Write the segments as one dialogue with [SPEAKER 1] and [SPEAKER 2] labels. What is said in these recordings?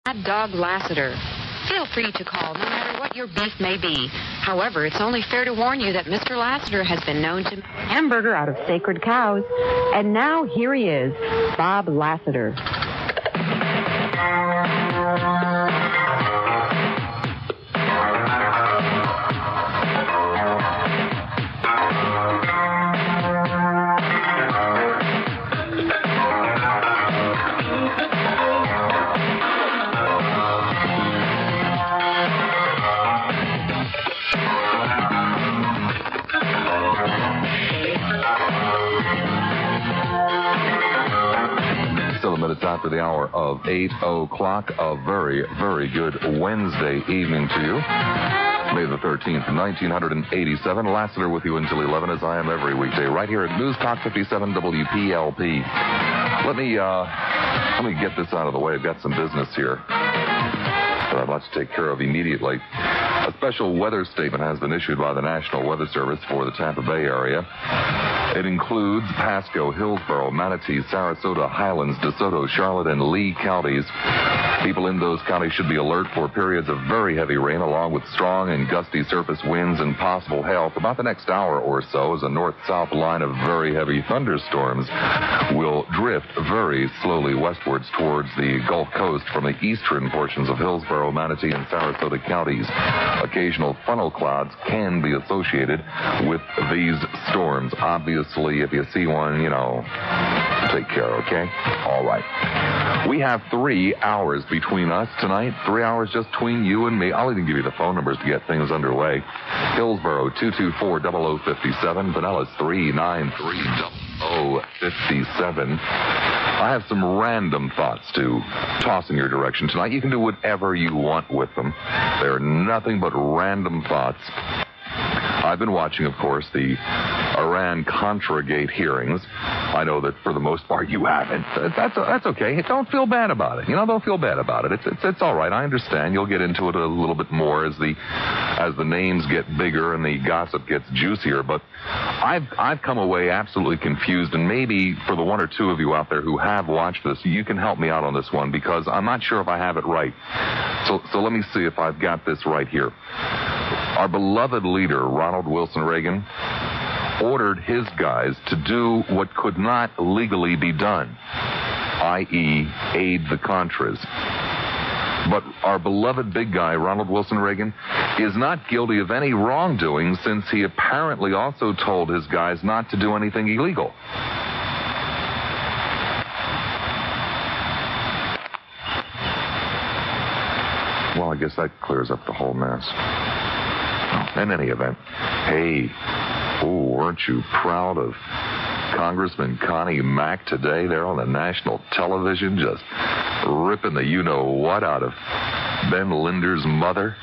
[SPEAKER 1] Mad Dog Lassiter. Feel free to call no matter what your beef may be. However, it's only fair to warn you that Mr. Lassiter has been known to hamburger out of sacred cows. And now here he is, Bob Lassiter.
[SPEAKER 2] Minutes after the hour of 8 o'clock. A very, very good Wednesday evening to you. May the 13th, 1987. Lassiter with you until 11, as I am every weekday, right here at News Talk 57 WPLP. Let me get this out of the way. I've got some business here that I'd like to take care of immediately. A special weather statement has been issued by the National Weather Service for the Tampa Bay area. It includes Pasco, Hillsborough, Manatee, Sarasota, Highlands, DeSoto, Charlotte, and Lee counties. People in those counties should be alert for periods of very heavy rain, along with strong and gusty surface winds and possible hail for about the next hour or so, as a north-south line of very heavy thunderstorms will drift very slowly westwards towards the Gulf Coast from the eastern portions of Hillsborough, Manatee, and Sarasota counties. Occasional funnel clouds can be associated with these storms. Obviously, if you see one, take care, okay? All right. We have 3 hours between us tonight. 3 hours just between you and me. I'll even give you the phone numbers to get things underway. Hillsborough, 224-0057. Pinellas, 393-0057. I have some random thoughts to toss in your direction tonight. You can do whatever you want with them. They're nothing but random thoughts. I've been watching, of course, the Iran-Contra-Gate hearings. I know that for the most part you haven't. That's okay. Don't feel bad about it. Don't feel bad about it. It's all right. I understand. You'll get into it a little bit more as the names get bigger and the gossip gets juicier. But I've come away absolutely confused, and maybe for the 1 or 2 of you out there who have watched this, you can help me out on this one, because I'm not sure if I have it right. So let me see if I've got this right here. Our beloved leader, Ronald Wilson Reagan, ordered his guys to do what could not legally be done, i.e., aid the Contras. But our beloved big guy, Ronald Wilson Reagan, is not guilty of any wrongdoing, since he apparently also told his guys not to do anything illegal. Well, I guess that clears up the whole mess. In any event, hey, weren't you proud of Congressman Connie Mack today? They're on the national television just ripping the you-know-what out of Ben Linder's mother.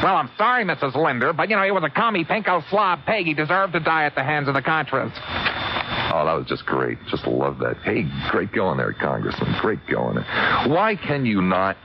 [SPEAKER 3] Well, I'm sorry, Mrs. Linder, but, he was a commie pinko slob pig. He deserved to die at the hands of the Contras.
[SPEAKER 2] Oh, that was just great. Just love that. Hey, great going there, Congressman. Great going there. Why can you not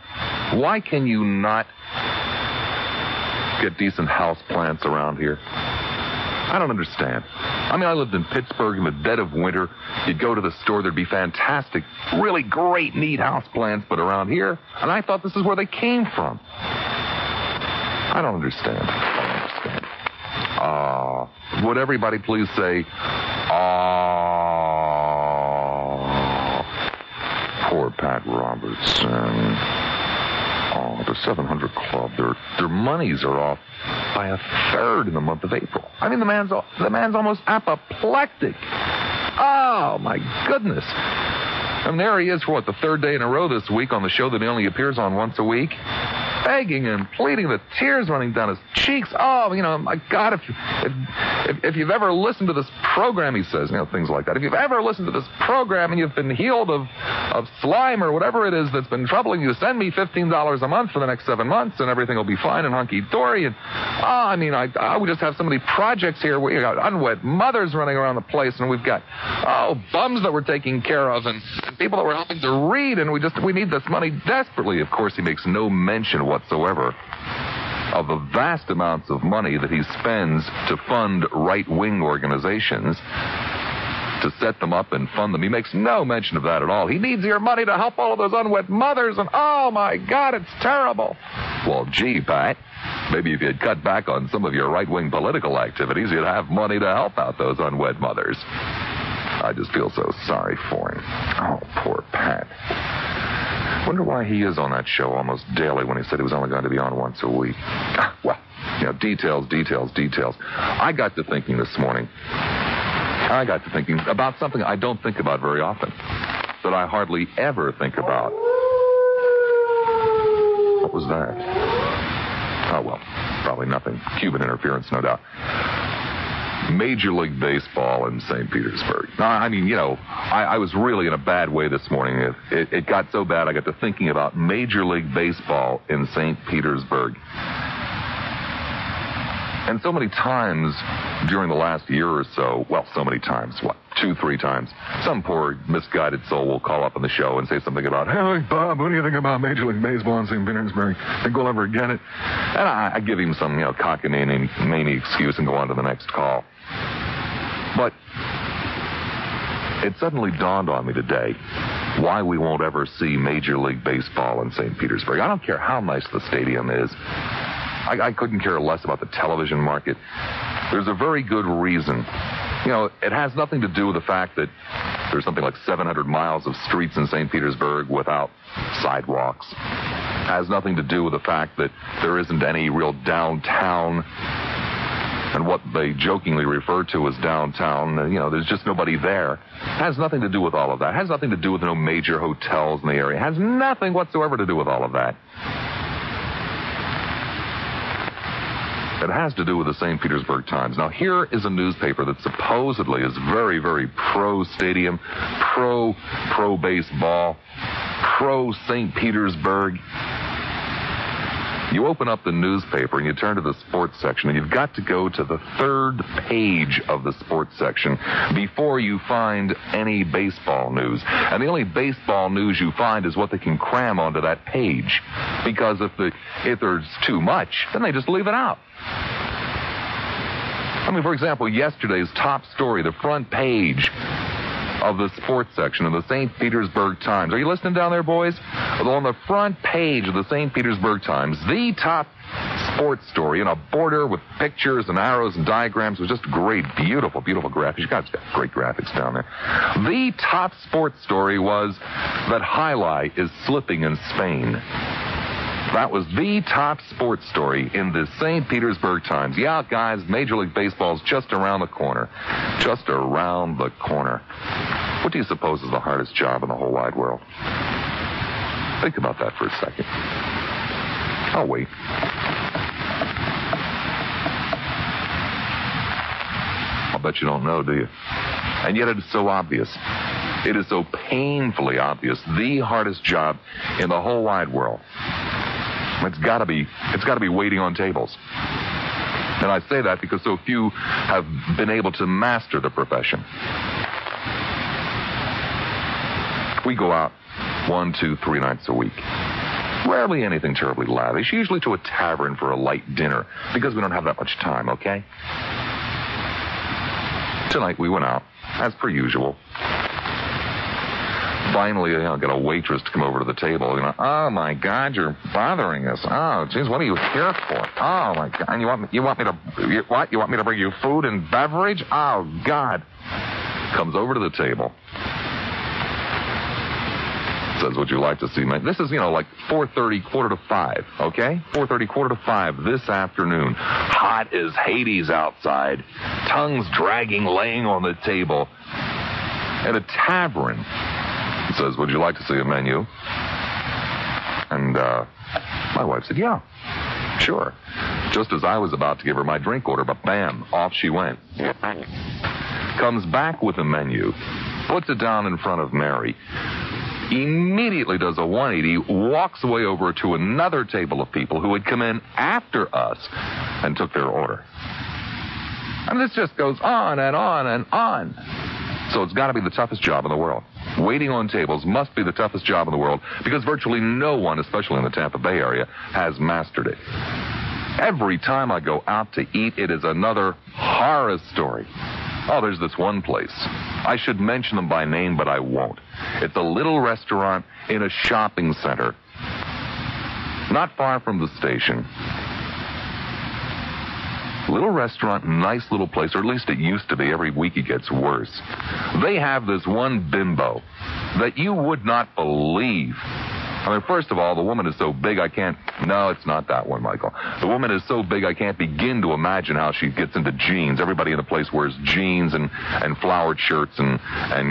[SPEAKER 2] get decent house plants around here? I don't understand. I lived in Pittsburgh in the dead of winter. You'd go to the store, there'd be fantastic, really great, neat house plants, but around here, and I thought this is where they came from. I don't understand. Would everybody please say, poor Pat Robertson. The 700 Club, their monies are off by a third in the month of April. The man's almost apoplectic. Oh, my goodness. There he is for, the 3rd day in a row this week on the show that he only appears on once a week, begging and pleading, the tears running down his cheeks. Oh, my God, if you've ever listened to this program, he says, things like that. If you've ever listened to this program and you've been healed of slime or whatever it is that's been troubling you, send me $15 a month for the next 7 months and everything will be fine and hunky-dory. And, we just have so many projects here. We got unwed mothers running around the place, and we've got, bums that we're taking care of, and people that we're helping to read, and we need this money desperately. Of course, he makes no mention whatsoever of the vast amounts of money that he spends to fund right-wing organizations to set them up and fund them. He makes no mention of that at all. He needs your money to help all of those unwed mothers, and oh, my God, it's terrible. Well, gee, Pat, maybe if you'd cut back on some of your right-wing political activities, you'd have money to help out those unwed mothers. I just feel so sorry for him. Oh, poor Pat. Wonder why he is on that show almost daily when he said he was only going to be on once a week. Well, details. I got to thinking this morning. I got to thinking about something I don't think about very often, that I hardly ever think about. What was that? Oh, well, probably nothing. Cuban interference, no doubt. Major League Baseball in St. Petersburg. I mean, I was really in a bad way this morning. It got so bad I got to thinking about Major League Baseball in St. Petersburg. And so many times during the last year or so, well, so many times, 2-3 times, some poor misguided soul will call up on the show and say something about, "Hey, Bob, what do you think about Major League Baseball in St. Petersburg? Think we'll ever get it?" And I give him some, cockamamie excuse and go on to the next call. But it suddenly dawned on me today why we won't ever see Major League Baseball in St. Petersburg. I don't care how nice the stadium is. I couldn't care less about the television market. There's a very good reason. It has nothing to do with the fact that there's something like 700 miles of streets in St. Petersburg without sidewalks. It has nothing to do with the fact that there isn't any real downtown. And what they jokingly refer to as downtown, there's just nobody there. It has nothing to do with all of that. It has nothing to do with no major hotels in the area. It has nothing whatsoever to do with all of that. It has to do with the St. Petersburg Times. Now, here is a newspaper that supposedly is very, very pro-stadium, pro-baseball, pro-St. Petersburg. You open up the newspaper and you turn to the sports section, and you've got to go to the third page of the sports section before you find any baseball news. And the only baseball news you find is what they can cram onto that page. Because if there's too much, then they just leave it out. I mean, for example, yesterday's top story, the front page of the sports section of the St. Petersburg Times. Are you listening down there, boys? On the front page of the St. Petersburg Times, the top sports story in a border with pictures and arrows and diagrams. It was just great, beautiful graphics. You guys got great graphics down there. The top sports story was that Highlight is slipping in Spain. That was the top sports story in the St. Petersburg Times. Yeah, guys, Major League Baseball's just around the corner. Just around the corner. What do you suppose is the hardest job in the whole wide world? Think about that for a second. I'll wait. I'll bet you don't know, do you? And yet it is so obvious. It is so painfully obvious. The hardest job in the whole wide world. It's got to be waiting on tables. And I say that because so few have been able to master the profession. We go out 1, 2, 3 nights a week. Rarely anything terribly lavish, usually to a tavern for a light dinner, because we don't have that much time, okay? Tonight we went out, as per usual. Finally, got a waitress to come over to the table. Oh my God, you're bothering us. Oh, geez, what are you here for? Oh my God, and you want me to bring you food and beverage? Oh God. Comes over to the table. Says, "Would you like to see me?" This is, like 4:30, 4:45, okay? 4:30, 4:45 this afternoon. Hot as Hades outside. Tongues dragging, laying on the table. At a tavern. Says, "Would you like to see a menu?" And my wife said, "Yeah, sure." Just as I was about to give her my drink order, but bam, off she went. Comes back with a menu, puts it down in front of Mary, immediately does a 180, walks away over to another table of people who had come in after us and took their order. And this just goes on and on and on. So it's got to be the toughest job in the world. Waiting on tables must be the toughest job in the world because virtually no one, especially in the Tampa Bay area, has mastered it. Every time I go out to eat, it is another horror story. Oh, there's this one place. I should mention them by name, but I won't. It's a little restaurant in a shopping center, not far from the station. Little restaurant, nice little place, or at least it used to be. Every week it gets worse. They have this one bimbo that you would not believe. I mean, first of all, the woman is so big I can't... No, it's not that one, Michael. The woman is so big I can't begin to imagine how she gets into jeans. Everybody in the place wears jeans and flowered shirts and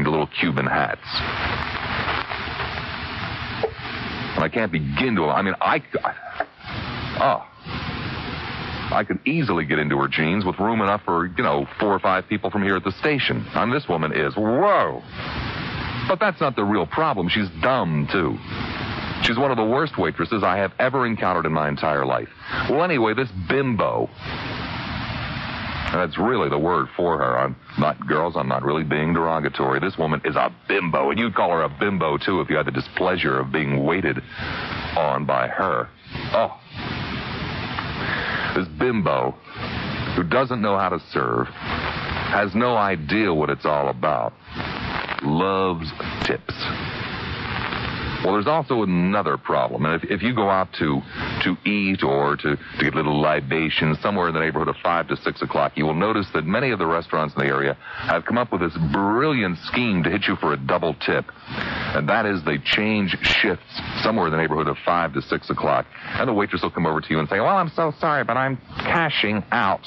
[SPEAKER 2] little Cuban hats. And I can't begin to... I mean, I could easily get into her jeans with room enough for, 4 or 5 people from here at the station. And this woman is... Whoa! But that's not the real problem. She's dumb, too. She's one of the worst waitresses I have ever encountered in my entire life. Well, anyway, this bimbo, and that's really the word for her. I'm not really being derogatory. This woman is a bimbo, and you'd call her a bimbo, too, if you had the displeasure of being waited on by her. Oh. This bimbo, who doesn't know how to serve, has no idea what it's all about, loves tips. Well, there's also another problem. And if you go out to eat or to get little libations somewhere in the neighborhood of 5 to 6 o'clock, you will notice that many of the restaurants in the area have come up with this brilliant scheme to hit you for a double tip. And that is they change shifts somewhere in the neighborhood of 5 to 6 o'clock. And the waitress will come over to you and say, well, I'm so sorry, but I'm cashing out.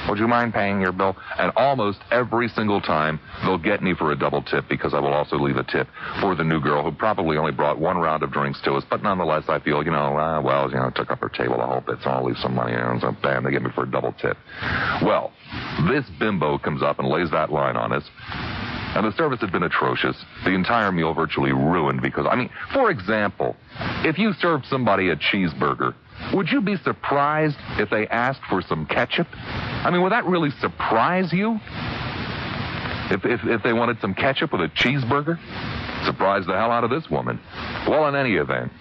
[SPEAKER 2] Would you mind paying your bill? And almost every single time, they'll get me for a double tip because I will also leave a tip for the new girl who probably only brought 1 round of drinks to us. But nonetheless, I feel, took up her table a whole bit, so I'll leave some money. So bam, they get me for a double tip. Well, this bimbo comes up and lays that line on us. And the service had been atrocious. The entire meal virtually ruined because, for example, if you served somebody a cheeseburger, would you be surprised if they asked for some ketchup? Would that really surprise you? If they wanted some ketchup with a cheeseburger? Surprise the hell out of this woman. Well, in any event,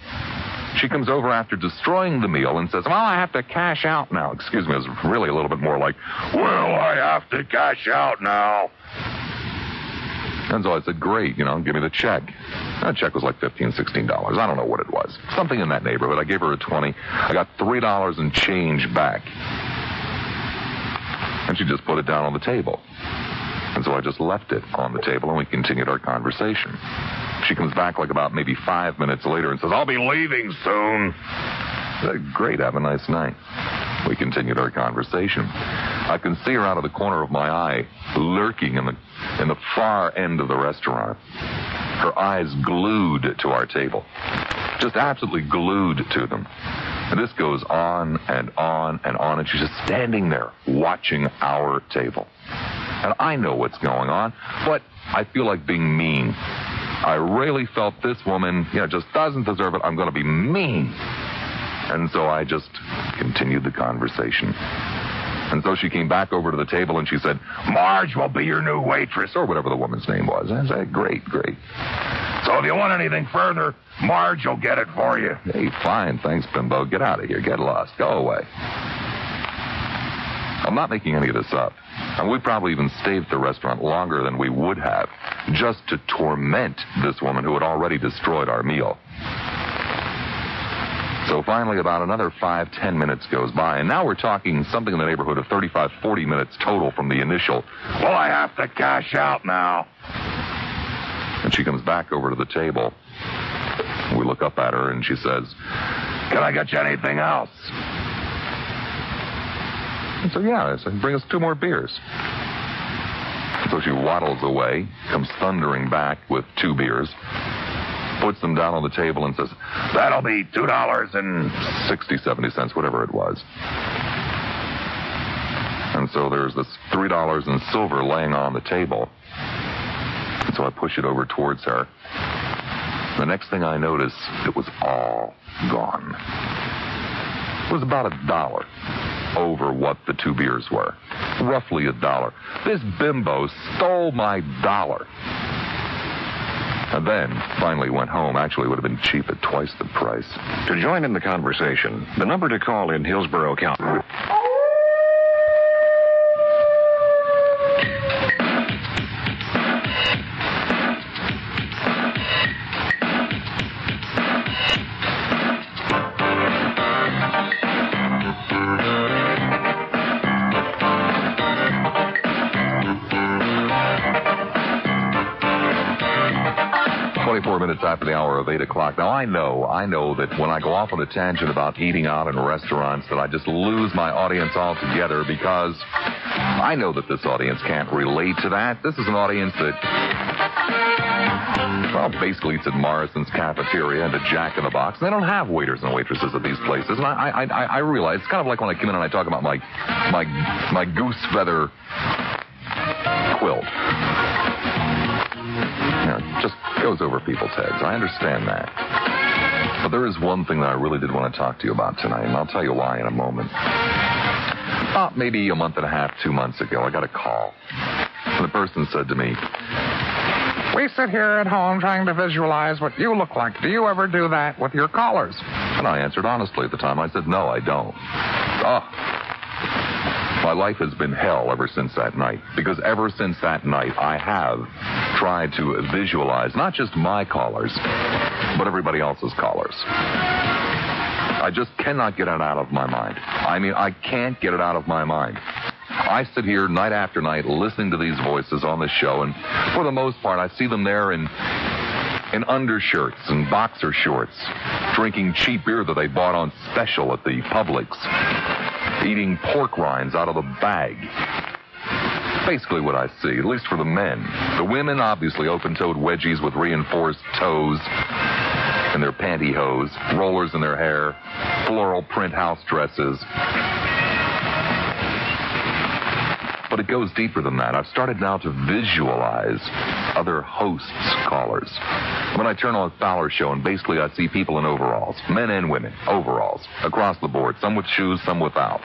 [SPEAKER 2] she comes over after destroying the meal and says, well, I have to cash out now. Excuse me, it was really a little bit more like, well, I have to cash out now. And so I said, great, give me the check. That check was like $15, $16. I don't know what it was. Something in that neighborhood. I gave her a 20. I got $3 and change back. And she just put it down on the table. And so I just left it on the table and we continued our conversation. She comes back like about maybe 5 minutes later and says, I'll be leaving soon. I said, great, have a nice night. We continued our conversation. I can see her out of the corner of my eye, lurking in the far end of the restaurant. Her eyes glued to our table. Just absolutely glued to them. And this goes on and on and on, and she's just standing there watching our table. And I know what's going on, but I feel like being mean. I really felt this woman, just doesn't deserve it. I'm going to be mean. And so I just continued the conversation. And so she came back over to the table and she said, Marge will be your new waitress, or whatever the woman's name was. I said, great. So if you want anything further, Marge will get it for you. Hey, fine, thanks, bimbo. Get out of here. Get lost. Go away. I'm not making any of this up. And we probably even stayed at the restaurant longer than we would have just to torment this woman who had already destroyed our meal. So finally, about another 5-10 minutes goes by, and now we're talking something in the neighborhood of 35-40 minutes total from the initial, well, I have to cash out now. And she comes back over to the table. We look up at her, and she says, can I get you anything else? And so, yeah, I said, bring us 2 more beers. So she waddles away, comes thundering back with 2 beers, puts them down on the table and says, that'll be $2.60, 70 cents, whatever it was. And so there's this $3 in silver laying on the table. And so I push it over towards her. The next thing I notice, it was all gone. It was about $1 over what the 2 beers were. Roughly $1. This bimbo stole my $1. And then finally went home. Actually, it would have been cheap at twice the price.
[SPEAKER 4] To join in the conversation, the number to call in Hillsborough County.
[SPEAKER 2] 4 minutes after the hour of 8 o'clock. Now, I know that when I go off on a tangent about eating out in restaurants that I just lose my audience altogether because I know that this audience can't relate to that. This is an audience that, well, basically it's at Morrison's Cafeteria and a Jack in the Box. They don't have waiters and waitresses at these places. And I realize it's kind of like when I come in and I talk about my goose feather quilt. It just goes over people's heads. I understand that. But there is one thing that I really did want to talk to you about tonight, and I'll tell you why in a moment. Maybe a month and a half, 2 months ago, I got a call. And the person said to me,
[SPEAKER 3] "We sit here at home trying to visualize what you look like. Do you ever do that with your callers?"
[SPEAKER 2] And I answered honestly at the time. I said, no, I don't. My life has been hell ever since that night. Because ever since that night, I have tried to visualize not just my callers, but everybody else's callers. I just cannot get it out of my mind. I mean, I can't get it out of my mind. I sit here night after night listening to these voices on the show, and for the most part, I see them there in undershirts and boxer shorts, drinking cheap beer that they bought on special at the Publix, eating pork rinds out of the bag. Basically what I see, at least for the men. The women, obviously, open-toed wedgies with reinforced toes and their pantyhose, rollers in their hair, floral print house dresses. But it goes deeper than that. I've started now to visualize other hosts' callers. When I turn on Lassiter Show, and basically I see people in overalls, men and women, overalls, across the board, some with shoes, some without.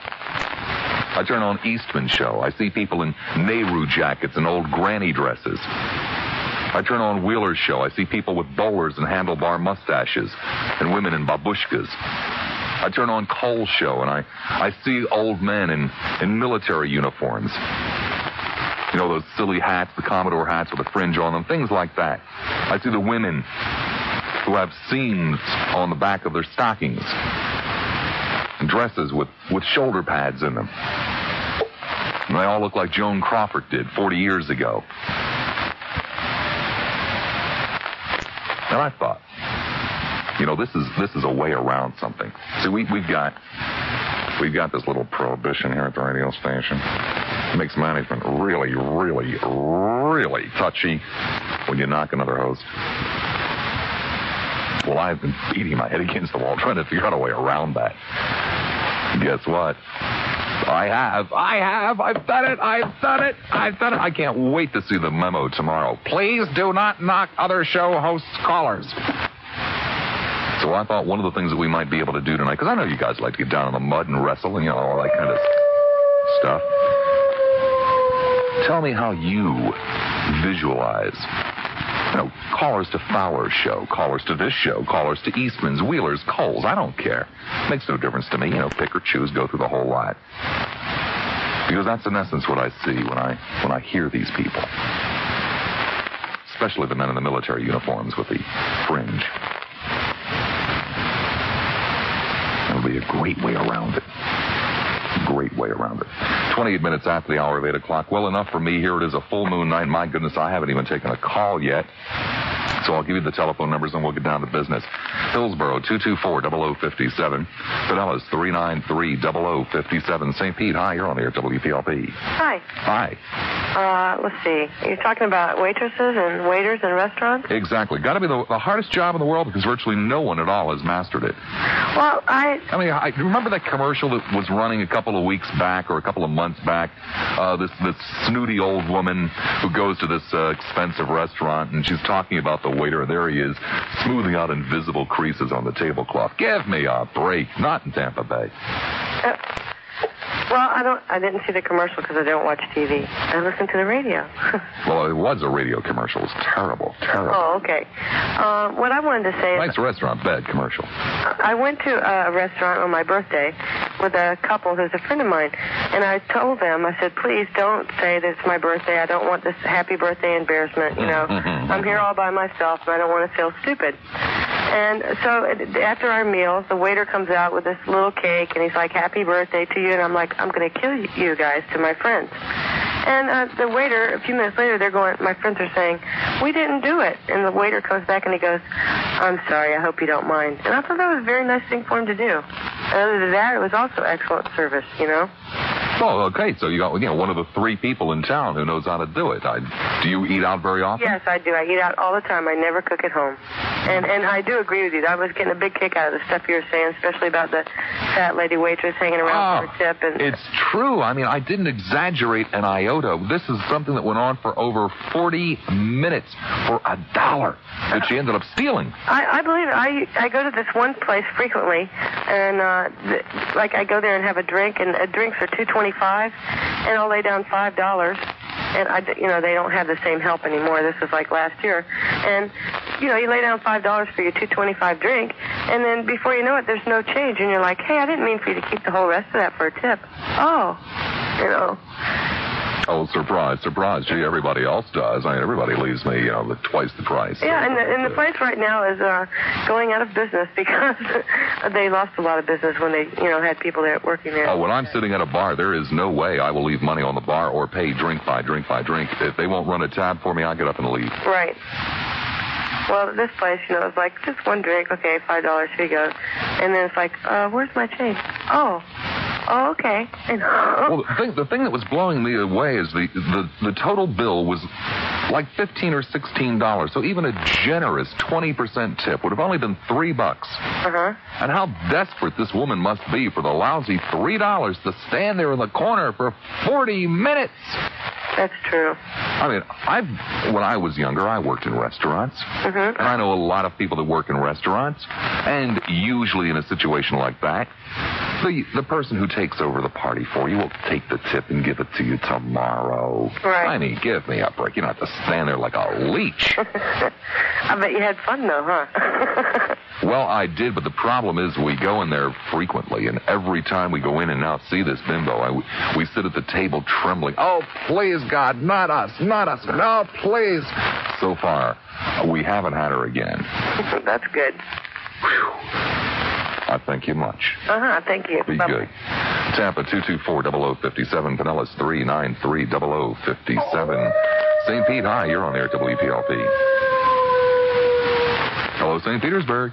[SPEAKER 2] I turn on Eastman Show. I see people in Nehru jackets and old granny dresses. I turn on Wheeler's Show. I see people with bowlers and handlebar mustaches and women in babushkas. I turn on Cole's Show, and I see old men in military uniforms. You know, those silly hats, the Commodore hats with a fringe on them, things like that. I see the women who have seams on the back of their stockings and dresses with shoulder pads in them. And they all look like Joan Crawford did 40 years ago. And I thought, you know, this is a way around something. See, we've got this little prohibition here at the radio station. It makes management really, really, really touchy when you knock another host. Well, I've been beating my head against the wall trying to figure out a way around that. Guess what? I've done it. I can't wait to see the memo tomorrow.
[SPEAKER 3] Please do not knock other show hosts' callers.
[SPEAKER 2] So I thought one of the things that we might be able to do tonight, because I know you guys like to get down in the mud and wrestle and, you know, all that kind of stuff. Tell me how you visualize, you know, callers to Fowler's show, callers to this show, callers to Eastman's, Wheeler's, Cole's. I don't care. Makes no difference to me. You know, pick or choose, go through the whole lot. Because that's in essence what I see when I hear these people. Especially the men in the military uniforms with the fringe. It'll be a great way around it. Great way around it. 28 minutes after the hour of 8 o'clock. Well enough for me. Here it is, a full moon night. My goodness, I haven't even taken a call yet. So I'll give you the telephone numbers and we'll get down to business. Hillsborough, 224-0057. Fidelis, 393-0057. St. Pete, hi, you're on the air, WPLP.
[SPEAKER 5] Hi.
[SPEAKER 2] Hi.
[SPEAKER 5] Let's see. You're talking about waitresses and waiters in restaurants?
[SPEAKER 2] Exactly. Got to be the hardest job in the world because virtually no one at all has mastered it.
[SPEAKER 5] Well, I
[SPEAKER 2] remember that commercial that was running a couple of weeks back or a couple of months back? This snooty old woman who goes to this expensive restaurant and she's talking about the waiter. There he is, smoothing out invisible creases on the tablecloth. Give me a break. Not in Tampa Bay.
[SPEAKER 5] Well, I didn't see the commercial because I don't watch TV. I listen to the radio.
[SPEAKER 2] Well, it was a radio commercial. It was terrible.
[SPEAKER 5] Oh, okay. What I wanted to say is...
[SPEAKER 2] Nice restaurant, bad commercial.
[SPEAKER 5] I went to a restaurant on my birthday with a couple who's a friend of mine, and I told them, I said, please don't say that it's my birthday. I don't want this happy birthday embarrassment, you know. I'm here all by myself, and I don't want to feel stupid. And so after our meal, the waiter comes out with this little cake, and he's like, happy birthday to you. And I'm like, I'm going to kill you guys to my friends. And the waiter, a few minutes later, my friends are saying, we didn't do it. And the waiter comes back and he goes, I'm sorry, I hope you don't mind. And I thought that was a very nice thing for him to do. And other than that, it was also excellent service, you know.
[SPEAKER 2] Well, okay, so you got one of the 3 people in town who knows how to do it. Do you eat out very often?
[SPEAKER 5] Yes, I do. I eat out all the time. I never cook at home. And I do agree with you. I was getting a big kick out of the stuff you were saying, especially about the fat lady waitress hanging around for a tip. And
[SPEAKER 2] it's true. I mean, I didn't exaggerate an iota. This is something that went on for over 40 minutes for $1 that she ended up stealing.
[SPEAKER 5] I believe it. I go to this one place frequently, and I go there and have a drink, and drinks are $2.25, and I'll lay down $5. And they don't have the same help anymore. This was like last year, and you lay down $5 for your $2.25 drink, and then before you know it, there's no change, and you're like, hey, I didn't mean for you to keep the whole rest of that for a tip.
[SPEAKER 2] Oh, surprise, surprise. Gee, everybody else does. I mean, everybody leaves me, twice the price.
[SPEAKER 5] Yeah, and the place right now is going out of business because they lost a lot of business when they, had people there working there.
[SPEAKER 2] Oh, when I'm sitting at a bar, there is no way I will leave money on the bar or pay drink by drink by drink. If they won't run a tab for me, I get up and leave.
[SPEAKER 5] Right. Well, this place, it's like just one drink, okay, $5, here you go. And then it's like, where's my change? Oh, okay.
[SPEAKER 2] Well, the thing that was blowing me away is the total bill was like $15 or $16. So even a generous 20% tip would have only been $3.
[SPEAKER 5] Uh-huh.
[SPEAKER 2] And how desperate this woman must be for the lousy $3 to stand there in the corner for 40 minutes.
[SPEAKER 5] That's true.
[SPEAKER 2] I mean, when I was younger, I worked in restaurants.
[SPEAKER 5] Mm-hmm.
[SPEAKER 2] And I know a lot of people that work in restaurants. And usually in a situation like that, the person who takes over the party for you will take the tip and give it to you tomorrow.
[SPEAKER 5] Right.
[SPEAKER 2] I mean, give me a break. You don't have to stand there like a leech.
[SPEAKER 5] I bet you had fun, though, huh?
[SPEAKER 2] Well, I did, but the problem is we go in there frequently, and every time we go in and now see this bimbo, we sit at the table trembling. Oh, please, God, not us, no, please. So far, we haven't had her again.
[SPEAKER 5] That's good.
[SPEAKER 2] Whew. I thank you much.
[SPEAKER 5] Uh-huh, thank you.
[SPEAKER 2] Be good. Tampa 224-0057, Pinellas 393-0057. St. Pete, hi, you're on air at WPLP. Hello, St. Petersburg.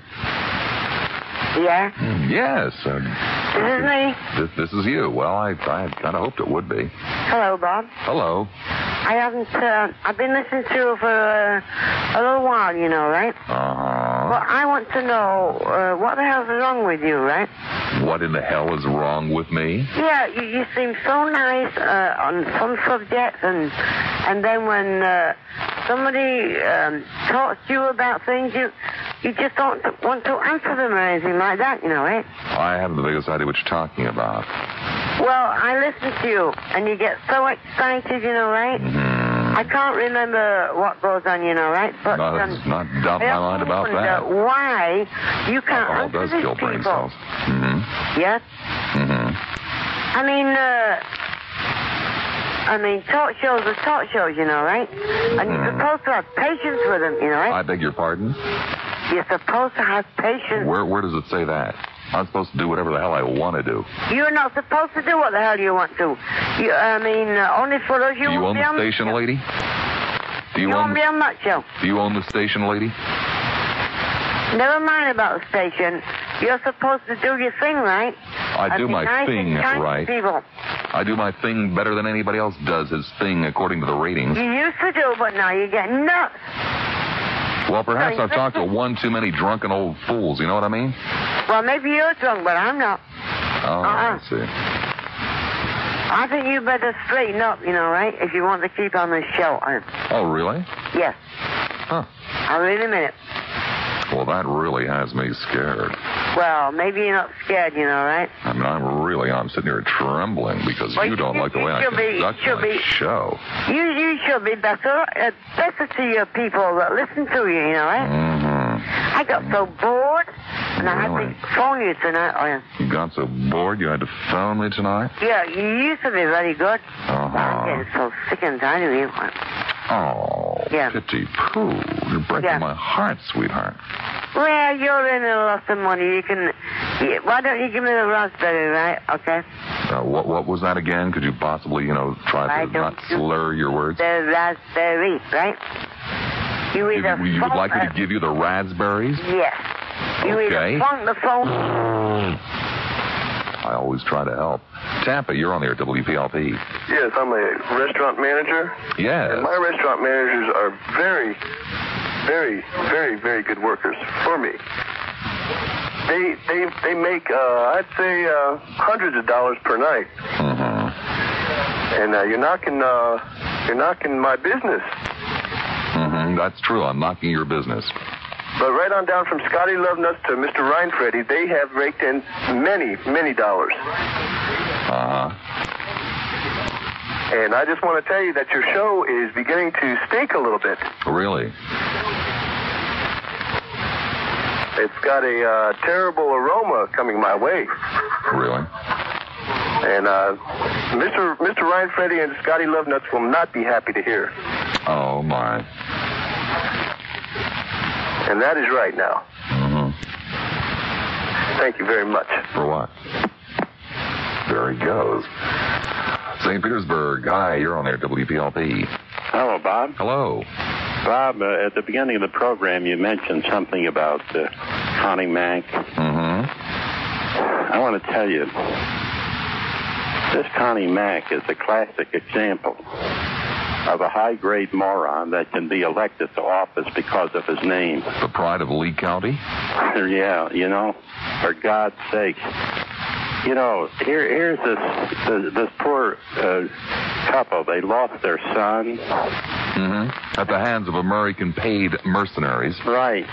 [SPEAKER 6] Yeah?
[SPEAKER 2] Yes.
[SPEAKER 6] This is me.
[SPEAKER 2] This is you. Well, I kind of hoped it would be.
[SPEAKER 6] Hello, Bob.
[SPEAKER 2] Hello.
[SPEAKER 6] I haven't, I've been listening to you for a little while, right?
[SPEAKER 2] Uh-huh.
[SPEAKER 6] Well, I want to know, what the hell's wrong with you, right?
[SPEAKER 2] What in the hell is wrong with me?
[SPEAKER 6] Yeah, you seem so nice on some subjects, and then when somebody talks to you about things, you just don't want to answer them or anything like that, right?
[SPEAKER 2] I haven't the biggest idea what you're talking about.
[SPEAKER 6] Well, I listen to you, and you get so excited, right?
[SPEAKER 2] Mm-hmm.
[SPEAKER 6] I can't remember what goes on, right? But
[SPEAKER 2] not doubt my mind about that.
[SPEAKER 6] Why you can't
[SPEAKER 2] alcohol
[SPEAKER 6] answer
[SPEAKER 2] does
[SPEAKER 6] these
[SPEAKER 2] kill brain
[SPEAKER 6] people.
[SPEAKER 2] cells. Mm-hmm.
[SPEAKER 6] Yes?
[SPEAKER 2] Mm-hmm.
[SPEAKER 6] I mean, talk shows are talk shows, right? And you're supposed to have patience with them, right?
[SPEAKER 2] I beg your pardon?
[SPEAKER 6] You're supposed to have patience.
[SPEAKER 2] Where does it say that? I'm supposed to do whatever the hell I want to do.
[SPEAKER 6] You're not supposed to do what the hell you want to. Only for those
[SPEAKER 2] Do you own the station, lady?
[SPEAKER 6] You won't be on that show.
[SPEAKER 2] Do you own the station, lady?
[SPEAKER 6] Never mind about the station. You're supposed to do your thing, right?
[SPEAKER 2] I do my thing right.
[SPEAKER 6] People.
[SPEAKER 2] I do my thing better than anybody else does his thing according to the ratings.
[SPEAKER 6] You used to do, but now you get nuts.
[SPEAKER 2] Well, perhaps I've talked to one too many drunken old fools, you know what I mean?
[SPEAKER 6] Well, maybe you're drunk, but I'm not.
[SPEAKER 2] Oh, I see.
[SPEAKER 6] I think you better straighten up, right? If you want to keep on this show.
[SPEAKER 2] Oh, really?
[SPEAKER 6] Yes.
[SPEAKER 2] Huh.
[SPEAKER 6] I really mean it.
[SPEAKER 2] Well, that really has me scared.
[SPEAKER 6] Well, maybe you're not scared, right?
[SPEAKER 2] I mean, I'm sitting here trembling because you don't like the way I conduct my show.
[SPEAKER 6] You should be better to your people that listen to you, right?
[SPEAKER 2] Mm-hmm.
[SPEAKER 6] I got so bored, and I had to phone you tonight.
[SPEAKER 2] You got so bored you had to phone me tonight?
[SPEAKER 6] Yeah, you used to be very good.
[SPEAKER 2] Uh-huh.
[SPEAKER 6] I'm getting so sick and tired of you.
[SPEAKER 2] Oh,
[SPEAKER 6] yeah.
[SPEAKER 2] Pity poo. You're breaking my heart, sweetheart.
[SPEAKER 6] Well, you're in a lot of money. Why don't you give me the raspberry, right? Okay.
[SPEAKER 2] What was that again? Could you possibly, try to not slur your words?
[SPEAKER 6] The raspberry, right? You
[SPEAKER 2] would like me to give you the raspberries?
[SPEAKER 6] Yes. You
[SPEAKER 2] okay.
[SPEAKER 6] either phone the phone.
[SPEAKER 2] I always try to help. Tampa, you're on there, WPLP.
[SPEAKER 7] Yes, I'm a restaurant manager.
[SPEAKER 2] Yes.
[SPEAKER 7] And my restaurant managers are very, very, very, very good workers for me. They make, I'd say, hundreds of dollars per night.
[SPEAKER 2] Mm-hmm.
[SPEAKER 7] And you're knocking my business.
[SPEAKER 2] Mm-hmm. That's true. I'm knocking your business.
[SPEAKER 7] But right on down from Scotty Lovenuts to Mr. Reinfreddy, they have raked in many, many dollars.
[SPEAKER 2] Uh-huh.
[SPEAKER 7] And I just want to tell you that your show is beginning to stink a little bit.
[SPEAKER 2] Really?
[SPEAKER 7] It's got a terrible aroma coming my way.
[SPEAKER 2] Really?
[SPEAKER 7] And Mr. Reinfreddy and Scotty Lovenuts will not be happy to hear.
[SPEAKER 2] Oh, my.
[SPEAKER 7] And that is right now.
[SPEAKER 2] Mm-hmm.
[SPEAKER 7] Thank you very much.
[SPEAKER 2] For what? There he goes. St. Petersburg. Hi, you're on there, WPLP.
[SPEAKER 8] Hello, Bob.
[SPEAKER 2] Hello.
[SPEAKER 8] Bob, at the beginning of the program, you mentioned something about Connie Mack.
[SPEAKER 2] Mm-hmm.
[SPEAKER 8] I want to tell you, this Connie Mack is a classic example of a high-grade moron that can be elected to office because of his name.
[SPEAKER 2] The pride of Lee County?
[SPEAKER 8] Yeah, for God's sake. Here's this poor couple. They lost their son.
[SPEAKER 2] Mm-hmm. At the hands of American paid mercenaries.
[SPEAKER 8] Right.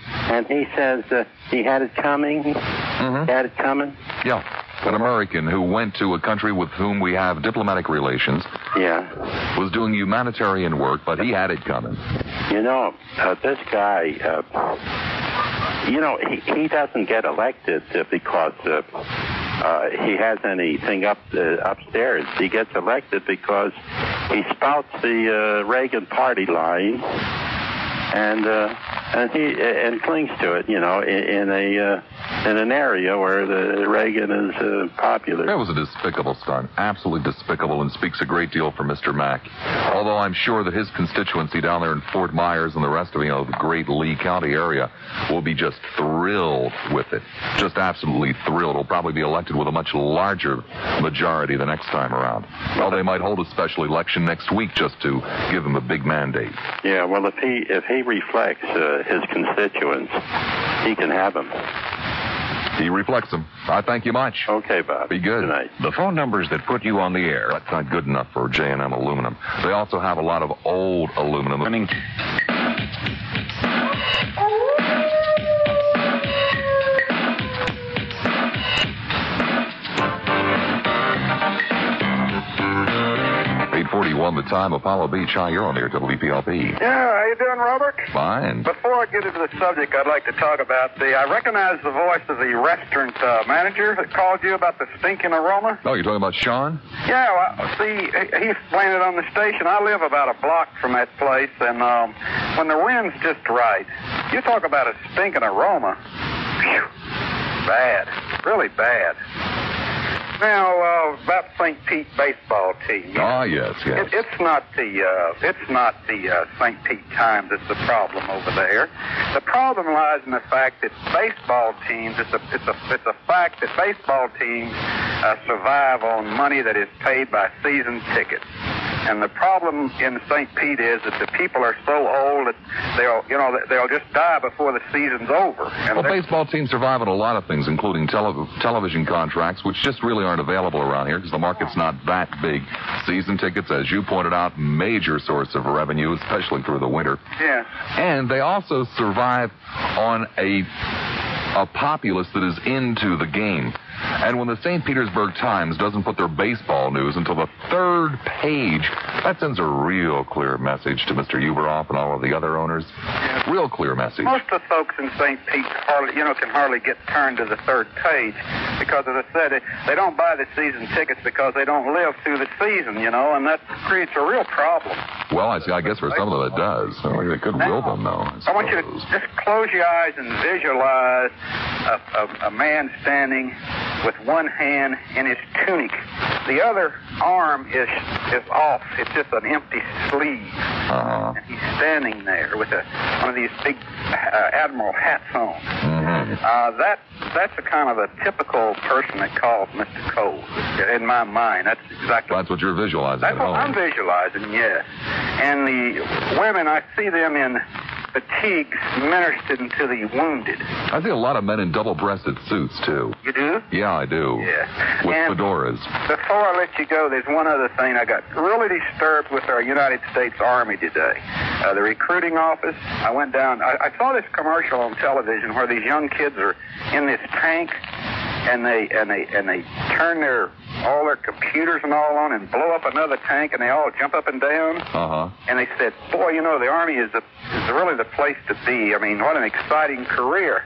[SPEAKER 8] And he says he had it coming.
[SPEAKER 2] Mm-hmm.
[SPEAKER 8] He had it coming.
[SPEAKER 2] Yeah. An American who went to a country with whom we have diplomatic relations.
[SPEAKER 8] Yeah.
[SPEAKER 2] Was doing humanitarian work, but he had it coming.
[SPEAKER 8] This guy, he doesn't get elected because he has anything upstairs. He gets elected because he spouts the Reagan party line and clings to it, in an area where the Reagan is popular.
[SPEAKER 2] That was a despicable stunt, absolutely despicable, and speaks a great deal for Mr. Mack. Although I'm sure that his constituency down there in Fort Myers and the rest of the great Lee County area will be just thrilled with it, just absolutely thrilled. He'll probably be elected with a much larger majority the next time around. Well, they might hold a special election next week just to give him a big mandate.
[SPEAKER 8] Yeah, well, if he reflects his constituents, he can have them.
[SPEAKER 2] He reflects them. I thank you much.
[SPEAKER 8] Okay, Bob.
[SPEAKER 2] Be good.
[SPEAKER 8] Good night.
[SPEAKER 4] The phone numbers that put you on the air.
[SPEAKER 2] That's not good enough for J&M aluminum. They also have a lot of old aluminum. 8:41 the time. Apollo Beach. Hi, you're on there, WPLP.
[SPEAKER 9] Yeah, how you doing, Robert?
[SPEAKER 2] Fine.
[SPEAKER 9] Before I get into the subject, I'd like to talk about I recognize the voice of the restaurant manager that called you about the stinking aroma.
[SPEAKER 2] Oh, you're talking about Sean?
[SPEAKER 9] Yeah, well, see, he explained it on the station. I live about a block from that place, and when the wind's just right, you talk about a stinking aroma. Whew. Bad. Really bad. Now, about St. Pete baseball team.
[SPEAKER 2] Oh, yes.
[SPEAKER 9] It's not the St. Pete Times that's the problem over there. The problem lies in the fact that baseball teams. It's a fact that baseball teams survive on money that is paid by season tickets. And the problem in St. Pete is that the people are so old that they'll just die before the season's over. And
[SPEAKER 2] baseball teams survive on a lot of things, including television contracts, which just really aren't available around here because the market's not that big. Season tickets, as you pointed out, major source of revenue, especially through the winter.
[SPEAKER 9] Yeah.
[SPEAKER 2] And they also survive on a a populace that is into the game. And when the St. Petersburg Times doesn't put their baseball news until the third page, that sends a real clear message to Mr. Uberoff and all of the other owners. Real clear message.
[SPEAKER 9] Most of the folks in St. Pete can hardly get turned to the third page because, as I said, they don't buy the season tickets because they don't live through the season, and that creates a real problem.
[SPEAKER 2] Well, I guess for some of them it does. They could will them, though.
[SPEAKER 9] I want you to just close your eyes and visualize a man standing with one hand in his tunic. The other arm is off. It's just an empty sleeve.
[SPEAKER 2] Uh-huh.
[SPEAKER 9] And he's standing there with one of these big admiral hats on.
[SPEAKER 2] Mm-hmm.
[SPEAKER 9] That's a kind of a typical person that calls Mr. Cole. In my mind, that's exactly.
[SPEAKER 2] That's what you're visualizing.
[SPEAKER 9] That's what I'm visualizing, yes. And the women, I see them in fatigues ministering to the wounded.
[SPEAKER 2] I see a lot of men in double-breasted suits, too.
[SPEAKER 9] You do?
[SPEAKER 2] Yeah, I do.
[SPEAKER 9] Yeah.
[SPEAKER 2] With
[SPEAKER 9] and
[SPEAKER 2] fedoras.
[SPEAKER 9] Before I let you go, there's one other thing. I got really disturbed with our United States Army today. The recruiting office, I went down. I saw this commercial on television where these young kids are in this tank, and they turn all their computers and all on and blow up another tank, and they all jump up and down.
[SPEAKER 2] Uh-huh.
[SPEAKER 9] And they said, boy, the Army is really the place to be. I mean, what an exciting career.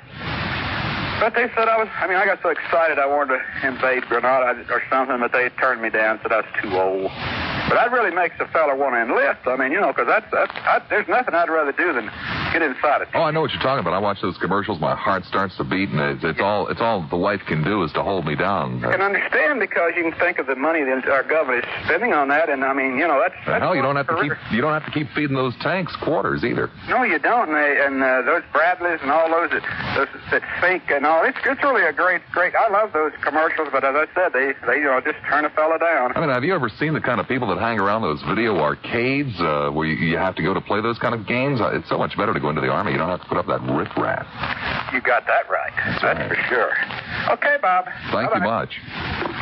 [SPEAKER 9] But they said I got so excited I wanted to invade Grenada or something, but they turned me down, said I was too old. But that really makes a fella want to enlist. I mean, because there's nothing I'd rather do than get inside it.
[SPEAKER 2] Oh, I know what you're talking about. I watch those commercials. My heart starts to beat, and it's all the wife can do is to hold me down.
[SPEAKER 9] I can understand because you can think of the money that our government is spending on that, and I mean, that's
[SPEAKER 2] hell, you don't have to keep feeding those tanks quarters either.
[SPEAKER 9] No, you don't. And those Bradleys and all those that sink and all. It's really a great. I love those commercials, but as I said, they just turn a fella down.
[SPEAKER 2] I mean, have you ever seen the kind of people that hang around those video arcades where you have to go to play those kind of games? It's so much better to go into the Army. You don't have to put up that riffraff.
[SPEAKER 9] You got that right. That's for sure. Okay, Bob.
[SPEAKER 2] Thank you much.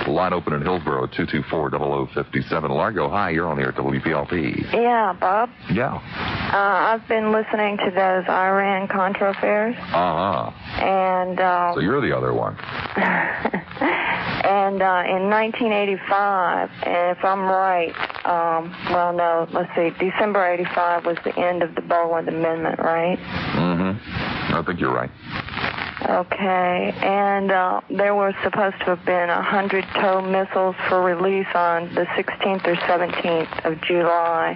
[SPEAKER 2] Line open in Hillsborough, 224-0057. Largo, hi, you're on the air at WPLP.
[SPEAKER 10] Yeah, Bob.
[SPEAKER 2] Yeah.
[SPEAKER 10] I've been listening to those Iran-Contra affairs.
[SPEAKER 2] Uh-huh.
[SPEAKER 10] And,
[SPEAKER 2] so you're the other one.
[SPEAKER 10] And in 1985, and if I'm right, December 85 was the end of the Boland Amendment, right?
[SPEAKER 2] Mm-hmm. I think you're right.
[SPEAKER 10] Okay, and there were supposed to have been 100 TOW missiles for release on the 16th or 17th of July.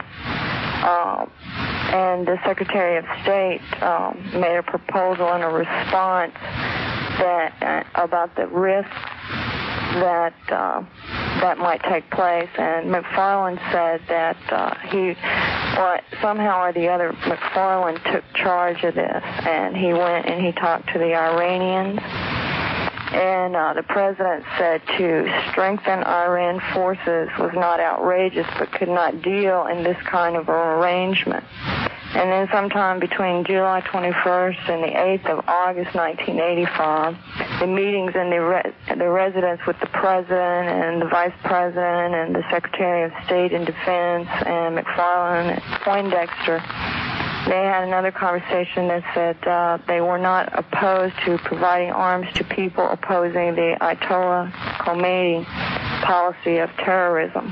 [SPEAKER 10] And the Secretary of State made a proposal in a response about the risks that might take place, and McFarland said that somehow or the other, McFarland took charge of this, and he went and he talked to the Iranians, and the president said to strengthen Iran forces was not outrageous, but could not deal in this kind of arrangement. And then sometime between July 21st and the 8th of August 1985, the meetings in the residence with the president and the vice president and the Secretary of State and Defense and McFarland and Poindexter, they had another conversation that said they were not opposed to providing arms to people opposing the Ayatollah Khomeini policy of terrorism.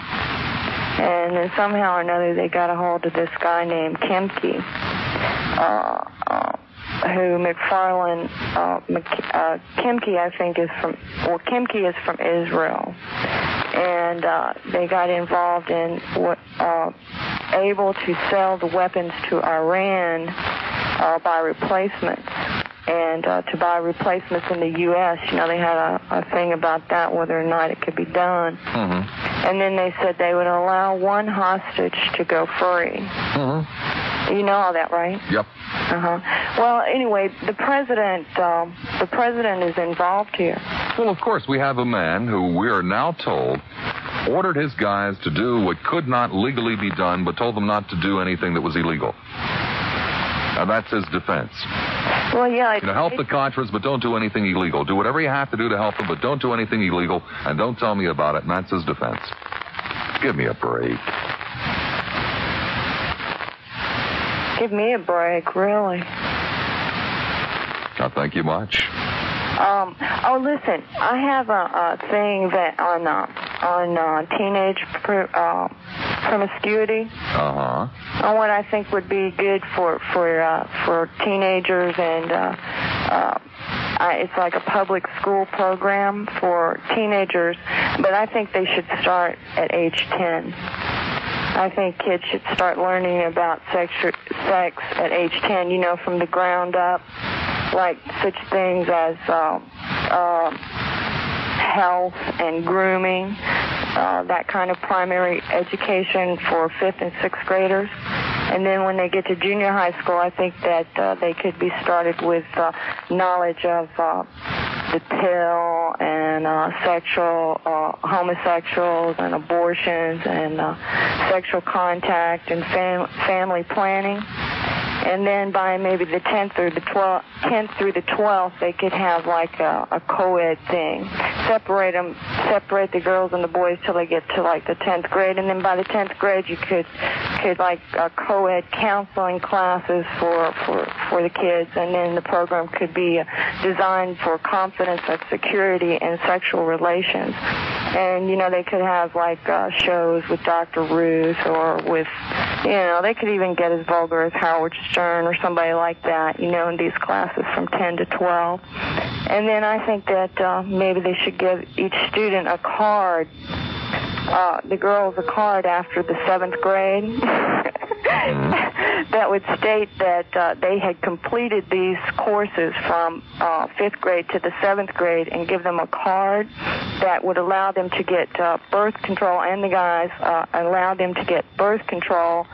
[SPEAKER 10] And then somehow or another they got a hold of this guy named Kemke, who McFarland, Kemke I think Kemke is from Israel. And they got involved in able to sell the weapons to Iran by replacements. And to buy replacements in the U.S., they had a thing about that, whether or not it could be done.
[SPEAKER 2] Mm-hmm.
[SPEAKER 10] And then they said they would allow one hostage to go free.
[SPEAKER 2] Mm-hmm.
[SPEAKER 10] You know all that, right?
[SPEAKER 2] Yep.
[SPEAKER 10] Uh-huh. Well, anyway, the president is involved here.
[SPEAKER 2] Well, of course, we have a man who we are now told ordered his guys to do what could not legally be done, but told them not to do anything that was illegal. Now, that's his defense.
[SPEAKER 10] Well, yeah.
[SPEAKER 2] Help the Contras, but don't do anything illegal. Do whatever you have to do to help them, but don't do anything illegal, and don't tell me about it, and that's his defense. Give me a break.
[SPEAKER 10] Give me a break, really.
[SPEAKER 2] Thank you much.
[SPEAKER 10] Oh, listen, I have a thing that on teenage promiscuity. On what I think would be good for teenagers, and it's like a public school program for teenagers, but I think they should start at age 10. I think kids should start learning about sex at age 10, you know, from the ground up, like such things as health and grooming, that kind of primary education for 5th and 6th graders. And then when they get to junior high school, I think that they could be started with knowledge of the pill and sexual homosexuals and abortions and sexual contact and family planning. And then by maybe the 10th through the 12th, they could have like a co-ed thing. Separate the girls and the boys till they get to like the 10th grade, and then by the 10th grade, you could like co-ed counseling classes for the kids, and then the program could be designed for confidence and security and sexual relations. And, you know, they could have like shows with Dr. Ruth, or with, you know, they could even get as vulgar as Howard Stern or somebody like that, you know, in these classes from 10 to 12. And then I think that maybe they should give each student a card, the girls a card after the 7th grade that would state that they had completed these courses from 5th grade to the 7th grade, and give them a card that would allow them to get birth control, and the guys allow them to get birth control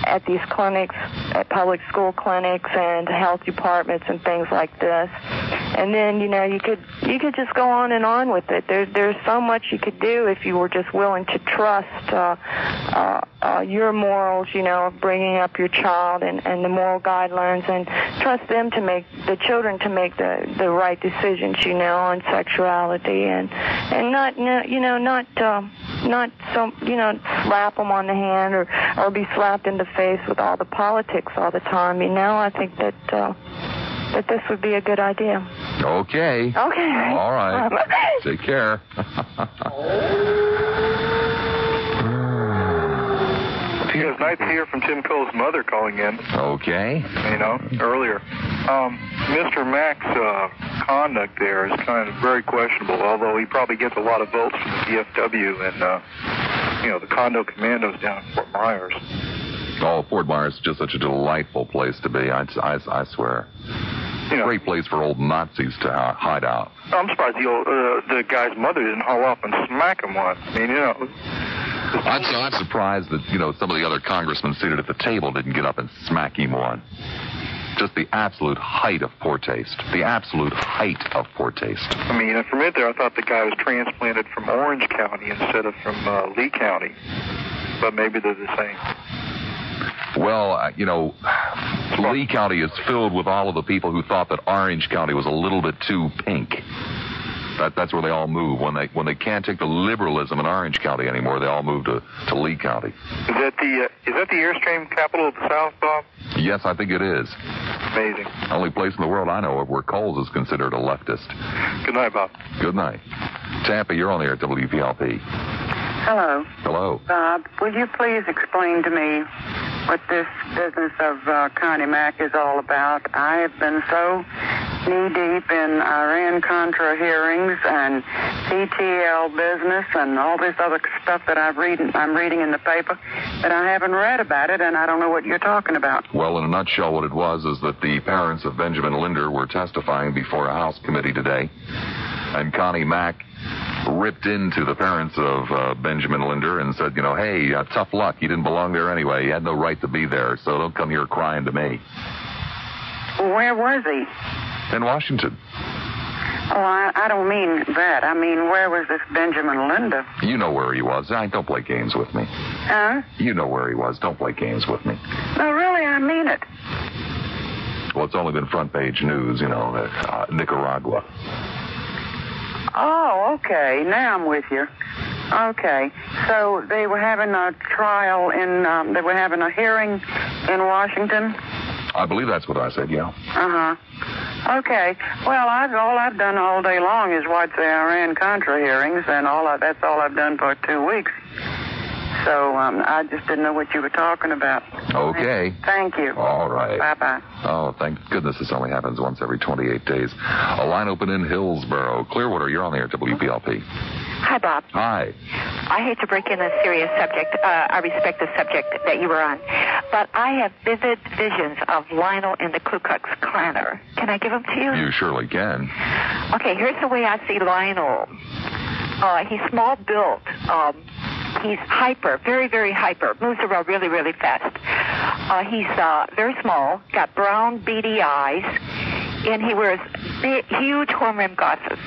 [SPEAKER 10] at these clinics, at public school clinics and health departments and things like this. And then, you know, you could just go on and on with it. There's so much you could do if you were just willing to trust your morals, you know, of bringing up your child and the moral guidelines, and trust them to make the children to make the right decisions, you know, on sexuality, and not, you know, not so, you know, slap them on the hand or be slapped in the face with all the politics all the time. You know, I think that this would be a good idea.
[SPEAKER 2] Okay.
[SPEAKER 10] Okay.
[SPEAKER 2] All right. Take care.
[SPEAKER 11] It was nice to hear from Tim Cole's mother calling in.
[SPEAKER 2] Okay.
[SPEAKER 11] You know, earlier. Mr. Mack's conduct there is kind of very questionable, although he probably gets a lot of votes from the VFW and, you know, the condo commandos down in Fort Myers.
[SPEAKER 2] Oh, Fort Myers is just such a delightful place to be, I swear. You know, great place for old Nazis to hide out.
[SPEAKER 11] I'm surprised the guy's mother didn't haul up and smack him once. I mean, you know.
[SPEAKER 2] I'm surprised that, you know, some of the other congressmen seated at the table didn't get up and smack him one. Just the absolute height of poor taste. The absolute height of poor taste.
[SPEAKER 11] I mean, from it there, I thought the guy was transplanted from Orange County instead of from Lee County. But maybe they're the same.
[SPEAKER 2] Well, you know, Lee County is filled with all of the people who thought that Orange County was a little bit too pink. That's where they all move. When they can't take the liberalism in Orange County anymore, they all move to Lee County.
[SPEAKER 11] Is that the Airstream capital of the South, Bob?
[SPEAKER 2] Yes, I think it is.
[SPEAKER 11] Amazing.
[SPEAKER 2] Only place in the world I know of where Coles is considered a leftist.
[SPEAKER 11] Good night, Bob.
[SPEAKER 2] Good night. Tampa, you're on the air at WPLP.
[SPEAKER 12] Hello.
[SPEAKER 2] Hello.
[SPEAKER 12] Bob, will you please explain to me what this business of Connie Mack is all about? I have been so knee-deep in Iran-Contra hearings and PTL business and all this other stuff that I'm reading in the paper that I haven't read about it, and I don't know what you're talking about.
[SPEAKER 2] Well, in a nutshell, what it was is that the parents of Benjamin Linder were testifying before a House committee today, and Connie Mack ripped into the parents of Benjamin Linder and said, you know, hey, tough luck. He didn't belong there anyway. He had no right to be there, so don't come here crying to me.
[SPEAKER 12] Where was he?
[SPEAKER 2] In Washington.
[SPEAKER 12] Oh, I don't mean that. I mean, where was this Benjamin Linder?
[SPEAKER 2] You know where he was. Don't play games with me.
[SPEAKER 12] Huh?
[SPEAKER 2] You know where he was. Don't play games with me.
[SPEAKER 12] No, really, I mean it.
[SPEAKER 2] Well, it's only been front page news, you know, Nicaragua.
[SPEAKER 12] Oh, okay. Now I'm with you. Okay. So they were having a trial they were having a hearing in Washington?
[SPEAKER 2] I believe that's what I said, yeah.
[SPEAKER 12] Uh-huh. Okay. Well, all I've done all day long is watch the Iran-Contra hearings, and that's all I've done for 2 weeks. So I just didn't know what you were talking about.
[SPEAKER 2] Okay.
[SPEAKER 12] Thank you.
[SPEAKER 2] All right.
[SPEAKER 12] Bye-bye.
[SPEAKER 2] Oh, thank goodness this only happens once every 28 days. A line open in Hillsboro. Clearwater, you're on the air, WPLP.
[SPEAKER 13] Hi, Bob.
[SPEAKER 2] Hi.
[SPEAKER 13] I hate to break in a serious subject. I respect the subject that you were on. But I have vivid visions of Lionel in the Ku Klux Klanner. Can I give them to you?
[SPEAKER 2] You surely can.
[SPEAKER 13] Okay, here's the way I see Lionel. He's small built. He's hyper, very, very hyper. Moves around really, really fast. He's very small, got brown, beady eyes, and he wears big, huge horn-rimmed glasses.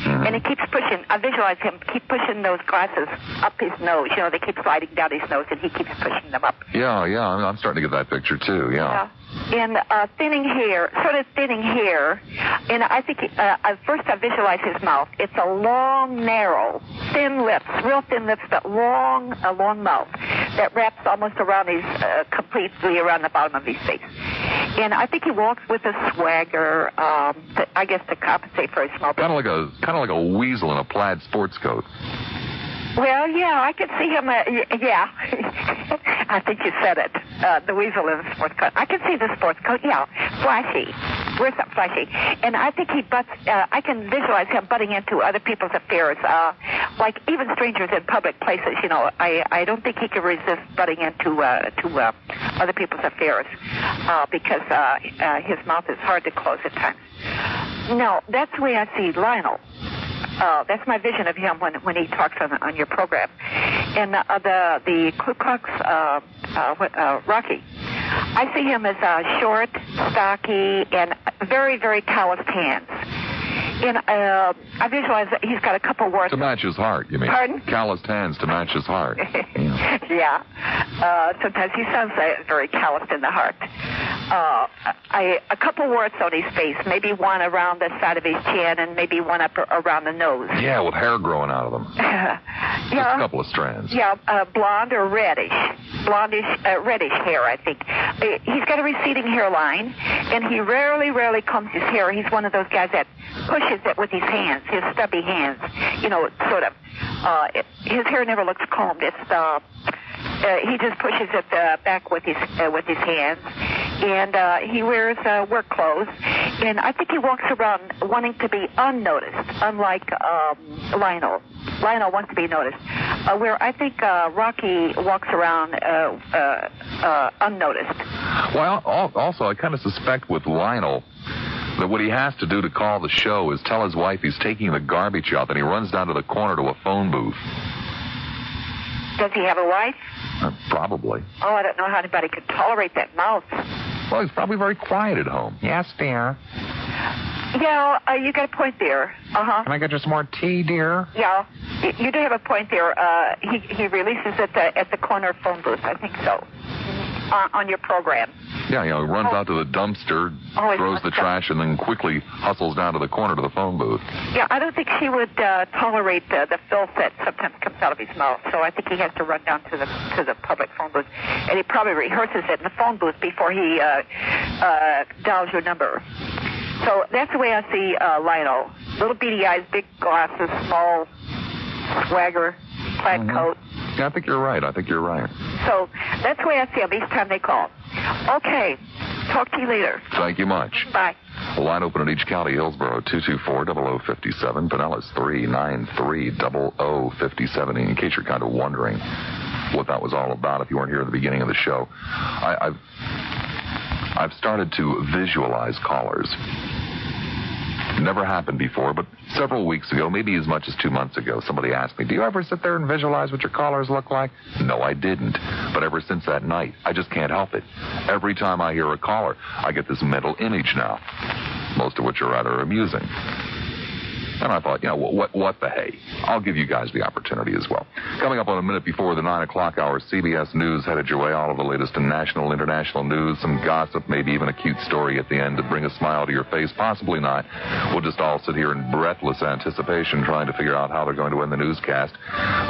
[SPEAKER 13] And he keeps pushing, I visualize him keep pushing those glasses up his nose. You know, they keep sliding down his nose, and he keeps pushing them up.
[SPEAKER 2] Yeah, I'm starting to get that picture, too, yeah.
[SPEAKER 13] And thinning hair, sort of thinning hair. And I think, first I visualize his mouth. It's a long, narrow, thin lips, real thin lips, but a long mouth that wraps almost around his, completely around the bottom of his face. And I think he walks with a swagger, I guess to compensate for his small build.
[SPEAKER 2] Kind of like a weasel in a plaid sports coat.
[SPEAKER 13] Well, yeah, I could see him, yeah. I think you said it. The weasel in the sports coat. I can see the sports coat, yeah. Flashy. Wears something flashy. And I think I can visualize him butting into other people's affairs, like even strangers in public places, you know. I don't think he can resist butting into other people's affairs, because his mouth is hard to close at times. No, that's the way I see Lionel. That's my vision of him when he talks on your program. And the Ku Klux Rocky, I see him as short, stocky, and very, very calloused hands. And I visualize that he's got a couple warts.
[SPEAKER 2] To match his heart, you mean?
[SPEAKER 13] Pardon?
[SPEAKER 2] Calloused hands to match his heart.
[SPEAKER 13] Yeah. Sometimes he sounds very calloused in the heart. A couple warts on his face, maybe one around the side of his chin and maybe one up around the nose.
[SPEAKER 2] Yeah, with hair growing out of them.
[SPEAKER 13] Yeah.
[SPEAKER 2] Just a couple of strands.
[SPEAKER 13] Yeah, blonde or reddish. Reddish hair, I think. He's got a receding hairline, and he rarely combs his hair. He's one of those guys that pushes it with his hands, his stubby hands. You know, sort of. His hair never looks combed. It's he just pushes it back with his hands, and he wears work clothes, and I think he walks around wanting to be unnoticed, unlike Lionel. Lionel wants to be noticed, where I think Rocky walks around unnoticed.
[SPEAKER 2] Well, also, I kind of suspect with Lionel that what he has to do to call the show is tell his wife he's taking the garbage out, and he runs down to the corner to a phone booth.
[SPEAKER 13] Does he have a wife?
[SPEAKER 2] Probably.
[SPEAKER 13] Oh, I don't know how anybody could tolerate that mouth.
[SPEAKER 2] Well, he's probably very quiet at home.
[SPEAKER 3] Yes, dear.
[SPEAKER 13] Yeah, you got a point there. Uh-huh.
[SPEAKER 3] Can I get you some more tea, dear?
[SPEAKER 13] Yeah, you do have a point there. He releases it at the corner phone booth, I think so, on your program.
[SPEAKER 2] Yeah, he runs out to the dumpster, throws the trash, and then quickly hustles down to the corner to the phone booth.
[SPEAKER 13] Yeah, I don't think he would tolerate the filth that sometimes comes out of his mouth, so I think he has to run down to the public phone booth, and he probably rehearses it in the phone booth before he dials your number. So that's the way I see Lionel. Little beady eyes, big glasses, small swagger, plaid coat.
[SPEAKER 2] Yeah, I think you're right.
[SPEAKER 13] So that's the way I see him each time they call. Okay. Talk to you later.
[SPEAKER 2] Thank you much.
[SPEAKER 13] Bye.
[SPEAKER 2] A line open in each county: Hillsboro 224-0057, Pinellas 393-0057. In case you're kind of wondering what that was all about, if you weren't here at the beginning of the show, I've started to visualize callers. Never happened before, but several weeks ago, maybe as much as 2 months ago, somebody asked me, do you ever sit there and visualize what your callers look like? No, I didn't. But ever since that night, I just can't help it. Every time I hear a caller, I get this mental image now, most of which are rather amusing. And I thought, what the hey? I'll give you guys the opportunity as well. Coming up on a minute before the 9 o'clock hour, CBS News headed your way. All of the latest in national, international news, some gossip, maybe even a cute story at the end to bring a smile to your face. Possibly not. We'll just all sit here in breathless anticipation trying to figure out how they're going to end the newscast.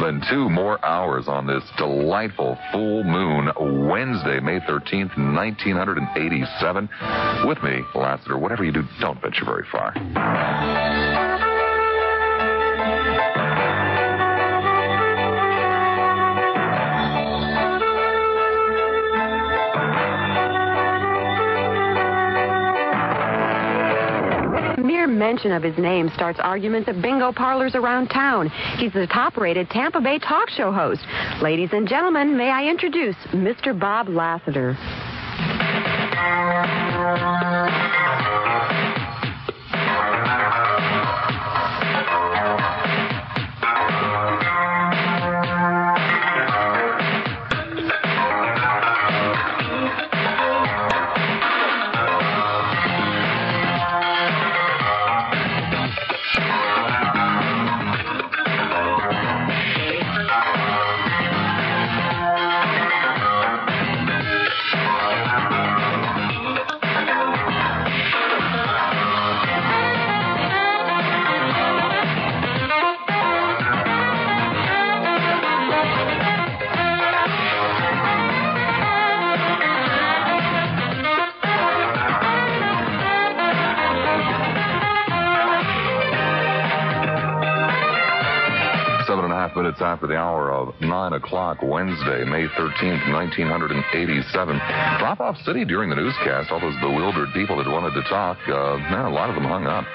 [SPEAKER 2] Then 2 more hours on this delightful full moon Wednesday, May 13th, 1987. With me, Lassiter. Whatever you do, don't venture very far.
[SPEAKER 1] Mere mention of his name starts arguments at bingo parlors around town. He's the top-rated Tampa Bay talk show host. Ladies and gentlemen, may I introduce Mr. Bob Lassiter.
[SPEAKER 2] 7.5 minutes after the hour of 9 o'clock Wednesday, May 13th, 1987. Drop-off City during the newscast. All those bewildered people that wanted to talk, a lot of them hung up.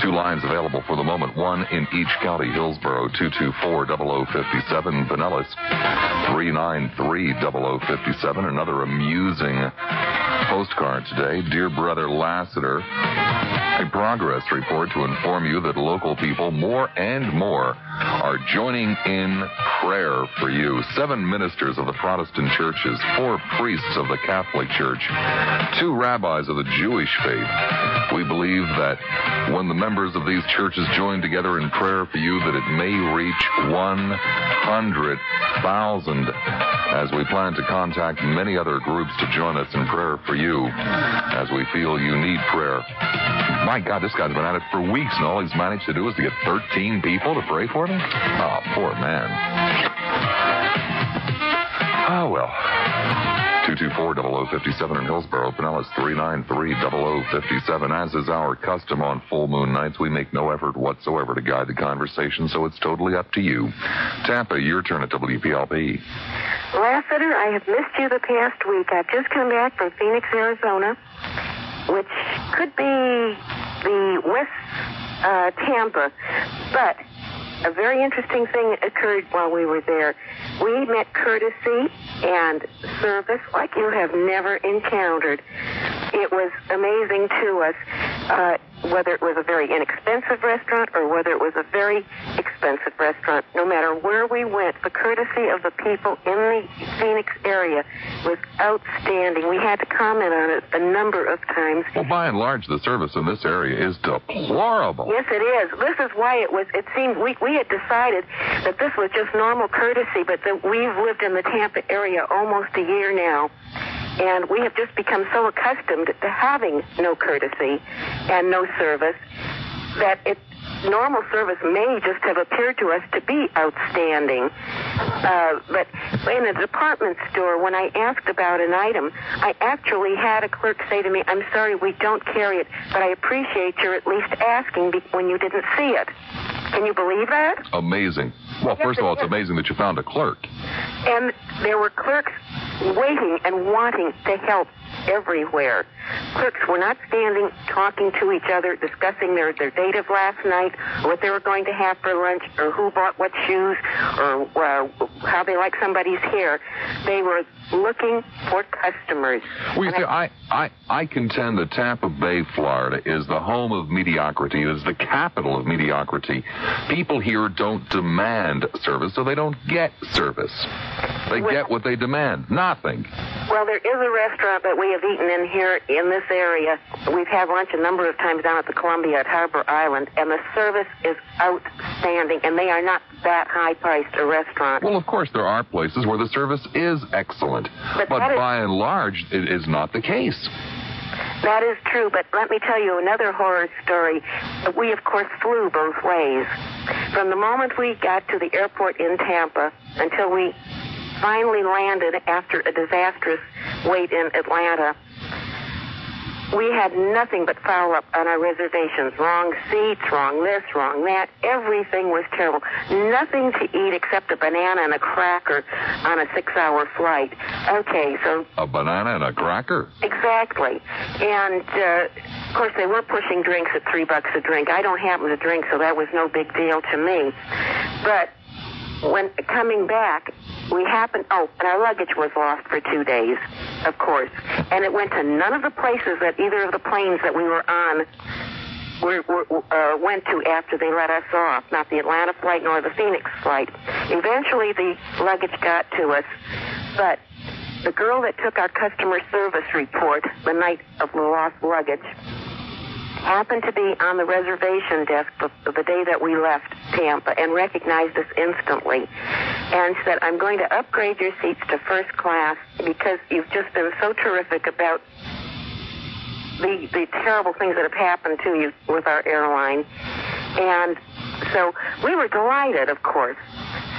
[SPEAKER 2] 2 lines available for the moment, 1 in each county. Hillsborough, 224-0057. Pinellas, 393-0057. Another amusing postcard today. Dear Brother Lassiter, a progress report to inform you that local people more and more are joining in prayer for you. 7 ministers of the Protestant churches, 4 priests of the Catholic Church, 2 rabbis of the Jewish faith. We believe that when the members of these churches join together in prayer for you, that it may reach 100,000, as we plan to contact many other groups to join us in prayer for you, as we feel you need prayer. My God, this guy's been at it for weeks, and all he's managed to do is to get 13 people to pray for me? Oh, poor man. Oh, well. 224-0057 in Hillsborough, Pinellas 393-0057. As is our custom on full moon nights, we make no effort whatsoever to guide the conversation, so it's totally up to you. Tampa, your turn at WPLP.
[SPEAKER 5] Lassiter, I have missed you the past week. I've just come back from Phoenix, Arizona, which could be the West Tampa, but a very interesting thing occurred while we were there. We met courtesy and service like you have never encountered. It was amazing to us, whether it was a very inexpensive restaurant or whether it was a very expensive restaurant. No matter where we went, the courtesy of the people in the Phoenix area was outstanding. We had to comment on it a number of times.
[SPEAKER 2] Well, by and large, the service in this area is deplorable.
[SPEAKER 5] Yes, it is. This is why it seemed we had decided that this was just normal courtesy, but that we've lived in the Tampa area almost a year now. And we have just become so accustomed to having no courtesy and no service that normal service may just have appeared to us to be outstanding. But in a department store, when I asked about an item, I actually had a clerk say to me, "I'm sorry, we don't carry it, but I appreciate your at least asking when you didn't see it." Can you believe that?
[SPEAKER 2] Amazing. Well, yes, first of all, it's amazing that you found a clerk.
[SPEAKER 5] And there were clerks waiting and wanting to help everywhere. Clerks were not standing, talking to each other, discussing their date of last night, or what they were going to have for lunch, or who bought what shoes, or how they like somebody's hair. They were looking for customers.
[SPEAKER 2] Well, you see, I contend that Tampa Bay, Florida, is the home of mediocrity. It is the capital of mediocrity. People here don't demand service, so they don't get service. They get what they demand? Nothing.
[SPEAKER 6] Well, there is a restaurant that we have eaten in here in this area. We've had lunch a number of times down at the Columbia at Harbor Island, and the service is outstanding, and they are not that high-priced a restaurant.
[SPEAKER 2] Well, of course, there are places where the service is excellent, but by and large, it is not the case.
[SPEAKER 6] That is true, but let me tell you another horror story. We, of course, flew both ways. From the moment we got to the airport in Tampa until we finally landed after a disastrous wait in Atlanta, we had nothing but foul-up on our reservations. Wrong seats, wrong this, wrong that. Everything was terrible. Nothing to eat except a banana and a cracker on a 6-hour flight. Okay, so...
[SPEAKER 2] A banana and a cracker?
[SPEAKER 6] Exactly. And, of course, they were pushing drinks at $3 a drink. I don't happen to drink, so that was no big deal to me. But when coming back, we happened... Oh, and our luggage was lost for 2 days, of course. And it went to none of the places that either of the planes that we were on went to after they let us off. Not the Atlanta flight nor the Phoenix flight. Eventually, the luggage got to us. But the girl that took our customer service report the night of the lost luggage happened to be on the reservation desk the day that we left Tampa and recognized us instantly and said, I'm going to upgrade your seats to first class because you've just been so terrific about the terrible things that have happened to you with our airline. And so we were delighted, of course.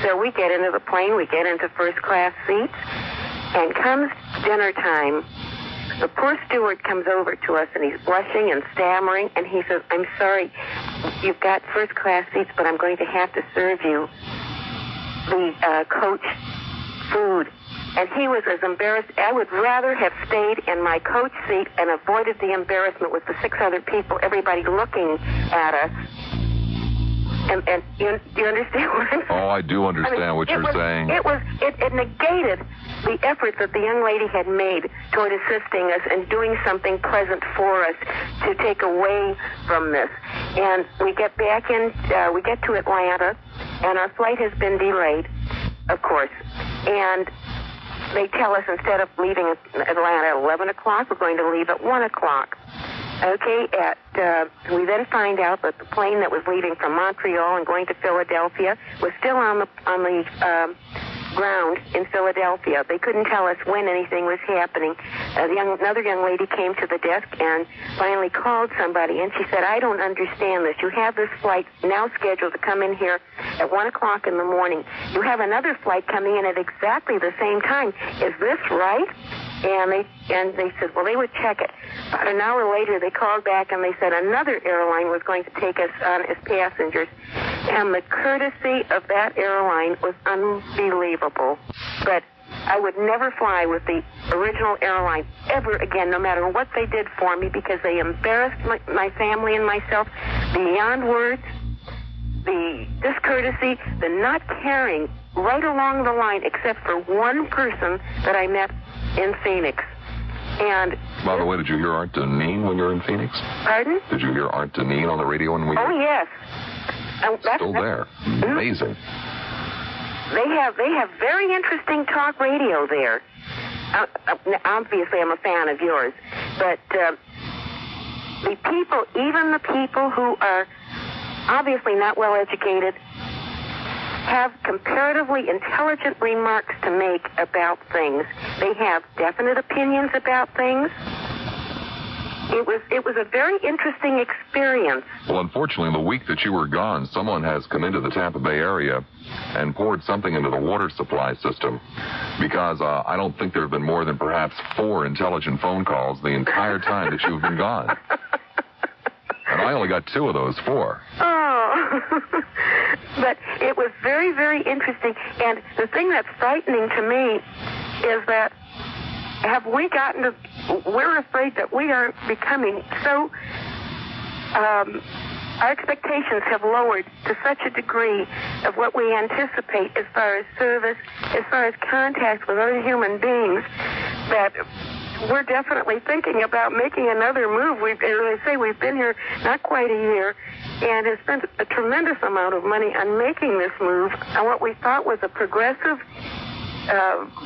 [SPEAKER 6] So we get into the plane, we get into first class seats, and comes dinner time, the poor steward comes over to us, and he's blushing and stammering, and he says, I'm sorry, you've got first-class seats, but I'm going to have to serve you the coach food. And he was as embarrassed. I would rather have stayed in my coach seat and avoided the embarrassment with the 6 other people, everybody looking at us. And do you understand what I'm saying?
[SPEAKER 2] Oh, I do understand what you're saying.
[SPEAKER 6] It negated the effort that the young lady had made toward assisting us and doing something pleasant for us to take away from this. And we get back in, we get to Atlanta, and our flight has been delayed, of course. And they tell us instead of leaving Atlanta at 11 o'clock, we're going to leave at 1 o'clock. Okay, we then find out that the plane that was leaving from Montreal and going to Philadelphia was still on the ground in Philadelphia. They couldn't tell us when anything was happening. Another young lady came to the desk and finally called somebody, and she said, I don't understand this. You have this flight now scheduled to come in here at 1 o'clock in the morning. You have another flight coming in at exactly the same time. Is this right? And they said, well, they would check it. About an hour later, they called back and they said another airline was going to take us on as passengers. And the courtesy of that airline was unbelievable. But I would never fly with the original airline ever again, no matter what they did for me, because they embarrassed my family and myself beyond words. The discourtesy, the not caring right along the line, except for one person that I met in Phoenix. And
[SPEAKER 2] by the way, did you hear Art Deneen when you were in Phoenix?
[SPEAKER 6] Pardon?
[SPEAKER 2] Did you hear Art Deneen on the radio when we were...
[SPEAKER 6] Oh, yes.
[SPEAKER 2] Still there. Amazing.
[SPEAKER 6] They have very interesting talk radio there. Obviously, I'm a fan of yours. But the people, even the people who are obviously not well educated, have comparatively intelligent remarks to make about things. They have definite opinions about things. It was a very interesting experience.
[SPEAKER 2] Well, unfortunately, the week that you were gone, someone has come into the Tampa Bay area and poured something into the water supply system, because I don't think there have been more than perhaps 4 intelligent phone calls the entire time that you've been gone. And I only got 2 of those 4.
[SPEAKER 6] Oh, but it was very, very interesting. And the thing that's frightening to me is that we're afraid that we are becoming so, our expectations have lowered to such a degree of what we anticipate as far as service, as far as contact with other human beings, that we're definitely thinking about making another move. As I say, we've been here not quite a year and have spent a tremendous amount of money on making this move on what we thought was a progressive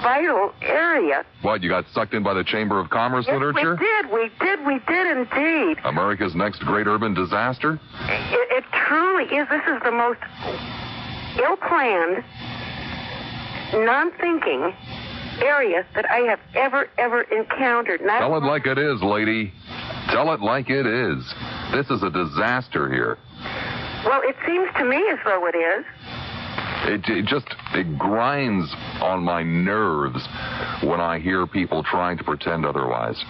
[SPEAKER 6] vital area.
[SPEAKER 2] What, you got sucked in by the Chamber of Commerce
[SPEAKER 6] Yes,
[SPEAKER 2] literature?
[SPEAKER 6] We did indeed.
[SPEAKER 2] America's next great urban disaster?
[SPEAKER 6] It truly is. This is the most ill-planned, non-thinking area that I have ever encountered.
[SPEAKER 2] Tell it like it is, lady. Tell it like it is. This is a disaster here.
[SPEAKER 6] Well, it seems to me as though it is.
[SPEAKER 2] It grinds on my nerves when I hear people trying to pretend otherwise.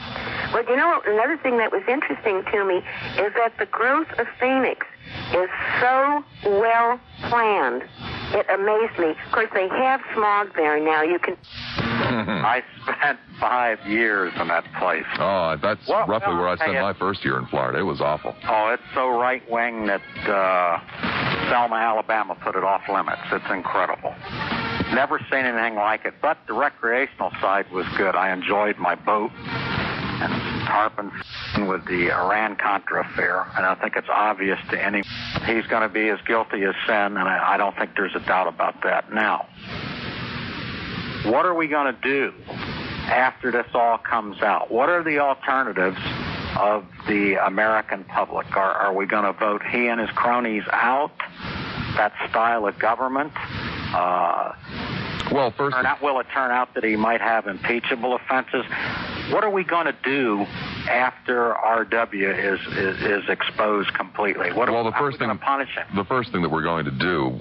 [SPEAKER 6] Well, you know, another thing that was interesting to me is that the growth of Phoenix is so well planned. It amazed me. Of course, they have smog there now. You can...
[SPEAKER 8] I spent 5 years in that place.
[SPEAKER 2] Oh, that's roughly where I spent my first year in Florida. It was awful.
[SPEAKER 8] Oh, it's so right-wing that Selma, Alabama put it off limits. It's incredible. Never seen anything like it, but the recreational side was good. I enjoyed my boat and tarpon with the Iran-Contra affair, and I think it's obvious to anyone he's going to be as guilty as sin, and I don't think there's a doubt about that. Now, what are we going to do after this all comes out? What are the alternatives of the American public? Are we going to vote he and his cronies out, that style of government?
[SPEAKER 2] Well, first,
[SPEAKER 8] will it turn out that he might have impeachable offenses? What are we going to do after RW is exposed completely? How are we going to punish him?
[SPEAKER 2] The first thing that we're going to do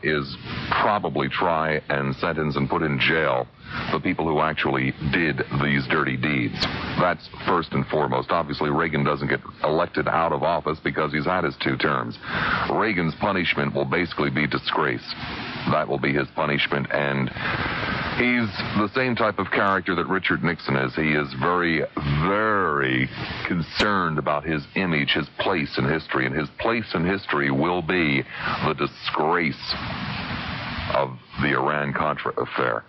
[SPEAKER 2] is probably try and sentence and put in jail the people who actually did these dirty deeds. That's first and foremost. Obviously, Reagan doesn't get elected out of office because he's had his 2 terms. Reagan's punishment will basically be disgrace. That will be his punishment, and he's the same type of character that Richard Nixon is. He is very, very concerned about his image, his place in history, and his place in history will be the disgrace of the Iran-Contra affair.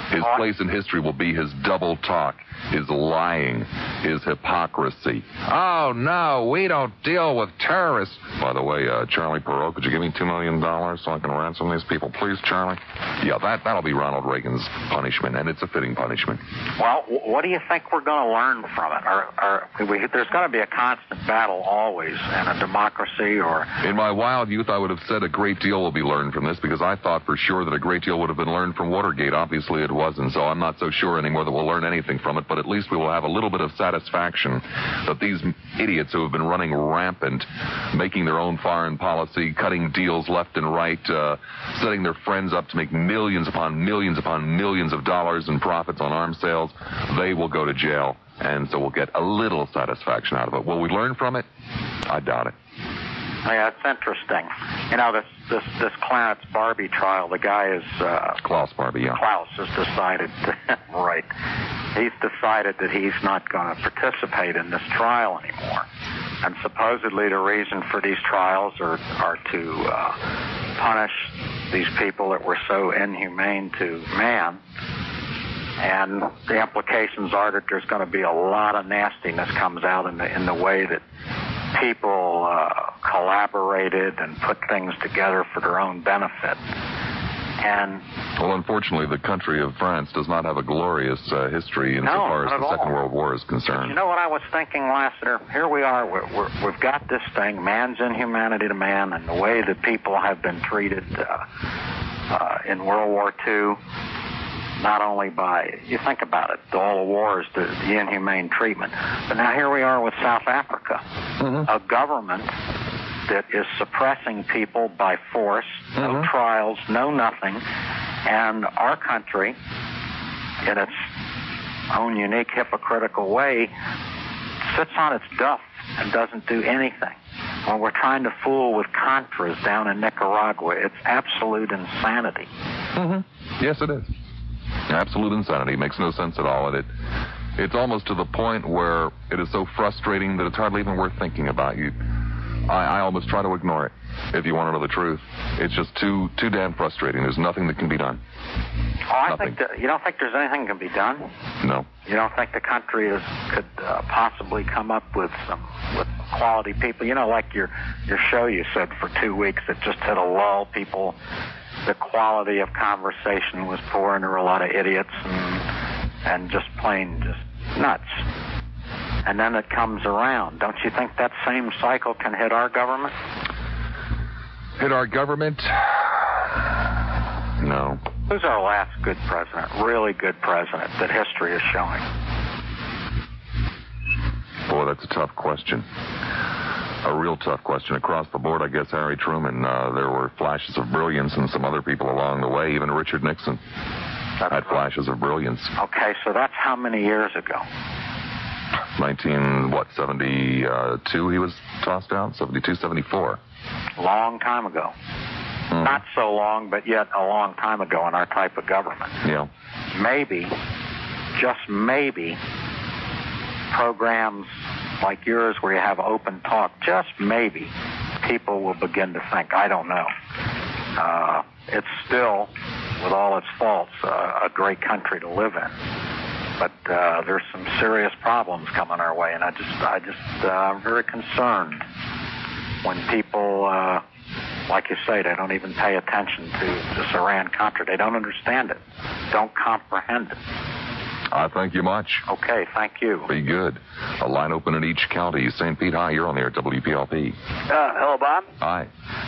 [SPEAKER 2] His place in history will be his double talk, his lying, his hypocrisy. Oh, no, we don't deal with terrorists. By the way, Charlie Perot, could you give me $2 million so I can ransom these people? Please, Charlie? Yeah, that'll be Ronald Reagan's punishment, and it's a fitting punishment.
[SPEAKER 8] Well, what do you think we're going to learn from it? There's going to be a constant battle always in a democracy or...
[SPEAKER 2] In my wild youth, I would have said a great deal will be learned from this because I thought for sure that a great deal would have been learned from Watergate. Obviously, it wasn't, so I'm not so sure anymore that we'll learn anything from it, but at least we will have a little bit of satisfaction that these idiots who have been running rampant, making their own foreign policy, cutting deals left and right, setting their friends up to make millions upon millions upon millions of dollars in profits on arms sales, they will go to jail, and so we'll get a little satisfaction out of it. Will we learn from it? I doubt it.
[SPEAKER 8] Yeah, it's interesting. You know, this Clarence Barbie trial, the guy is...
[SPEAKER 2] Klaus Barbie, yeah.
[SPEAKER 8] Klaus has decided, right, he's decided that he's not going to participate in this trial anymore. And supposedly the reason for these trials are to punish these people that were so inhumane to man. And the implications are that there's going to be a lot of nastiness comes out in the way that people collaborated and put things together for their own benefit. And
[SPEAKER 2] well, unfortunately, the country of France does not have a glorious history insofar as the Second World War is concerned.
[SPEAKER 8] But you know what I was thinking, Lassiter? Here we are. We've got this thing, man's inhumanity to man, and the way that people have been treated in World War II. Not only by, you think about it, all the wars, the inhumane treatment. But now here we are with South Africa, a government that is suppressing people by force, no trials, no nothing. And our country, in its own unique hypocritical way, sits on its duff and doesn't do anything. When we're trying to fool with Contras down in Nicaragua, it's absolute insanity.
[SPEAKER 2] Yes, it is. Absolute insanity. It makes no sense at all. And it's almost to the point where it is so frustrating that it's hardly even worth thinking about. I almost try to ignore it, if you want to know the truth. It's just too damn frustrating. There's nothing that can be done.
[SPEAKER 8] Oh, you don't think there's anything that can be done?
[SPEAKER 2] No.
[SPEAKER 8] You don't think the country could possibly come up with quality people? You know, like your show you said for 2 weeks, it just hit a lull. People
[SPEAKER 14] the quality of conversation was poor, and there were a lot of idiots and just plain just nuts. And then it comes around. Don't you think that same cycle can hit our government?
[SPEAKER 2] Hit our government? No.
[SPEAKER 14] Who's our last good president, really good president that history is showing?
[SPEAKER 2] Boy, that's a tough question. A real tough question. Across the board, I guess Harry Truman. There were flashes of brilliance and some other people along the way. Even Richard Nixon had flashes of brilliance.
[SPEAKER 14] Okay, so that's how many years ago?
[SPEAKER 2] 72 he was tossed out? 72, 74.
[SPEAKER 14] Long time ago. Not so long, but yet a long time ago in our type of government.
[SPEAKER 2] Yeah.
[SPEAKER 14] Maybe, just maybe, programs like yours where you have open talk, just maybe, people will begin to think. I don't know. It's still, with all its faults, a great country to live in. But there's some serious problems coming our way, and I'm very concerned when people, like you say, they don't even pay attention to this Iran-Contra. They don't understand it, don't comprehend it.
[SPEAKER 2] I thank you much.
[SPEAKER 14] Okay, thank you.
[SPEAKER 2] Be good. A line open in each county. St. Pete, hi, you're on the air, WPLP.
[SPEAKER 15] Hello, Bob.
[SPEAKER 2] Hi.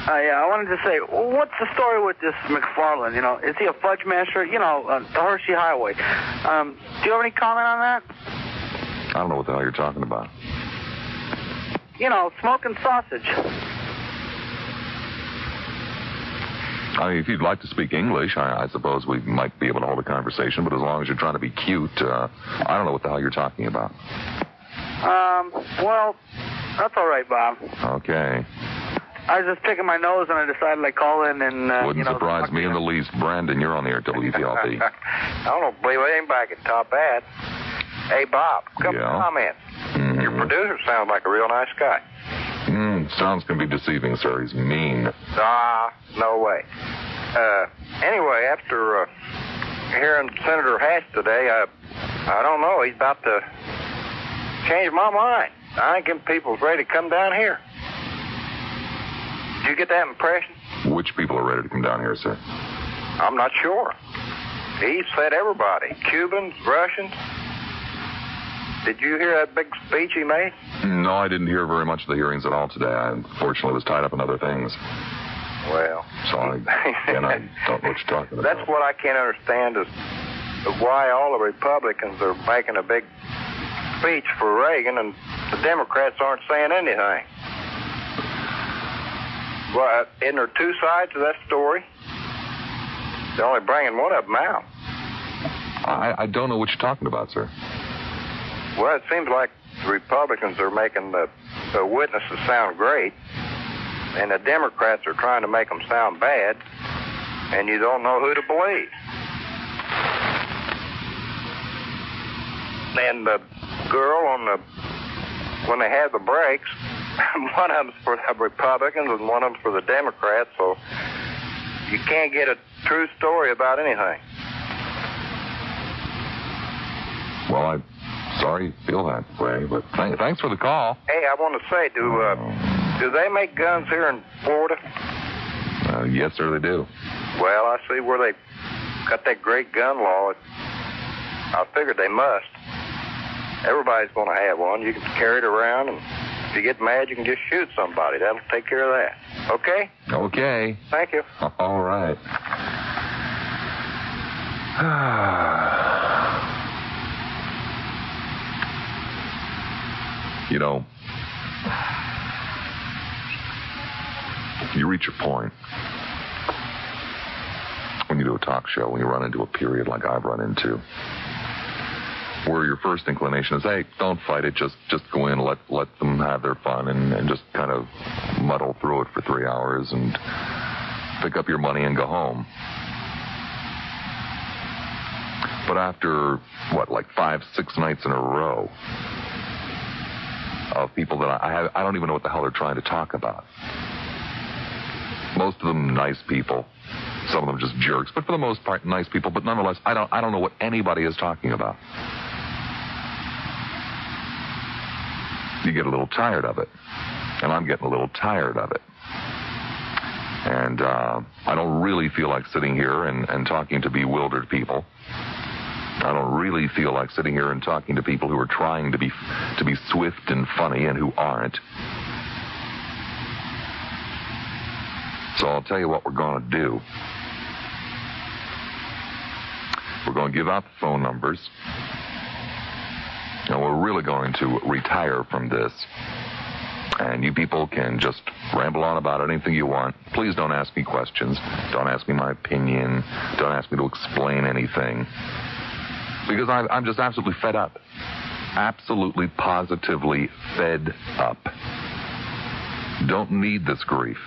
[SPEAKER 15] Yeah, I wanted to say, what's the story with this McFarland? You know, is he a fudge master? You know, the Hershey Highway. Do you have any comment on that?
[SPEAKER 2] I don't know what the hell you're talking about.
[SPEAKER 15] You know, smoking sausage.
[SPEAKER 2] I mean, if you'd like to speak English, I suppose we might be able to hold a conversation, but as long as you're trying to be cute, I don't know what the hell you're talking about.
[SPEAKER 15] Well, that's all right, Bob.
[SPEAKER 2] Okay.
[SPEAKER 15] I was just picking my nose, and I decided I'd call in and,
[SPEAKER 2] Wouldn't surprise me in the least. Brandon, you're on the air at WPLP.
[SPEAKER 16] I don't believe I ain't back at top ad. Hey, Bob, couple comments.
[SPEAKER 2] Mm-hmm.
[SPEAKER 16] Your producer sounds like a real nice guy.
[SPEAKER 2] Sounds can be deceiving, sir. He's mean.
[SPEAKER 16] No way. Anyway, after hearing Senator Hatch today, I don't know. He's about to change my mind. I think them people's ready to come down here. Did you get that impression?
[SPEAKER 2] Which people are ready to come down here, sir?
[SPEAKER 16] I'm not sure. He said everybody. Cubans, Russians. Did you hear that big speech he made?
[SPEAKER 2] No, I didn't hear very much of the hearings at all today. I unfortunately was tied up in other things.
[SPEAKER 16] Well.
[SPEAKER 2] So I don't know what you're talking about.
[SPEAKER 16] That's what I can't understand is why all the Republicans are making a big speech for Reagan and the Democrats aren't saying anything. Well, isn't there two sides to that story? They're only bringing one of them out.
[SPEAKER 2] I don't know what you're talking about, sir.
[SPEAKER 16] Well, it seems like the Republicans are making the witnesses sound great, and the Democrats are trying to make them sound bad, and you don't know who to believe. And the girl when they had the breaks, one of them's for the Republicans and one of them's for the Democrats, so you can't get a true story about anything.
[SPEAKER 2] Well, I'm sorry you feel that way, but thanks for the call.
[SPEAKER 16] Hey, I want to say, do they make guns here in Florida?
[SPEAKER 2] Yes, sir, they do.
[SPEAKER 16] Well, I see where they got that great gun law. I figured they must. Everybody's going to have one. You can carry it around, and if you get mad, you can just shoot somebody. That'll take care of that. Okay?
[SPEAKER 2] Okay.
[SPEAKER 16] Thank you.
[SPEAKER 2] All right. You know, you reach a point when you do a talk show, when you run into a period like I've run into, where your first inclination is, hey, don't fight it, just go in, let them have their fun, and just kind of muddle through it for 3 hours and pick up your money and go home. But after, like 5-6 nights in a row of people that I don't even know what the hell they're trying to talk about. Most of them nice people. Some of them just jerks. But for the most part, nice people. But nonetheless, I don't know what anybody is talking about. You get a little tired of it. And I'm getting a little tired of it. And And I don't really feel like sitting here and talking to bewildered people. I don't really feel like sitting here and talking to people who are trying to be swift and funny and who aren't. So I'll tell you what we're going to do. We're going to give out the phone numbers. And we're really going to retire from this. And you people can just ramble on about anything you want. Please don't ask me questions. Don't ask me my opinion. Don't ask me to explain anything. Because I'm just absolutely fed up. Absolutely, positively fed up. Don't need this grief.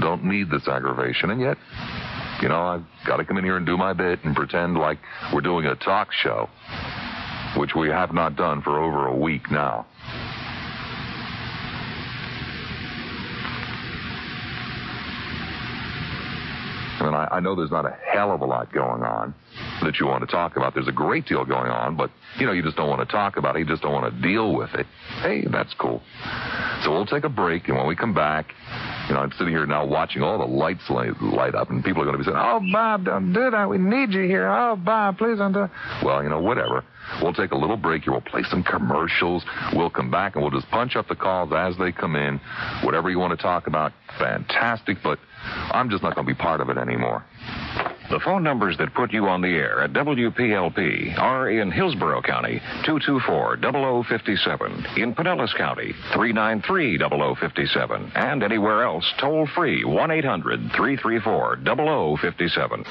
[SPEAKER 2] Don't need this aggravation. And yet, you know, I've got to come in here and do my bit and pretend like we're doing a talk show, which we have not done for over a week now. And I know there's not a hell of a lot going on that you want to talk about. There's a great deal going on, but, you know, you just don't want to talk about it. You just don't want to deal with it. Hey, that's cool. So we'll take a break, and when we come back, you know, I'm sitting here now watching all the lights light up, and people are going to be saying, oh, Bob, don't do that. We need you here. Oh, Bob, please don't do it. Well, you know, whatever. We'll take a little break here. We'll play some commercials. We'll come back, and we'll just punch up the calls as they come in. Whatever you want to talk about, fantastic, but I'm just not going to be part of it anymore.
[SPEAKER 4] The phone numbers that put you on the air at WPLP are in Hillsborough County, 224-0057. In Pinellas County, 393-0057. And anywhere else, toll free, 1-800-334-0057.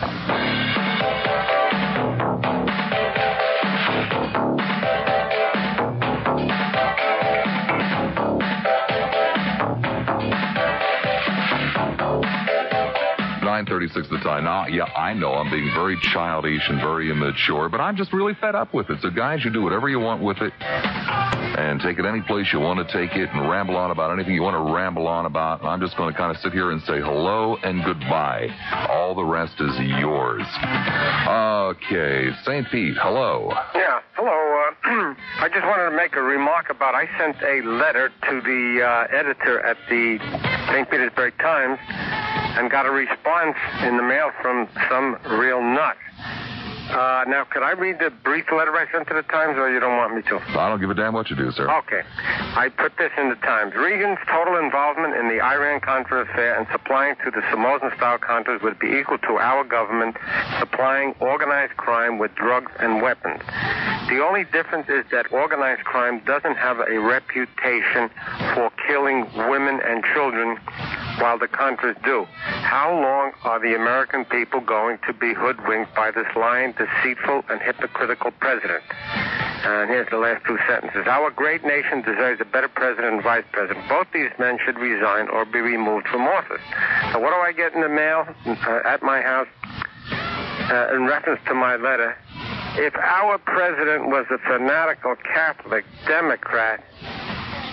[SPEAKER 2] 9:36 the time. Now, yeah, I know I'm being very childish and very immature, but I'm just really fed up with it. So, guys, you do whatever you want with it and take it any place you want to take it and ramble on about anything you want to ramble on about. And I'm just going to kind of sit here and say hello and goodbye. All the rest is yours. Okay, St. Pete, hello.
[SPEAKER 17] Yeah, hello. I just wanted to make a remark about I sent a letter to the editor at the St. Petersburg Times and got a response in the mail from some real nut. Now, could I read the brief letter I sent to the Times, or you don't want me to?
[SPEAKER 2] I don't give a damn what you do, sir.
[SPEAKER 17] Okay. I put this in the Times. Reagan's total involvement in the Iran-Contra affair and supplying to the Somoza-style Contras would be equal to our government supplying organized crime with drugs and weapons. The only difference is that organized crime doesn't have a reputation for killing women and children, while the Contras do. How long are the American people going to be hoodwinked by this lying, deceitful, and hypocritical president? And here's the last two sentences. Our great nation deserves a better president and vice president. Both these men should resign or be removed from office. Now, what do I get in the mail at my house in reference to my letter? If our president was a fanatical Catholic Democrat,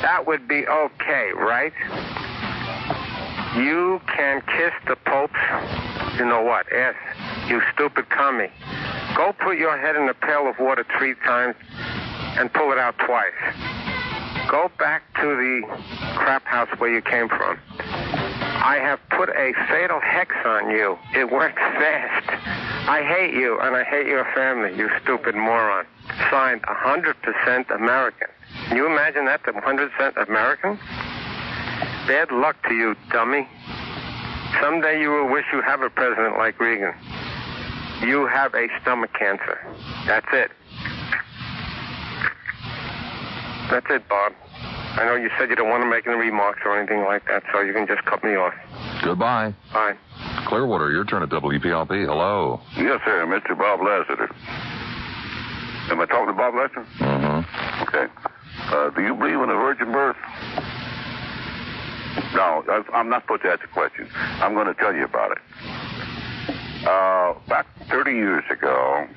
[SPEAKER 17] that would be okay, right? You can kiss the Pope's, you know what, ass, you stupid commie. Go put your head in a pail of water 3 times and pull it out twice. Go back to the crap house where you came from. I have put a fatal hex on you. It works fast. I hate you, and I hate your family, you stupid moron. Signed, 100% American. Can you imagine that, 100% American? Bad luck to you, dummy. Someday you will wish you have a president like Reagan. You have a stomach cancer. That's it. That's it, Bob. I know you said you don't want to make any remarks or anything like that, so you can just cut me off.
[SPEAKER 2] Goodbye.
[SPEAKER 17] Bye.
[SPEAKER 2] Clearwater, your turn at WPLP. Hello.
[SPEAKER 18] Yes, sir. Mr. Bob Lassiter. Am I talking to Bob Lassiter?
[SPEAKER 2] Mm-hmm.
[SPEAKER 18] Okay. Do you believe in a virgin birth? No, I'm not supposed to ask a question. I'm going to tell you about it. Back 30 years ago,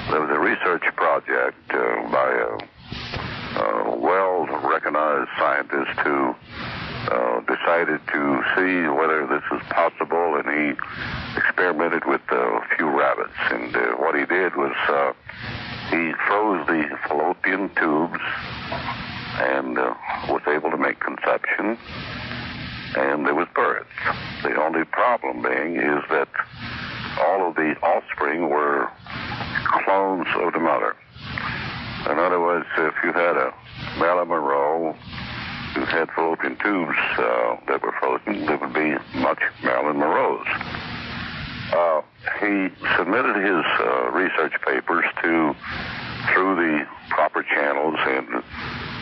[SPEAKER 18] there was a research project by a well-recognized scientist who decided to see whether this was possible, and he experimented with a few rabbits. And what he did was he froze the fallopian tubes and was able to make conception, and there was birth. The only only problem being is that all of the offspring were clones of the mother. In other words, if you had a Marilyn Monroe who had fallopian tubes that were frozen, there would be much Marilyn Monroes. He submitted his research papers through the proper channels,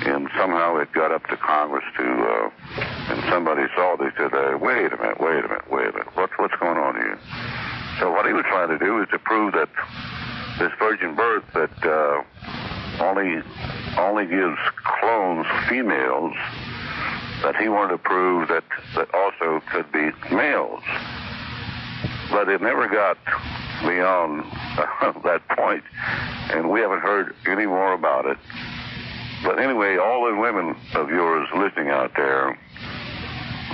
[SPEAKER 18] and somehow it got up to Congress and somebody saw it. They said, wait a minute, what's going on here? So what he was trying to do is to prove that this virgin birth that only gives clones females, that he wanted to prove that also could be males. But it never got beyond that point, and we haven't heard any more about it. But anyway, all the women of yours listening out there,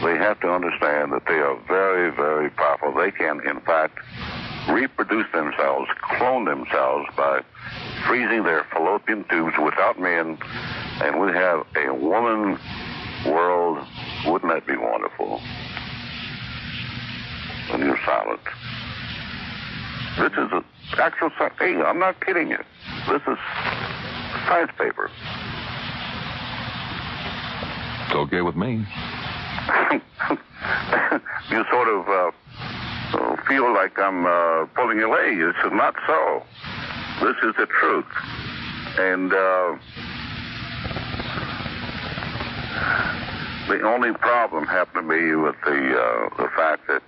[SPEAKER 18] they have to understand that they are very, very powerful. They can, in fact, reproduce themselves, clone themselves by freezing their fallopian tubes without men, and we have a woman world. Wouldn't that be wonderful? And you're silent. This is an actual science. Hey, I'm not kidding you. This is a science paper.
[SPEAKER 2] It's okay with me.
[SPEAKER 18] You sort of feel like I'm pulling your leg. It's not so. This is the truth. And the only problem happened to me with the fact that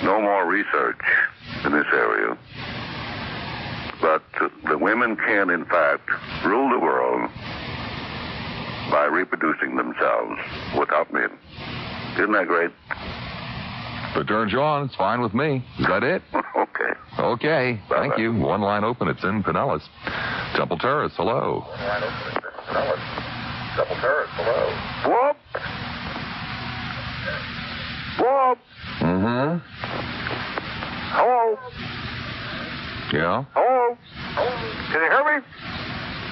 [SPEAKER 18] no more research in this area. But the women can, in fact, rule the world by reproducing themselves without men. Isn't that great?
[SPEAKER 2] If it turns you on, it's fine with me. Is that it?
[SPEAKER 18] Okay.
[SPEAKER 2] Okay.
[SPEAKER 18] Bye-bye.
[SPEAKER 2] Thank you. One line open. It's in Pinellas. Temple Terrace, hello.
[SPEAKER 18] One line open. It's in Pinellas. Temple Terrace, hello. Whoop! Whoop!
[SPEAKER 2] Mm-hmm.
[SPEAKER 18] Hello?
[SPEAKER 2] Yeah?
[SPEAKER 18] Hello? Can you hear me?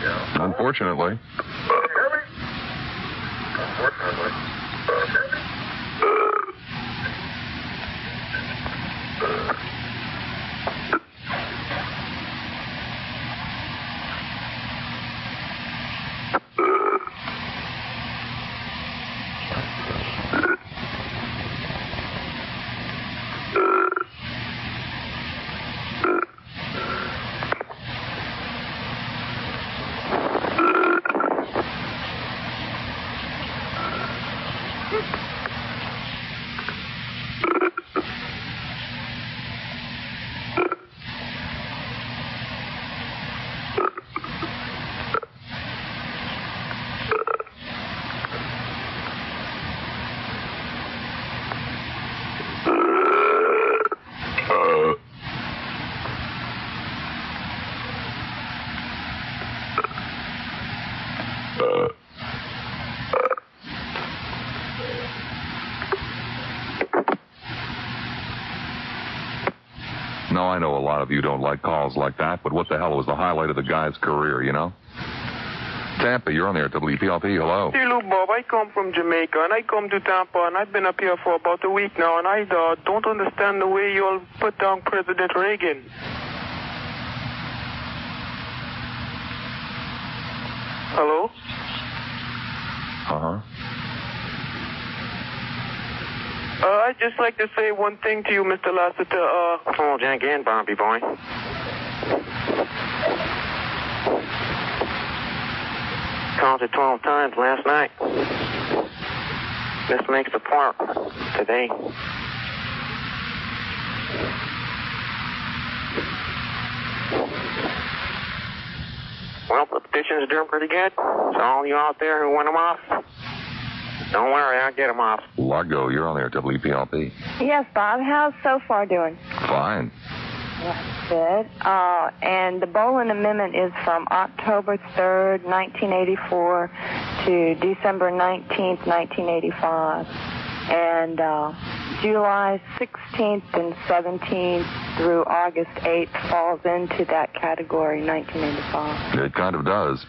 [SPEAKER 2] Yeah. Unfortunately.
[SPEAKER 18] Can you hear me? Unfortunately.
[SPEAKER 2] No, I know a lot of you don't like calls like that, but what the hell was the highlight of the guy's career, you know? Tampa, you're on there at WPLP. Hello.
[SPEAKER 19] Hey, Lou Bob, I come from Jamaica, and I come to Tampa, and I've been up here for about a week now, and I don't understand the way you all put down President Reagan. Hello?
[SPEAKER 2] Uh-huh.
[SPEAKER 19] I'd just like to say one thing to you, Mr. Lassiter.
[SPEAKER 14] Oh, Jack and Bobby boy. Called you 12 times last night. This makes the point today. Well, the petitions are doing pretty good. So all you out there who want them off, don't worry, I'll get them off.
[SPEAKER 2] Largo, you're on there at WPLP.
[SPEAKER 10] Yes, Bob. How's so far doing?
[SPEAKER 2] Fine.
[SPEAKER 10] That's good. And the Boland Amendment is from October 3rd, 1984 to December 19th, 1985. And July 16th and 17th through August 8th falls into that category, 1985.
[SPEAKER 2] It kind of does.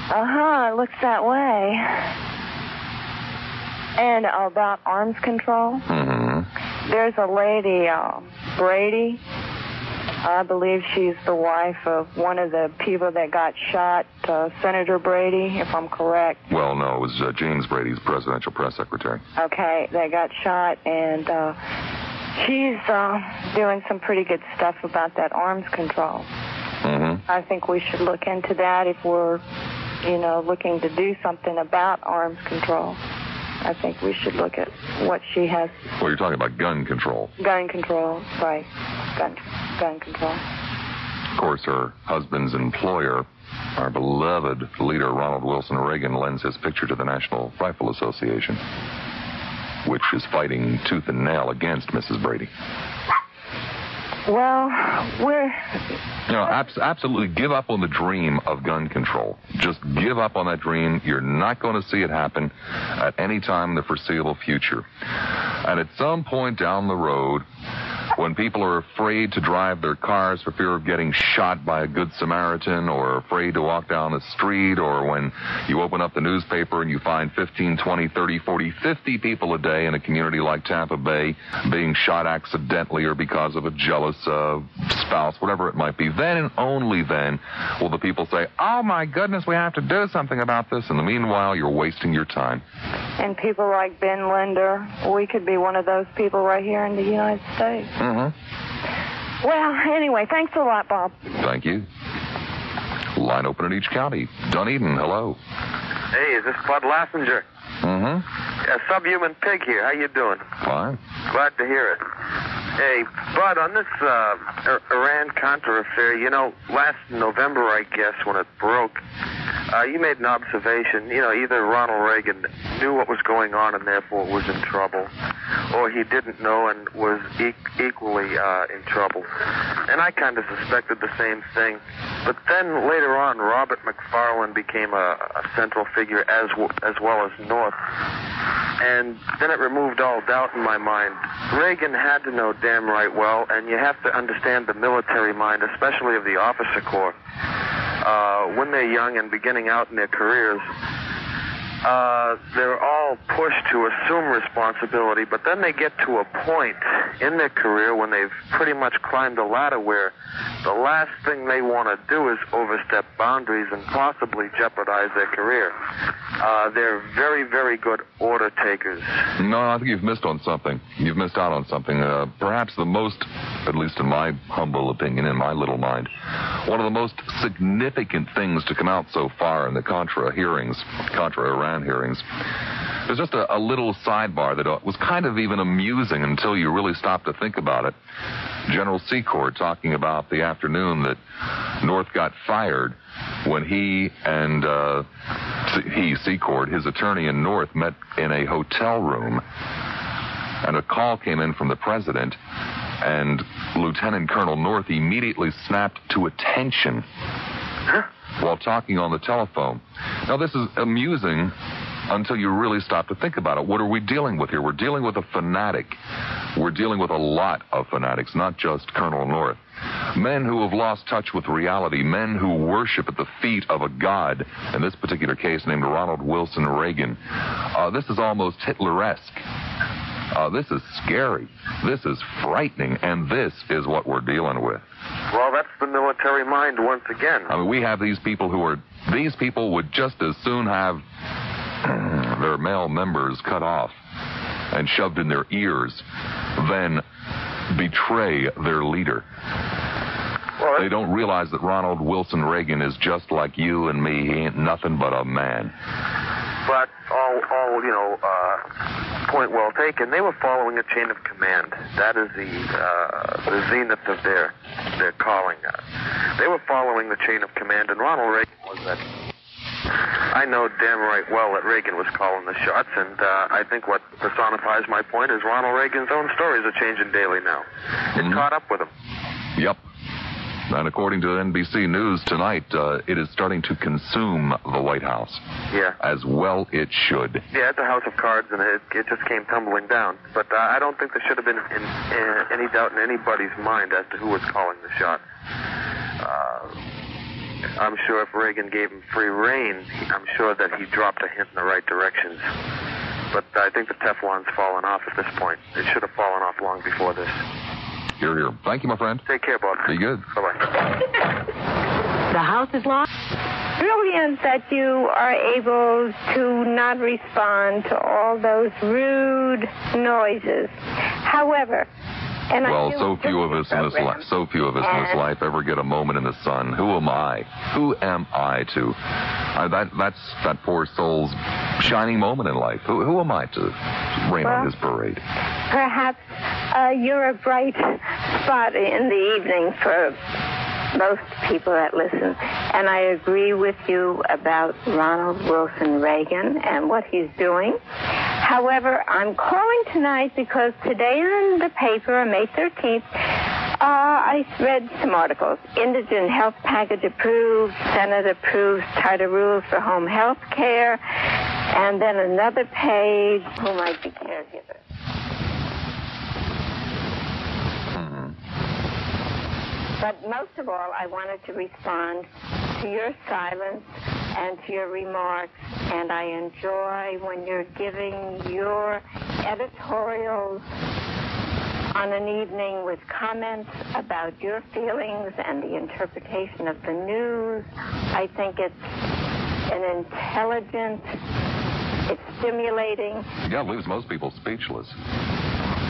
[SPEAKER 10] It looks that way. And about arms control, there's a lady, Brady. I believe she's the wife of one of the people that got shot, Senator Brady, if I'm correct.
[SPEAKER 2] Well, no, it was James Brady's presidential press secretary.
[SPEAKER 10] Okay, that got shot, and she's doing some pretty good stuff about that arms control. I think we should look into that if we're, looking to do something about arms control. I think we should look at what she has.
[SPEAKER 2] Well, you're talking about gun control.
[SPEAKER 10] Gun control, right. Gun control.
[SPEAKER 2] Of course, her husband's employer, our beloved leader, Ronald Wilson Reagan, lends his picture to the National Rifle Association, which is fighting tooth and nail against Mrs. Brady.
[SPEAKER 10] Well,
[SPEAKER 2] absolutely give up on the dream of gun control. Just give up on that dream. You're not going to see it happen at any time in the foreseeable future. And at some point down the road, when people are afraid to drive their cars for fear of getting shot by a good Samaritan, or afraid to walk down the street, or when you open up the newspaper and you find 15, 20, 30, 40, 50 people a day in a community like Tampa Bay being shot accidentally or because of a jealous spouse, whatever it might be, then and only then will the people say, oh my goodness, we have to do something about this. In the meanwhile, you're wasting your time.
[SPEAKER 10] And people like Ben Linder, we could be one of those people right here in the United States. Well, anyway, thanks a lot, Bob.
[SPEAKER 2] Thank you. Line open in each county. Dunedin, hello.
[SPEAKER 7] Hey, is this Bud Lassiter? Yeah, Subhuman Pig here. How you doing?
[SPEAKER 2] Fine.
[SPEAKER 7] Glad to hear it. Hey, Bud, on this Iran-Contra affair, last November, I guess, when it broke, you made an observation. Either Ronald Reagan knew what was going on and therefore was in trouble, or he didn't know and was equally in trouble. And I kind of suspected the same thing. But then later on, Robert McFarlane became a central figure as well as North. And then it removed all doubt in my mind. Reagan had to know damn right well, and you have to understand the military mind, especially of the officer corps. When they're young and beginning out in their careers, they're all pushed to assume responsibility, but then they get to a point in their career when they've pretty much climbed a ladder where the last thing they want to do is overstep boundaries and possibly jeopardize their career. They're very, very good order takers.
[SPEAKER 2] No, I think you've missed on something. You've missed out on something. Perhaps the most, at least in my humble opinion, in my little mind, one of the most significant things to come out so far in the Contra-Iran hearings. There's just a little sidebar that was kind of even amusing until you really stopped to think about it. General Secord talking about the afternoon that North got fired when he and Secord, his attorney in North, met in a hotel room, and a call came in from the president, and Lieutenant Colonel North immediately snapped to attention while talking on the telephone. Now, this is amusing until you really stop to think about it. What are we dealing with here? We're dealing with a fanatic. We're dealing with a lot of fanatics, not just Colonel North. Men who have lost touch with reality, men who worship at the feet of a god, in this particular case named Ronald Wilson Reagan. This is almost Hitler-esque. This is scary. This is frightening, and this is what we're dealing with.
[SPEAKER 7] Well, that's the military mind once again.
[SPEAKER 2] I mean, we have these people these people would just as soon have their male members cut off and shoved in their ears than betray their leader. Well, they don't realize that Ronald Wilson Reagan is just like you and me. He ain't nothing but a man.
[SPEAKER 7] But point well taken. They were following a chain of command. That is the zenith of their calling. They were following the chain of command, and Ronald Reagan was that. I know damn right well that Reagan was calling the shots, and I think what personifies my point is Ronald Reagan's own stories are changing daily now. It caught up with him.
[SPEAKER 2] Yep. And according to NBC News tonight, it is starting to consume the White House.
[SPEAKER 7] Yeah.
[SPEAKER 2] As well it should.
[SPEAKER 7] Yeah, it's a house of cards, and it just came tumbling down. But I don't think there should have been any doubt in anybody's mind as to who was calling the shots. I'm sure if Reagan gave him free rein, I'm sure that he dropped a hint in the right directions. But I think the Teflon's fallen off at this point. It should have fallen off long before this.
[SPEAKER 2] Hear, hear. Thank you, my friend.
[SPEAKER 7] Take care, Bob.
[SPEAKER 2] Be good.
[SPEAKER 7] Bye-bye.
[SPEAKER 1] The house is locked.
[SPEAKER 20] Brilliant that you are able to not respond to all those rude noises. However, and
[SPEAKER 2] well,
[SPEAKER 20] I
[SPEAKER 2] so few of us in this life ever get a moment in the sun. Who am I? Who am I to? That's that poor soul's shining moment in life. Who am I to rain on his parade?
[SPEAKER 20] Perhaps you're a bright spot in the evening for most people that listen. And I agree with you about Ronald Wilson Reagan and what he's doing. However, I'm calling tonight because today in the paper on May 13th, I read some articles. Indigent health package approved. Senate approves tighter rules for home health care. And then another page, who might be caregivers. But most of all, I wanted to respond to your silence and to your remarks, and I enjoy when you're giving your editorials on an evening with comments about your feelings and the interpretation of the news. I think it's an intelligent, it's stimulating.
[SPEAKER 2] You gotta leave most people speechless.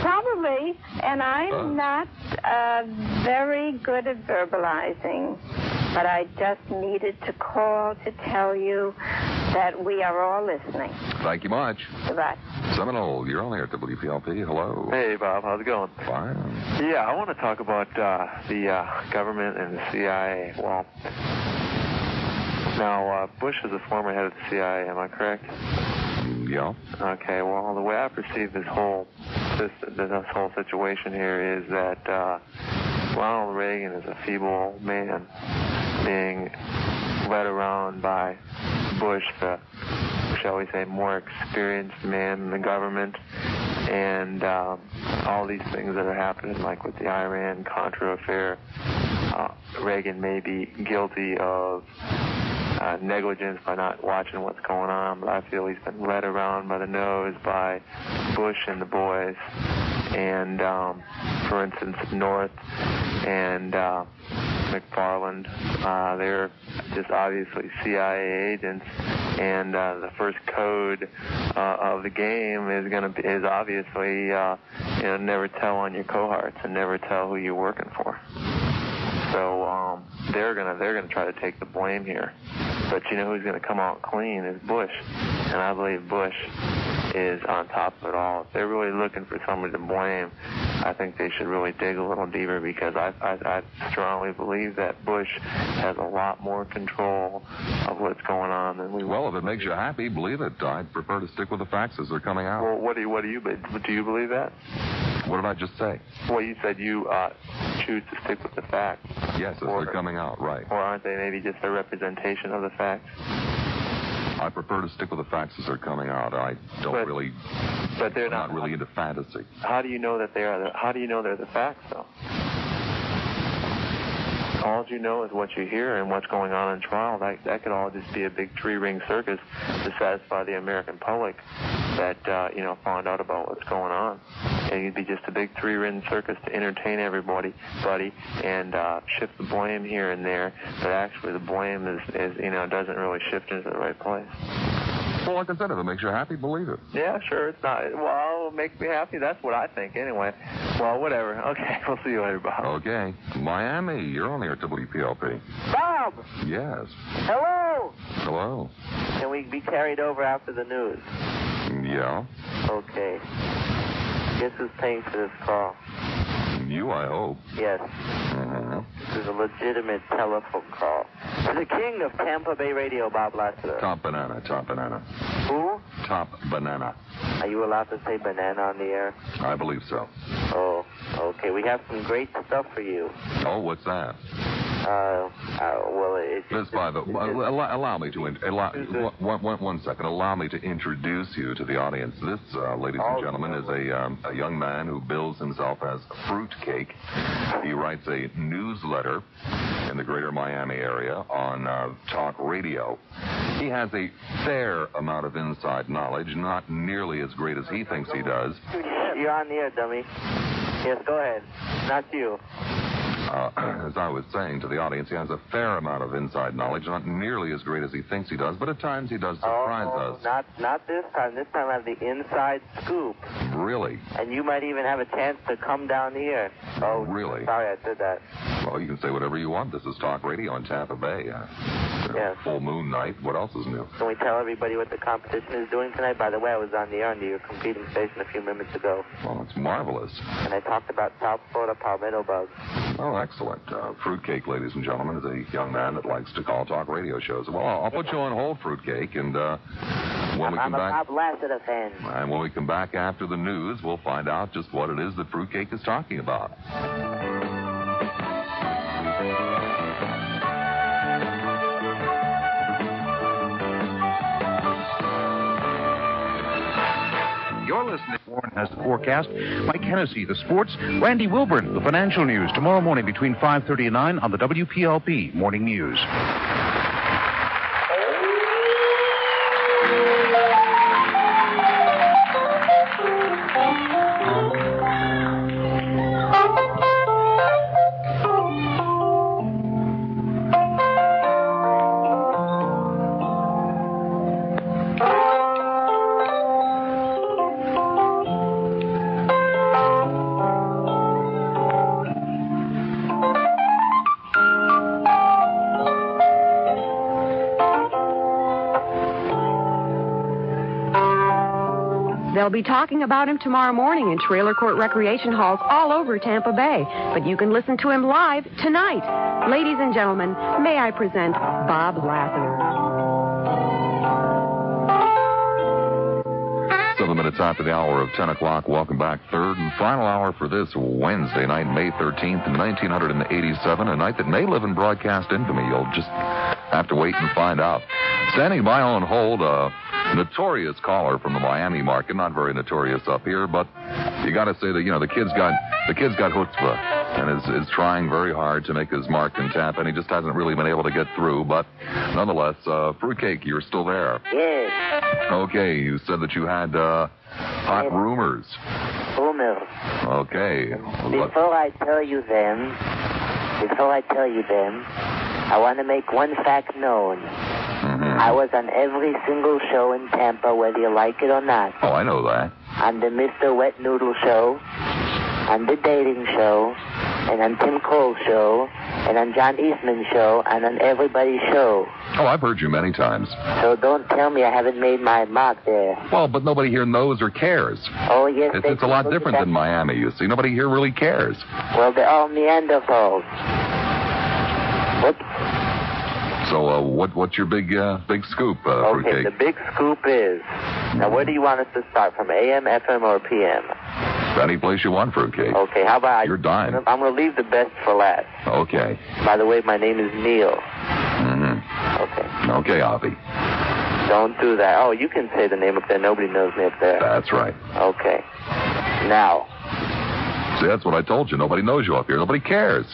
[SPEAKER 20] Probably, and I'm not very good at verbalizing, but I just needed to call to tell you that we are all listening.
[SPEAKER 2] Thank you much.
[SPEAKER 20] Goodbye.
[SPEAKER 2] Seminole, you're on here at WPLP. Hello.
[SPEAKER 21] Hey, Bob. How's it going?
[SPEAKER 2] Fine.
[SPEAKER 21] Yeah, I want to talk about the government and the CIA. Well, now, Bush is a former head of the CIA, am I correct?
[SPEAKER 2] Yeah.
[SPEAKER 21] Okay, well, the way I perceive this whole situation here is that Ronald Reagan is a feeble man being led around by Bush, the, shall we say, more experienced man in the government, and all these things that are happening, like with the Iran-Contra affair. Reagan may be guilty of negligence by not watching what's going on, but I feel he's been led around by the nose by Bush and the boys. And, for instance, North and McFarland, they're just obviously CIA agents, and the first code of the game is obviously never tell on your cohorts and never tell who you're working for. So they're gonna try to take the blame here. But you know who's gonna come out clean is Bush, and I believe Bush is on top of it all. If they're really looking for somebody to blame, I think they should really dig a little deeper, because I strongly believe that Bush has a lot more control of what's going on than we.
[SPEAKER 2] Well, if it makes you happy, believe it. I prefer to stick with the facts as they're coming out.
[SPEAKER 21] Well, do you believe that?
[SPEAKER 2] What did I just say?
[SPEAKER 21] Well, you said you choose to stick with the facts.
[SPEAKER 2] Yes, as they're coming out, right.
[SPEAKER 21] Or aren't they maybe just a representation of the facts?
[SPEAKER 2] I prefer to stick with the facts as they're coming out. I don't really. But they're not really into fantasy.
[SPEAKER 21] How do you know that they are? How do you know they're the facts, though? All you know is what you hear and what's going on in trial. That could all just be a big three-ring circus to satisfy the American public that found out about what's going on. And it'd be just a big three-ring circus to entertain everybody, and shift the blame here and there. But actually, the blame is doesn't really shift into the right place.
[SPEAKER 2] Well, like I said, if it makes you happy, believe it.
[SPEAKER 21] Yeah, sure. It's not. Well, it makes me happy. That's what I think, anyway. Well, whatever. Okay, we'll see you later, Bob.
[SPEAKER 2] Okay. Miami, you're on here at WPLP.
[SPEAKER 22] Bob!
[SPEAKER 2] Yes.
[SPEAKER 22] Hello!
[SPEAKER 2] Hello.
[SPEAKER 22] Can we be carried over after the news?
[SPEAKER 2] Yeah.
[SPEAKER 22] Okay. Guess who's paying for this call?
[SPEAKER 2] You, I hope.
[SPEAKER 22] Yes.
[SPEAKER 2] Mm-hmm.
[SPEAKER 22] This is a legitimate telephone call. To the king of Tampa Bay Radio, Bob Lassiter.
[SPEAKER 2] Top banana.
[SPEAKER 22] Who?
[SPEAKER 2] Top banana.
[SPEAKER 22] Are you allowed to say banana on the air?
[SPEAKER 2] I believe so.
[SPEAKER 22] Oh, okay. We have some great stuff for you.
[SPEAKER 2] Oh, what's that? Allow me to one second. Allow me to introduce you to the audience. This, ladies and gentlemen, is a young man who bills himself as Fruitcake. He writes a newsletter in the greater Miami area on talk radio. He has a fair amount of inside knowledge, not nearly as great as he thinks he does.
[SPEAKER 22] You're on the air, dummy. Yes, go ahead. Not you.
[SPEAKER 2] As I was saying to the audience, he has a fair amount of inside knowledge, not nearly as great as he thinks he does, but at times he does surprise us.
[SPEAKER 22] Not this time. This time I have the inside scoop.
[SPEAKER 2] Really?
[SPEAKER 22] And you might even have a chance to come down the air. Oh,
[SPEAKER 2] really?
[SPEAKER 22] Sorry, I said that.
[SPEAKER 2] Well, you can say whatever you want. This is talk radio in Tampa Bay.
[SPEAKER 22] Yes.
[SPEAKER 2] Full moon night. What else is new?
[SPEAKER 22] Can we tell everybody what the competition is doing tonight? By the way, I was on the air under your competing station a few minutes ago.
[SPEAKER 2] Well, it's marvelous.
[SPEAKER 22] And I talked about South Florida palmetto bugs.
[SPEAKER 2] Oh, excellent. Fruitcake, ladies and gentlemen, is a young man that likes to call talk radio shows. Well, I'll put you on hold, Fruitcake, and when we come back...
[SPEAKER 22] I'm a Bob Lassiter fan.
[SPEAKER 2] And when we come back after the news, we'll find out just what it is that Fruitcake is talking about.
[SPEAKER 4] You're listening. Warren has the forecast. Mike Hennessy, the sports. Randy Wilburn, the financial news. Tomorrow morning between 5:30 and 9 on the WPLP Morning News.
[SPEAKER 1] They'll be talking about him tomorrow morning in trailer court recreation halls all over Tampa Bay. But you can listen to him live tonight. Ladies and gentlemen, may I present Bob Lassiter.
[SPEAKER 2] 7 minutes after the hour of 10 o'clock. Welcome back. Third and final hour for this Wednesday night, May 13th, 1987. A night that may live in broadcast infamy. You'll just have to wait and find out. Standing by on hold, notorious caller from the Miami market, not very notorious up here, but you got to say that, you know, the kid's got chutzpah and is trying very hard to make his mark in Tampa, and he just hasn't really been able to get through. But nonetheless, Fruitcake, you're still there.
[SPEAKER 22] Yes.
[SPEAKER 2] Okay, you said that you had hot rumors.
[SPEAKER 22] Rumors.
[SPEAKER 2] Okay.
[SPEAKER 22] Before I tell you them, I want to make one fact known.
[SPEAKER 2] Mm-hmm.
[SPEAKER 22] I was on every single show in Tampa, whether you like it or not.
[SPEAKER 2] Oh, I know that.
[SPEAKER 22] On the Mr. Wet Noodle Show, on the Dating Show, and on Tim Cole's show, and on John Eastman's show, and on everybody's show.
[SPEAKER 2] Oh, I've heard you many times.
[SPEAKER 22] So don't tell me I haven't made my mark there.
[SPEAKER 2] Well, but nobody here knows or cares.
[SPEAKER 22] Oh, yes.
[SPEAKER 2] It's a lot different than Miami, you see. Nobody here really cares.
[SPEAKER 22] Well, they're all Neanderthals. Whoops.
[SPEAKER 2] So, what's your big scoop, Fruitcake?
[SPEAKER 22] The big scoop is, now where do you want us to start, from AM, FM, or PM?
[SPEAKER 2] Any place you want, Fruitcake.
[SPEAKER 22] Okay, how about...
[SPEAKER 2] You're dying.
[SPEAKER 22] I'm going to leave the best for last.
[SPEAKER 2] Okay.
[SPEAKER 22] By the way, my name is Neil.
[SPEAKER 2] Mm-hmm.
[SPEAKER 22] Okay.
[SPEAKER 2] Okay, Avi.
[SPEAKER 22] Don't do that. Oh, you can say the name up there. Nobody knows me up there.
[SPEAKER 2] That's right.
[SPEAKER 22] Okay. Now.
[SPEAKER 2] See, that's what I told you. Nobody knows you up here. Nobody cares.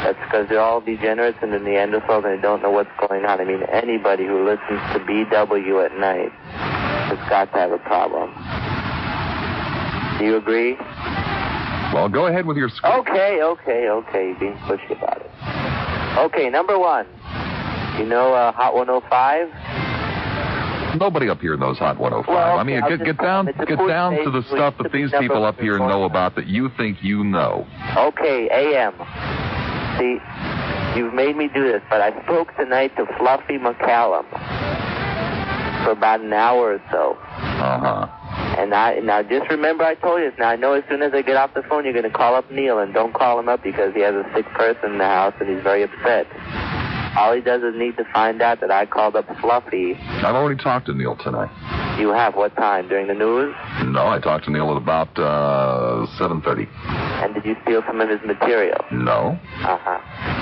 [SPEAKER 22] That's because they're all degenerates and the Neanderthals and they don't know what's going on. I mean, anybody who listens to BW at night has got to have a problem. Do you agree?
[SPEAKER 2] Well, go ahead with your scoop.
[SPEAKER 22] Okay. You're being pushy about it. Okay, number one. You know Hot 105?
[SPEAKER 2] Nobody up here knows Hot 105.
[SPEAKER 22] Well, okay,
[SPEAKER 2] I mean, get down to the stuff that these people up here know about that you think you know.
[SPEAKER 22] Okay, AM. See, you've made me do this, but I spoke tonight to Fluffy McCallum for about an hour or so.
[SPEAKER 2] Uh-huh.
[SPEAKER 22] And now just remember I told you this. Now I know as soon as I get off the phone, you're going to call up Neil, and don't call him up because he has a sick person in the house and he's very upset. All he does is need to find out that I called up Fluffy.
[SPEAKER 2] I've already talked to Neil tonight.
[SPEAKER 22] You have? What time? During the news?
[SPEAKER 2] No, I talked to Neil at about 7:30.
[SPEAKER 22] And did you steal some of his material?
[SPEAKER 2] No.
[SPEAKER 22] Uh-huh.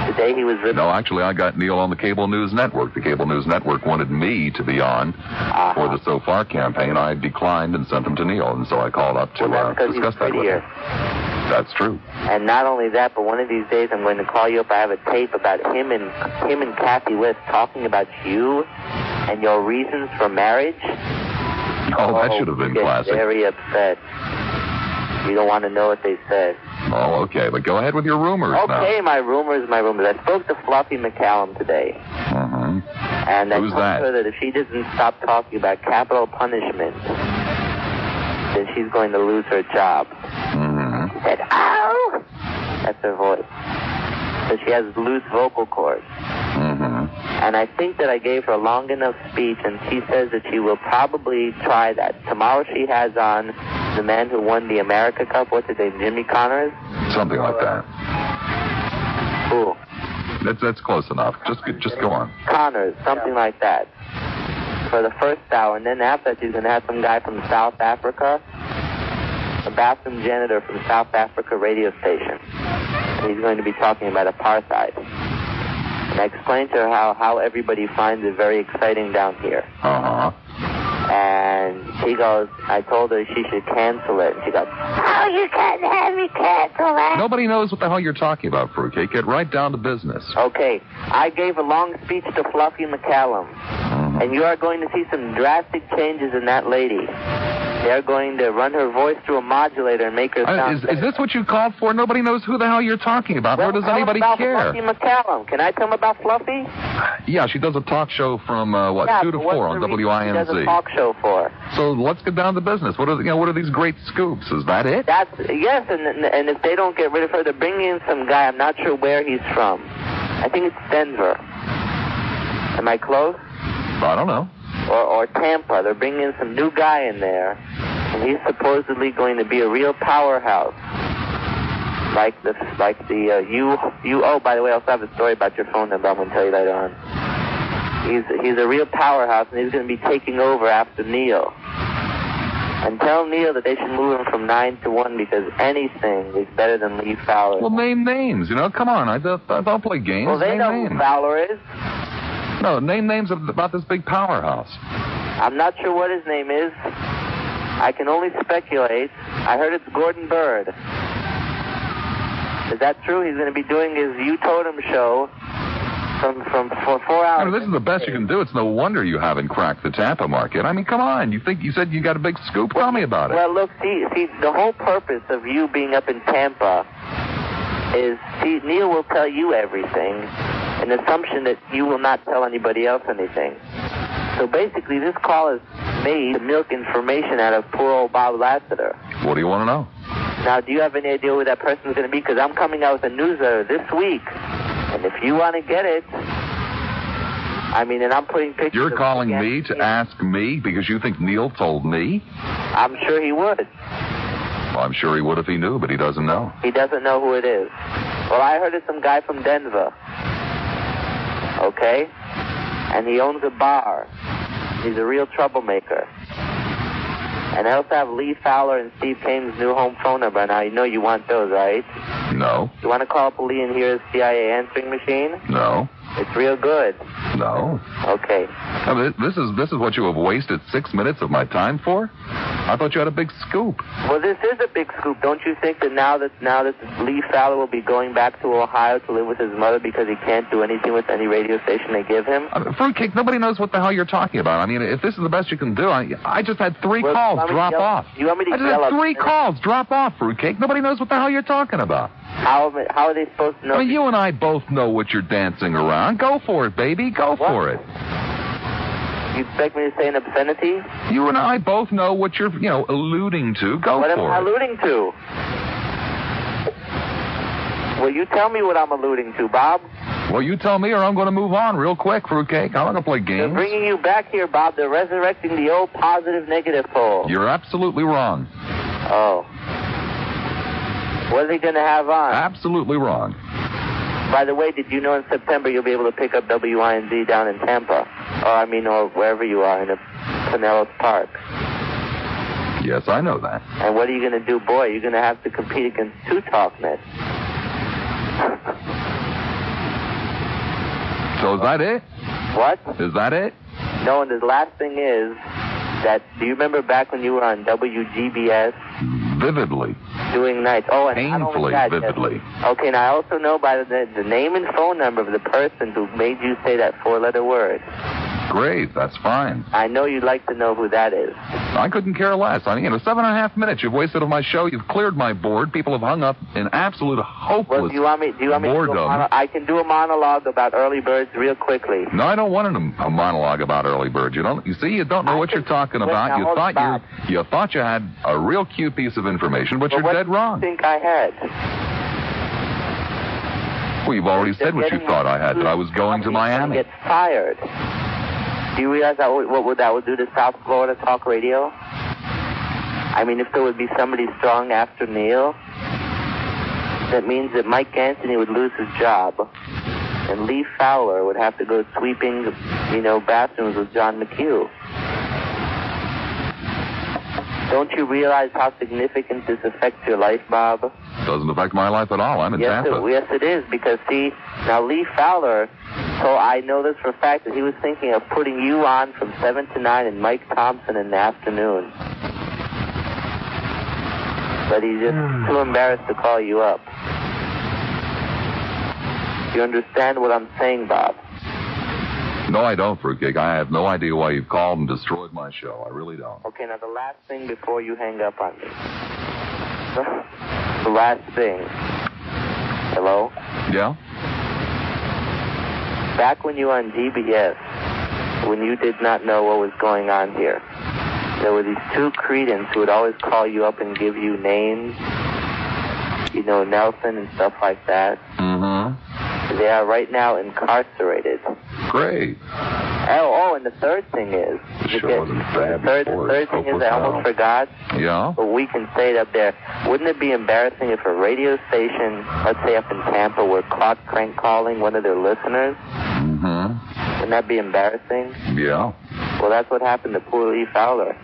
[SPEAKER 22] The day he was ripped.
[SPEAKER 2] No, actually, I got Neil on the Cable News Network. The Cable News Network wanted me to be on for the So Far campaign. I declined and sent them to Neil, and so I called up to discuss that with him. That's true.
[SPEAKER 22] And not only that, but one of these days I'm going to call you up. I have a tape about him and Kathy West talking about you and your reasons for marriage.
[SPEAKER 2] Oh, that should have been classic.
[SPEAKER 22] Very upset. You don't want to know what they said.
[SPEAKER 2] Oh, okay. But go ahead with your rumors now.
[SPEAKER 22] Okay, my rumors. I spoke to Fluffy McCallum today.
[SPEAKER 2] Mm-hmm.
[SPEAKER 22] And I
[SPEAKER 2] Who's
[SPEAKER 22] told
[SPEAKER 2] that?
[SPEAKER 22] her that if she doesn't stop talking about capital punishment, then she's going to lose her job.
[SPEAKER 2] Mm-hmm.
[SPEAKER 22] She said, "Ow!" That's her voice. So she has loose vocal cords.
[SPEAKER 2] Mm-hmm.
[SPEAKER 22] And I think that I gave her a long enough speech, and she says that she will probably try that. Tomorrow she has on the man who won the America Cup. What's his name? Jimmy Connors?
[SPEAKER 2] Something like that.
[SPEAKER 22] Who?
[SPEAKER 2] That's close enough. Just go on.
[SPEAKER 22] Connors, something like that. For the first hour, and then after that she's going to have some guy from South Africa, a bathroom janitor from South Africa radio station. And he's going to be talking about apartheid. And I explained to her how everybody finds it very exciting down here.
[SPEAKER 2] Uh-huh.
[SPEAKER 22] And she goes, I told her she should cancel it. And she goes, "Oh, you can't have me cancel it."
[SPEAKER 2] Nobody knows what the hell you're talking about, Fruitcake. Get right down to business.
[SPEAKER 22] Okay. I gave a long speech to Fluffy McCallum. And you are going to see some drastic changes in that lady. They're going to run her voice through a modulator and make her sound...
[SPEAKER 2] Is this what you called for? Nobody knows who the hell you're talking about.
[SPEAKER 22] Well,
[SPEAKER 2] Nor does anybody care.
[SPEAKER 22] Fluffy McCallum. Can I tell them about Fluffy?
[SPEAKER 2] Yeah, she does a talk show from, 2 to 4 on WINZ.
[SPEAKER 22] She does a talk show for?
[SPEAKER 2] So let's get down to business. What are these great scoops? Is that it?
[SPEAKER 22] Yes, and if they don't get rid of her, they're bringing in some guy. I'm not sure where he's from. I think it's Denver. Am I close?
[SPEAKER 2] I don't know.
[SPEAKER 22] Or Tampa. They're bringing in some new guy in there, and he's supposedly going to be a real powerhouse. Oh, by the way, I also have a story about your phone number I'm going to tell you later on. He's a real powerhouse, and he's going to be taking over after Neil. And tell Neil that they should move him from 9 to 1 because anything is better than Lee Fowler.
[SPEAKER 2] Well, name names. Come on. I don't play games.
[SPEAKER 22] Well, they know who Fowler is.
[SPEAKER 2] No, name names about this big powerhouse.
[SPEAKER 22] I'm not sure what his name is. I can only speculate. I heard it's Gordon Bird. Is that true? He's going to be doing his You Totem show for 4 hours.
[SPEAKER 2] This is the best you can do. It's no wonder you haven't cracked the Tampa market. I mean, come on. You said you got a big scoop? Tell me about it.
[SPEAKER 22] Well, look, see, the whole purpose of you being up in Tampa is, Neil will tell you everything, an assumption that you will not tell anybody else anything. So basically, this call is made to milk information out of poor old Bob Lassiter.
[SPEAKER 2] What do you want to know?
[SPEAKER 22] Now, do you have any idea who that person is going to be? Because I'm coming out with a newsletter this week. And if you want to get it, and I'm putting pictures.
[SPEAKER 2] You're calling me to ask me because you think Neil told me?
[SPEAKER 22] I'm sure he would.
[SPEAKER 2] Well, I'm sure he would if he knew, but he doesn't know.
[SPEAKER 22] He doesn't know who it is. Well, I heard it's some guy from Denver. Okay? And he owns a bar. He's a real troublemaker. And I also have Lee Fowler and Steve Kane's new home phone number. Now, you know you want those, right?
[SPEAKER 2] No.
[SPEAKER 22] You want to call up Lee and hear his CIA answering machine?
[SPEAKER 2] No.
[SPEAKER 22] It's real good.
[SPEAKER 2] No.
[SPEAKER 22] Okay.
[SPEAKER 2] This is what you have wasted 6 minutes of my time for? I thought you had a big scoop.
[SPEAKER 22] Well, this is a big scoop. Don't you think that now that Lee Fowler will be going back to Ohio to live with his mother because he can't do anything with any radio station they give him?
[SPEAKER 2] Fruitcake, nobody knows what the hell you're talking about. I mean, if this is the best you can do, I just had 3 calls drop off.
[SPEAKER 22] You want me to
[SPEAKER 2] I just had 3 calls drop off, Fruitcake. Nobody knows what the hell you're talking about.
[SPEAKER 22] How are they supposed to know?
[SPEAKER 2] Well, you and I both know what you're dancing around. Go for it, baby. Go for it.
[SPEAKER 22] You expect me to say an obscenity?
[SPEAKER 2] You and I both know what you're, alluding to. Go for it.
[SPEAKER 22] What am I alluding to? Well, you tell me what I'm alluding to, Bob.
[SPEAKER 2] Well, you tell me or I'm going to move on real quick, Fruitcake. I'm not going to play games.
[SPEAKER 22] They're bringing you back here, Bob. They're resurrecting the old positive-negative pole.
[SPEAKER 2] You're absolutely wrong.
[SPEAKER 22] Oh. What are they going to have on?
[SPEAKER 2] Absolutely wrong.
[SPEAKER 22] By the way, did you know in September you'll be able to pick up WINZ down in Tampa? Or wherever you are in Pinellas Park.
[SPEAKER 2] Yes, I know that.
[SPEAKER 22] And what are you going to do? Boy, you're going to have to compete against 2 TalkNet.
[SPEAKER 2] So is that it?
[SPEAKER 22] What?
[SPEAKER 2] Is that it?
[SPEAKER 22] No, and the last thing is that, do you remember back when you were on WGBS?
[SPEAKER 2] Vividly.
[SPEAKER 22] Doing nights. Oh, and
[SPEAKER 2] painfully vividly.
[SPEAKER 22] Okay, and I also know by the name and phone number of the person who made you say that four-letter word.
[SPEAKER 2] Great, that's fine.
[SPEAKER 22] I know you'd like to know who that is.
[SPEAKER 2] I couldn't care less. I mean, 7.5 minutes you've wasted on my show. You've cleared my board. People have hung up in absolute hopeless
[SPEAKER 22] Well, do you want me to do I can do a monologue about early birds real quickly.
[SPEAKER 2] No, I don't want a monologue about early birds. You don't know what you're talking about. You thought you had a real cute piece of information, but you're dead wrong.
[SPEAKER 22] What do you think I had?
[SPEAKER 2] Well, you've already said what you thought I had, that I was going to Miami.
[SPEAKER 22] Get fired. Do you realize what that would do to South Florida talk radio? I mean, if there would be somebody strong after Neil, that means that Mike Anthony would lose his job, and Lee Fowler would have to go sweeping, bathrooms with John McHugh. Don't you realize how significant this affects your life, Bob?
[SPEAKER 2] Doesn't affect my life at all. I'm in Tampa.
[SPEAKER 22] Yes, it is, because, see, now Lee Fowler, so I know this for a fact, that he was thinking of putting you on from 7 to 9 and Mike Thompson in the afternoon. But he's just too embarrassed to call you up. Do you understand what I'm saying, Bob?
[SPEAKER 2] No, I don't, Fruitcake. I have no idea why you've called and destroyed my show. I really don't.
[SPEAKER 22] Okay, now the last thing before you hang up on me. The last thing. Hello?
[SPEAKER 2] Yeah?
[SPEAKER 22] Back when you were on GBS, when you did not know what was going on here, there were these two cretins who would always call you up and give you names, Nelson and stuff like that. Mm-hmm. They are right now incarcerated.
[SPEAKER 2] Great.
[SPEAKER 22] Oh, and the third thing is... The third thing is I almost forgot.
[SPEAKER 2] Yeah?
[SPEAKER 22] But we can say it up there. Wouldn't it be embarrassing if a radio station, let's say up in Tampa, were caught crank calling one of their listeners?
[SPEAKER 2] Mm-hmm.
[SPEAKER 22] Wouldn't that be embarrassing?
[SPEAKER 2] Yeah.
[SPEAKER 22] Well, that's what happened to poor Lee Fowler.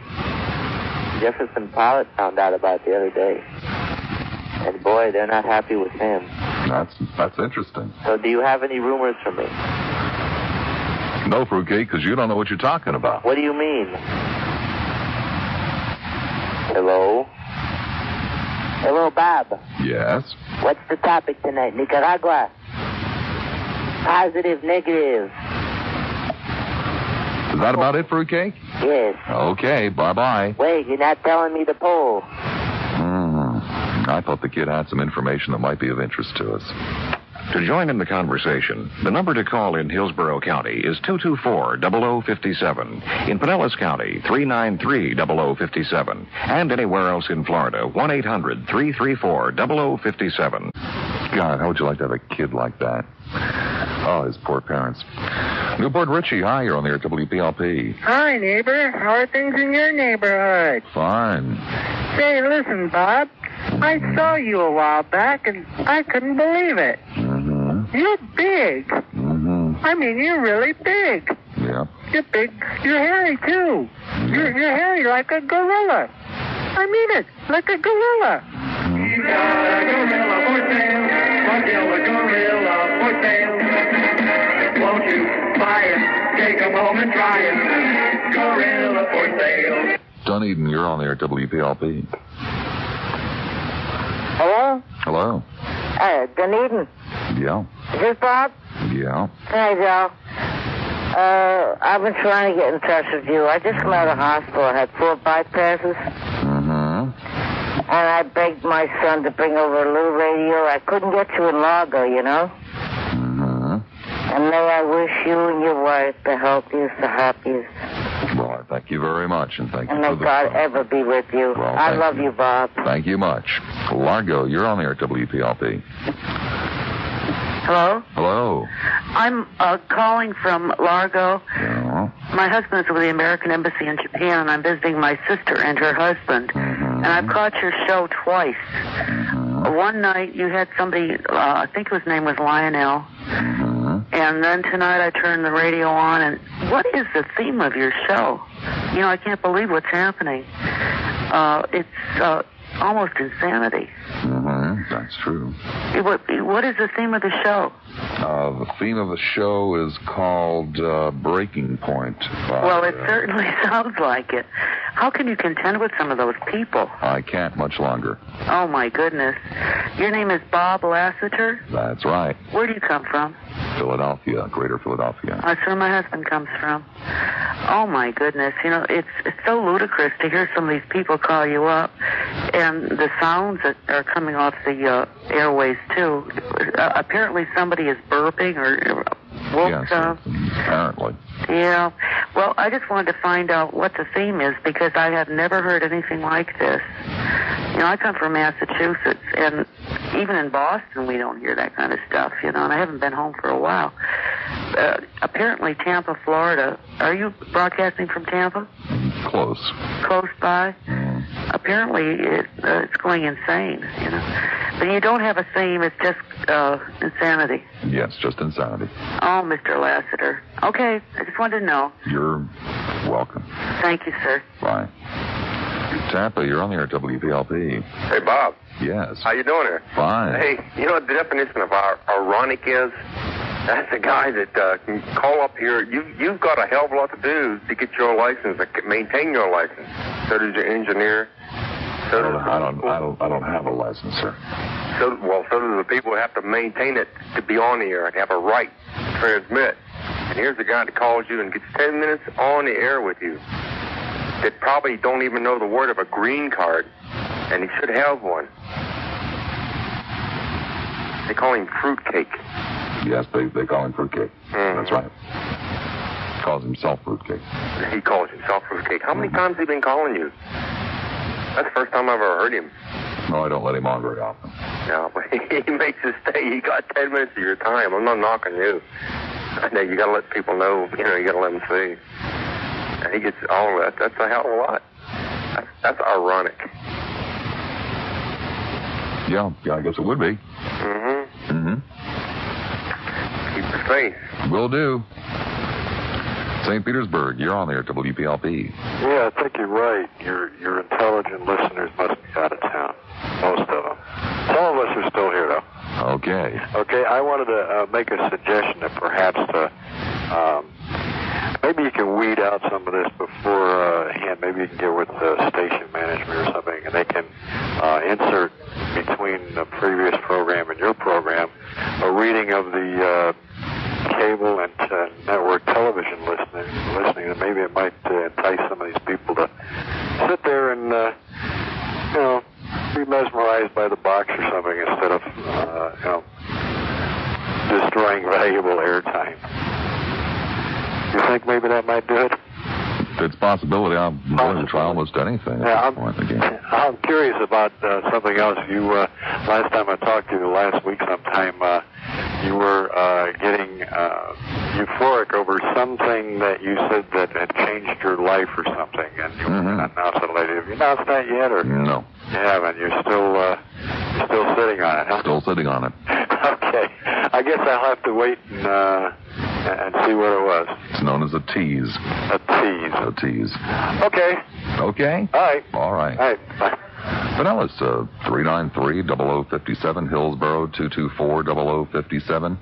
[SPEAKER 22] Jefferson Pilot found out about it the other day. And boy, they're not happy with him.
[SPEAKER 2] That's interesting.
[SPEAKER 22] So do you have any rumors for me?
[SPEAKER 2] No, Fruitcake, because you don't know what you're talking about.
[SPEAKER 22] What do you mean? Hello? Hello, Bob.
[SPEAKER 2] Yes?
[SPEAKER 22] What's the topic tonight? Nicaragua? Positive, negative?
[SPEAKER 2] Is that about it, Fruitcake?
[SPEAKER 22] Yes.
[SPEAKER 2] Okay, bye-bye.
[SPEAKER 22] Wait, you're not telling me the poll.
[SPEAKER 2] I thought the kid had some information that might be of interest to us.
[SPEAKER 4] To join in the conversation, the number to call in Hillsborough County is 224-0057. In Pinellas County, 393-0057. And anywhere else in Florida, 1-800-334-0057.
[SPEAKER 2] God, how would you like to have a kid like that? Oh, his poor parents. Newport Richie, hi, you're on the air at WPLP.
[SPEAKER 9] Hi, neighbor. How are things in your neighborhood?
[SPEAKER 2] Fine.
[SPEAKER 9] Say, listen, Bob. I saw you a while back, and I couldn't believe it.
[SPEAKER 2] Mm-hmm.
[SPEAKER 9] You're big.
[SPEAKER 2] Mm-hmm.
[SPEAKER 9] I mean, you're really big.
[SPEAKER 2] Yeah.
[SPEAKER 9] You're big. You're hairy, too.
[SPEAKER 2] Yeah.
[SPEAKER 9] You're hairy like a gorilla. I mean it, like a gorilla. You got a gorilla for sale. I'll kill a gorilla for sale. Won't you buy it? Take a moment, try it. Gorilla for sale.
[SPEAKER 2] Dunedin, you're on the air at WPLP.
[SPEAKER 9] Hello?
[SPEAKER 2] Hello.
[SPEAKER 9] Dunedin.
[SPEAKER 2] Yeah.
[SPEAKER 9] Is this Bob?
[SPEAKER 2] Yeah.
[SPEAKER 9] Hey, Joe. I've been trying to get in touch with you. I just come out of the hospital. I had 4 bypasses.
[SPEAKER 2] Mm-hmm.
[SPEAKER 9] And I begged my son to bring over a little radio. I couldn't get you in Largo,
[SPEAKER 2] Mm-hmm.
[SPEAKER 9] And may I wish you and your wife the healthiest, the happiest.
[SPEAKER 2] Well, I thank you very much, and thank you
[SPEAKER 9] And
[SPEAKER 2] for
[SPEAKER 9] may
[SPEAKER 2] the
[SPEAKER 9] God
[SPEAKER 2] phone.
[SPEAKER 9] ever be with you.
[SPEAKER 2] Well,
[SPEAKER 9] I love you, Bob.
[SPEAKER 2] Thank you much. Largo, you're on the air at WPLP.
[SPEAKER 11] Hello?
[SPEAKER 2] Hello.
[SPEAKER 11] I'm calling from Largo.
[SPEAKER 2] Yeah.
[SPEAKER 11] My husband's with the American Embassy in Japan, and I'm visiting my sister and her husband.
[SPEAKER 2] Mm-hmm.
[SPEAKER 11] And I've caught your show twice.
[SPEAKER 2] Mm-hmm.
[SPEAKER 11] One night you had somebody, I think his name was Lionel.
[SPEAKER 2] Mm-hmm.
[SPEAKER 11] And then tonight I turned the radio on, and what is the theme of your show? I can't believe what's happening. It's almost insanity.
[SPEAKER 2] Mm-hmm. That's true.
[SPEAKER 11] What is the theme of the show?
[SPEAKER 2] The theme of the show is called Breaking Point.
[SPEAKER 11] Well, it certainly sounds like it. How can you contend with some of those people?
[SPEAKER 2] I can't much longer.
[SPEAKER 11] Oh, my goodness. Your name is Bob Lassiter?
[SPEAKER 2] That's right.
[SPEAKER 11] Where do you come from?
[SPEAKER 2] Philadelphia, Greater Philadelphia.
[SPEAKER 11] That's where my husband comes from. Oh, my goodness. You know, it's so ludicrous to hear some of these people call you up, and the sounds that are coming off the airways, too. Apparently somebody is burping or woke up.
[SPEAKER 2] Apparently.
[SPEAKER 11] Yeah. Well, I just wanted to find out what the theme is, because I have never heard anything like this. You know, I come from Massachusetts, and even in Boston, we don't hear that kind of stuff, you know, and I haven't been home for a while. Apparently, Tampa, Florida. Are you broadcasting from Tampa?
[SPEAKER 2] Close.
[SPEAKER 11] Close by? Apparently, it's going insane, you know. But you don't have a theme, it's just insanity.
[SPEAKER 2] Yes, just insanity.
[SPEAKER 11] Oh, Mr. Lassiter. Okay, I just wanted to know.
[SPEAKER 2] You're welcome.
[SPEAKER 11] Thank you, sir.
[SPEAKER 2] Bye. Tampa, you're on the air at WPLP.
[SPEAKER 17] Hey, Bob.
[SPEAKER 2] Yes.
[SPEAKER 17] How you doing there?
[SPEAKER 2] Fine.
[SPEAKER 17] Hey, you know what the definition of ironic is? That's a guy that can call up here. You've got a hell of a lot to do to get your license, to maintain your license. So does your engineer. So
[SPEAKER 2] I don't have a license, sir.
[SPEAKER 17] So do the people who have to maintain it to be on the air and have a right to transmit. And here's the guy that calls you and gets 10 minutes on the air with you that probably don't even know the word of a green card, and he should have one. They call him Fruitcake.
[SPEAKER 2] Yes, they call him Fruitcake. That's right. He calls himself Fruitcake.
[SPEAKER 17] He calls himself Fruitcake. How many times has he been calling you? That's the first time I've ever heard him.
[SPEAKER 2] No, I don't let him on very often.
[SPEAKER 17] No, but he makes us stay. He got 10 minutes of your time. I'm not knocking you. I know you got to let people know, you know, you got to let them see. And he gets all of that. That's a hell of a lot. That's ironic.
[SPEAKER 2] Yeah, I guess it would be.
[SPEAKER 17] Keep the faith.
[SPEAKER 2] Will do. St. Petersburg, you're on there at WPLP.
[SPEAKER 3] Yeah, I think you're right. Your intelligent listeners must be out of town. Most of them. Some of us are still here, though.
[SPEAKER 2] Okay.
[SPEAKER 3] Okay, I wanted to make a suggestion that perhaps maybe you can weed out some of this beforehand. Maybe you can get with the station management or something, and they can insert between the previous program and your program a reading of the cable and network television listening, and maybe it might entice some of these people to sit there and you know, be mesmerized by the box or something instead of you know, destroying valuable airtime. You think maybe that might do it?
[SPEAKER 2] It's a possibility. I'm willing to try almost anything at this point in the game.
[SPEAKER 3] I'm curious about something else. You last time I talked to you last week sometime, you were getting euphoric over something that you said that had changed your life or something, and you announced it later. Have you announced that yet, or
[SPEAKER 2] no?
[SPEAKER 3] You haven't. You're still sitting on it, huh?
[SPEAKER 2] Still sitting on it.
[SPEAKER 3] Okay. I guess I'll have to wait and see what it was.
[SPEAKER 2] It's known as a tease.
[SPEAKER 3] A tease.
[SPEAKER 2] A tease.
[SPEAKER 3] Okay.
[SPEAKER 2] Okay?
[SPEAKER 3] All right.
[SPEAKER 2] All right.
[SPEAKER 3] All right. Bye.
[SPEAKER 2] Vanellis, 393-0057, Hillsborough, 224-0057.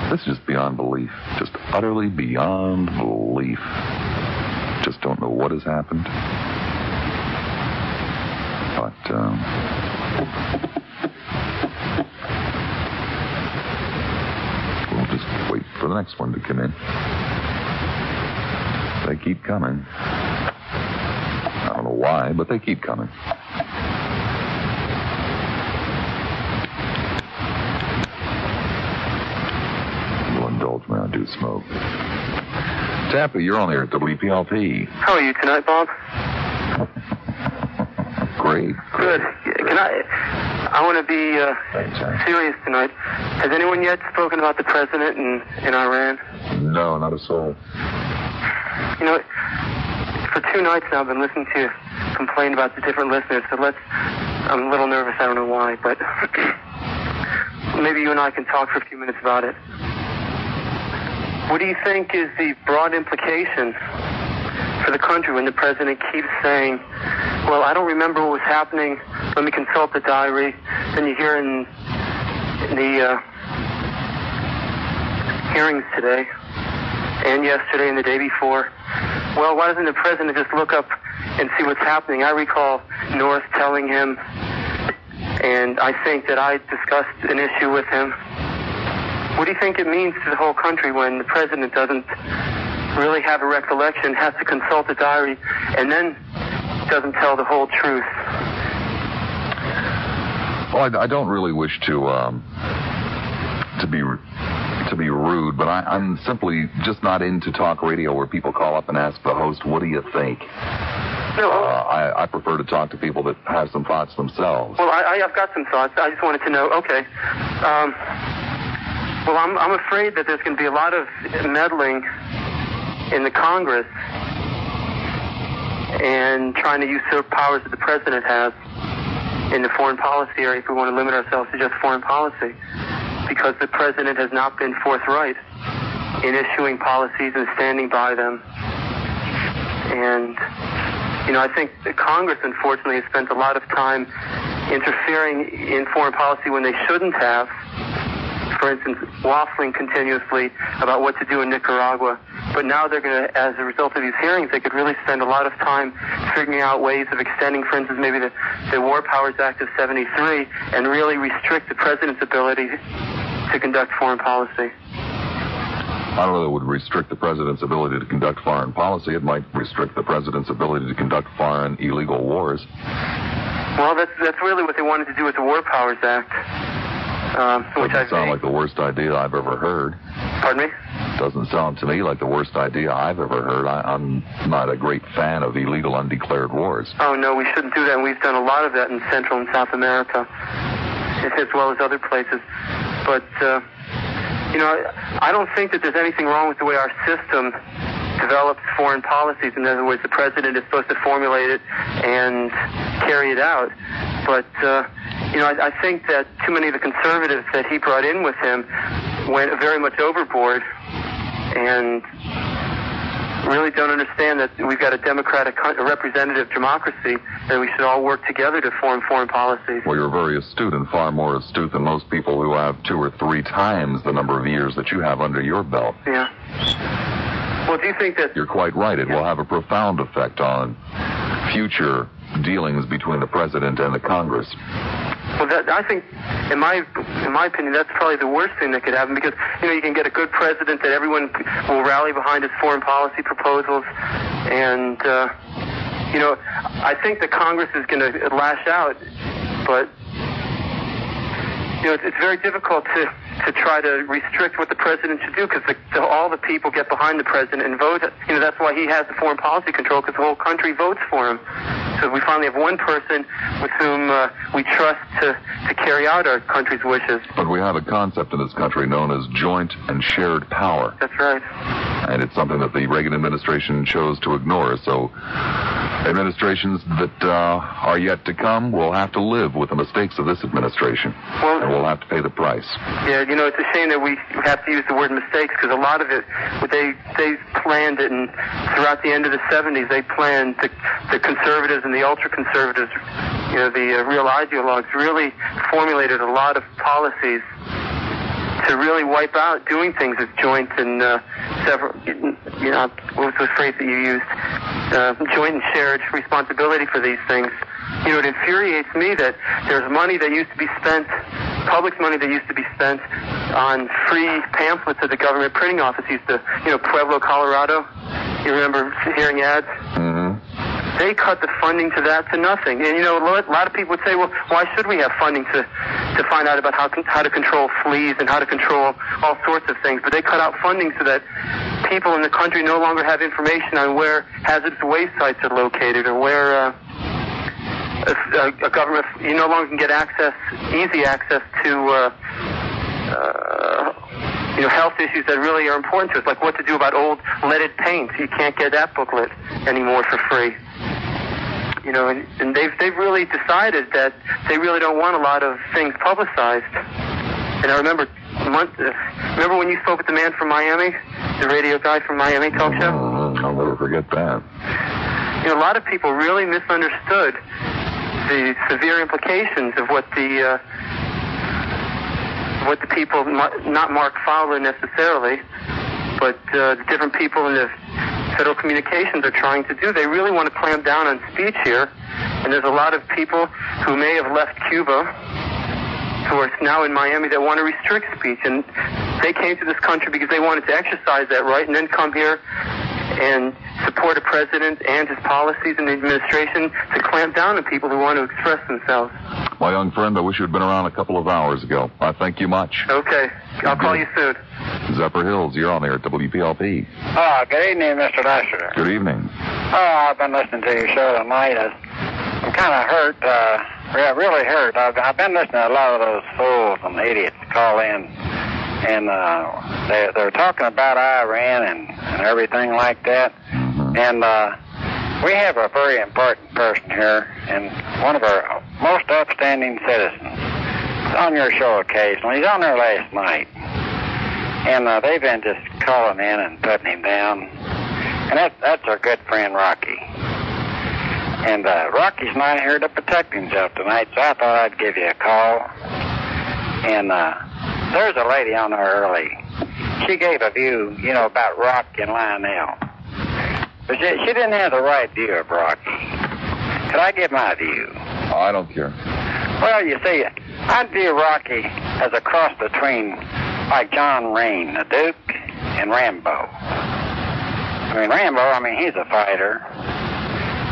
[SPEAKER 2] This is just beyond belief. Just utterly beyond belief. Just don't know what has happened. But, we'll just wait for the next one to come in. They keep coming. I don't know why, but they keep coming. You'll indulge me, I do smoke. Taffy, you're on there at WPLP.
[SPEAKER 7] How are you tonight, Bob?
[SPEAKER 2] Great.
[SPEAKER 7] Good. Can I want to be serious tonight. Has anyone yet spoken about the president in Iran?
[SPEAKER 2] No, not a soul.
[SPEAKER 7] You know, for 2 nights now I've been listening to you complain about the different listeners, so I'm a little nervous, I don't know why, but maybe you and I can talk for a few minutes about it. What do you think is the broad implication
[SPEAKER 12] for the country when the president keeps saying, well, I don't remember what was happening. Let me consult the diary. Then you hear in the hearings today and yesterday and the day before, well, why doesn't the president just look up and see what's happening? I recall North telling him, and I think that I discussed an issue with him. What do you think it means to the whole country when the president doesn't really have a recollection, has to consult the diary, and then doesn't tell the whole truth?
[SPEAKER 2] Well, I don't really wish to be rude, but I'm simply just not into talk radio where people call up and ask the host, what do you think?
[SPEAKER 12] No.
[SPEAKER 2] I prefer to talk to people that have some thoughts themselves.
[SPEAKER 12] Well, I've got some thoughts. I just wanted to know, okay. Well, I'm afraid that there's going to be a lot of meddling in the Congress and trying to usurp powers that the president has in the foreign policy area if we want to limit ourselves to just foreign policy, because the president has not been forthright in issuing policies and standing by them. And, I think the Congress, unfortunately, has spent a lot of time interfering in foreign policy when they shouldn't have. For instance, waffling continuously about what to do in Nicaragua. But now they're going to, as a result of these hearings, they could really spend a lot of time figuring out ways of extending, for instance, maybe the War Powers Act of 73 and really restrict the president's ability to conduct foreign policy.
[SPEAKER 2] I don't know that it would restrict the president's ability to conduct foreign policy. It might restrict the president's ability to conduct foreign illegal wars.
[SPEAKER 12] Well, that's really what they wanted to do with the War Powers Act.
[SPEAKER 2] Doesn't sound like the worst idea I've ever heard.
[SPEAKER 12] Pardon me?
[SPEAKER 2] Doesn't sound to me like the worst idea I've ever heard. I'm not a great fan of illegal undeclared wars.
[SPEAKER 12] Oh, no, we shouldn't do that. And we've done a lot of that in Central and South America, as well as other places. But, I don't think that there's anything wrong with the way our system develops foreign policies. In other words, the president is supposed to formulate it and carry it out. But, I think that too many of the conservatives that he brought in with him went very much overboard and really don't understand that we've got a democratic, representative democracy, and we should all work together to form foreign policies.
[SPEAKER 2] Well, you're very astute, and far more astute than most people who have 2 or 3 times the number of years that you have under your belt.
[SPEAKER 12] Yeah. Well, do you think that...
[SPEAKER 2] You're quite right. It will have a profound effect on future dealings between the president and the Congress.
[SPEAKER 12] Well, I think, in my opinion, that's probably the worst thing that could happen, because, you can get a good president that everyone will rally behind his foreign policy proposals, and, I think the Congress is going to lash out, but, it's very difficult to try to restrict what the president should do, because all the people get behind the president and vote. That's why he has the foreign policy control, because the whole country votes for him. So we finally have one person with whom we trust to carry out our country's wishes.
[SPEAKER 2] But we have a concept in this country known as joint and shared power.
[SPEAKER 12] That's right.
[SPEAKER 2] And it's something that the Reagan administration chose to ignore. So administrations that are yet to come will have to live with the mistakes of this administration. And we'll have to pay the price.
[SPEAKER 12] Yeah, it's a shame that we have to use the word mistakes, because a lot of it, they planned it, and throughout the end of the 70s, they planned, the conservatives and the ultra-conservatives, the real ideologues, really formulated a lot of policies to really wipe out doing things as joint and several, what was the phrase that you used? Joint and shared responsibility for these things. It infuriates me that there's money that used to be spent, public money that used to be spent on free pamphlets that the government printing office used to, Pueblo, Colorado. You remember hearing ads?
[SPEAKER 2] Mm-hmm.
[SPEAKER 12] They cut the funding to that to nothing. And, a lot of people would say, well, why should we have funding to find out about how to control fleas and how to control all sorts of things? But they cut out funding so that people in the country no longer have information on where hazardous waste sites are located, or where a government, you no longer can get easy access to health issues that really are important to us, like what to do about old leaded paint. You can't get that booklet anymore for free. And they've really decided that they really don't want a lot of things publicized. And I remember when you spoke with the man from Miami, the radio guy from Miami talk show?
[SPEAKER 2] I'll never forget that.
[SPEAKER 12] You know, a lot of people really misunderstood the severe implications of what the people, not Mark Fowler necessarily, but the different people in the Federal Communications are trying to do. They really want to clamp down on speech here, and there's a lot of people who may have left Cuba who are now in Miami that want to restrict speech, and they came to this country because they wanted to exercise that right and then come here and support a president and his policies and the administration to clamp down on people who want to express themselves.
[SPEAKER 2] My young friend, I wish you had been around a couple of hours ago. I thank you much.
[SPEAKER 12] Okay. I'll call you soon.
[SPEAKER 2] Zephyr Hills, you're on there at WPLP.
[SPEAKER 14] Good evening, Mr. Lassiter.
[SPEAKER 2] Good evening.
[SPEAKER 14] I've been listening to your show tonight. I'm kind of hurt, really hurt. I've been listening to a lot of those fools and idiots call in, and they're talking about Iran and everything like that. Mm-hmm. And we have a very important person here, and one of our most upstanding citizens. He's on your show occasionally. He's on there last night. And they've been just calling in and putting him down. And that's our good friend Rocky. And Rocky's not here to protect himself tonight, so I thought I'd give you a call. And there's a lady on there early. She gave a view, about Rocky and Lionel. But she didn't have the right view of Rocky. Could I give my view?
[SPEAKER 2] I don't care.
[SPEAKER 14] Well, you see, I'd view Rocky as a cross between, like John Wayne, the Duke, and Rambo. Rambo, he's a fighter.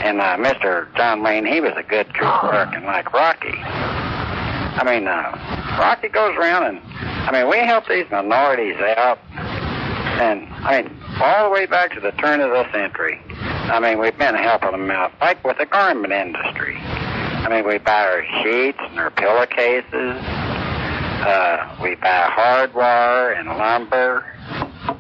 [SPEAKER 14] And Mr. John Wayne, he was a good true American like Rocky. Rocky goes around and, we help these minorities out. And, all the way back to the turn of the century, we've been helping them out, like with the garment industry. We buy our sheets and our pillowcases. We buy hardware and lumber.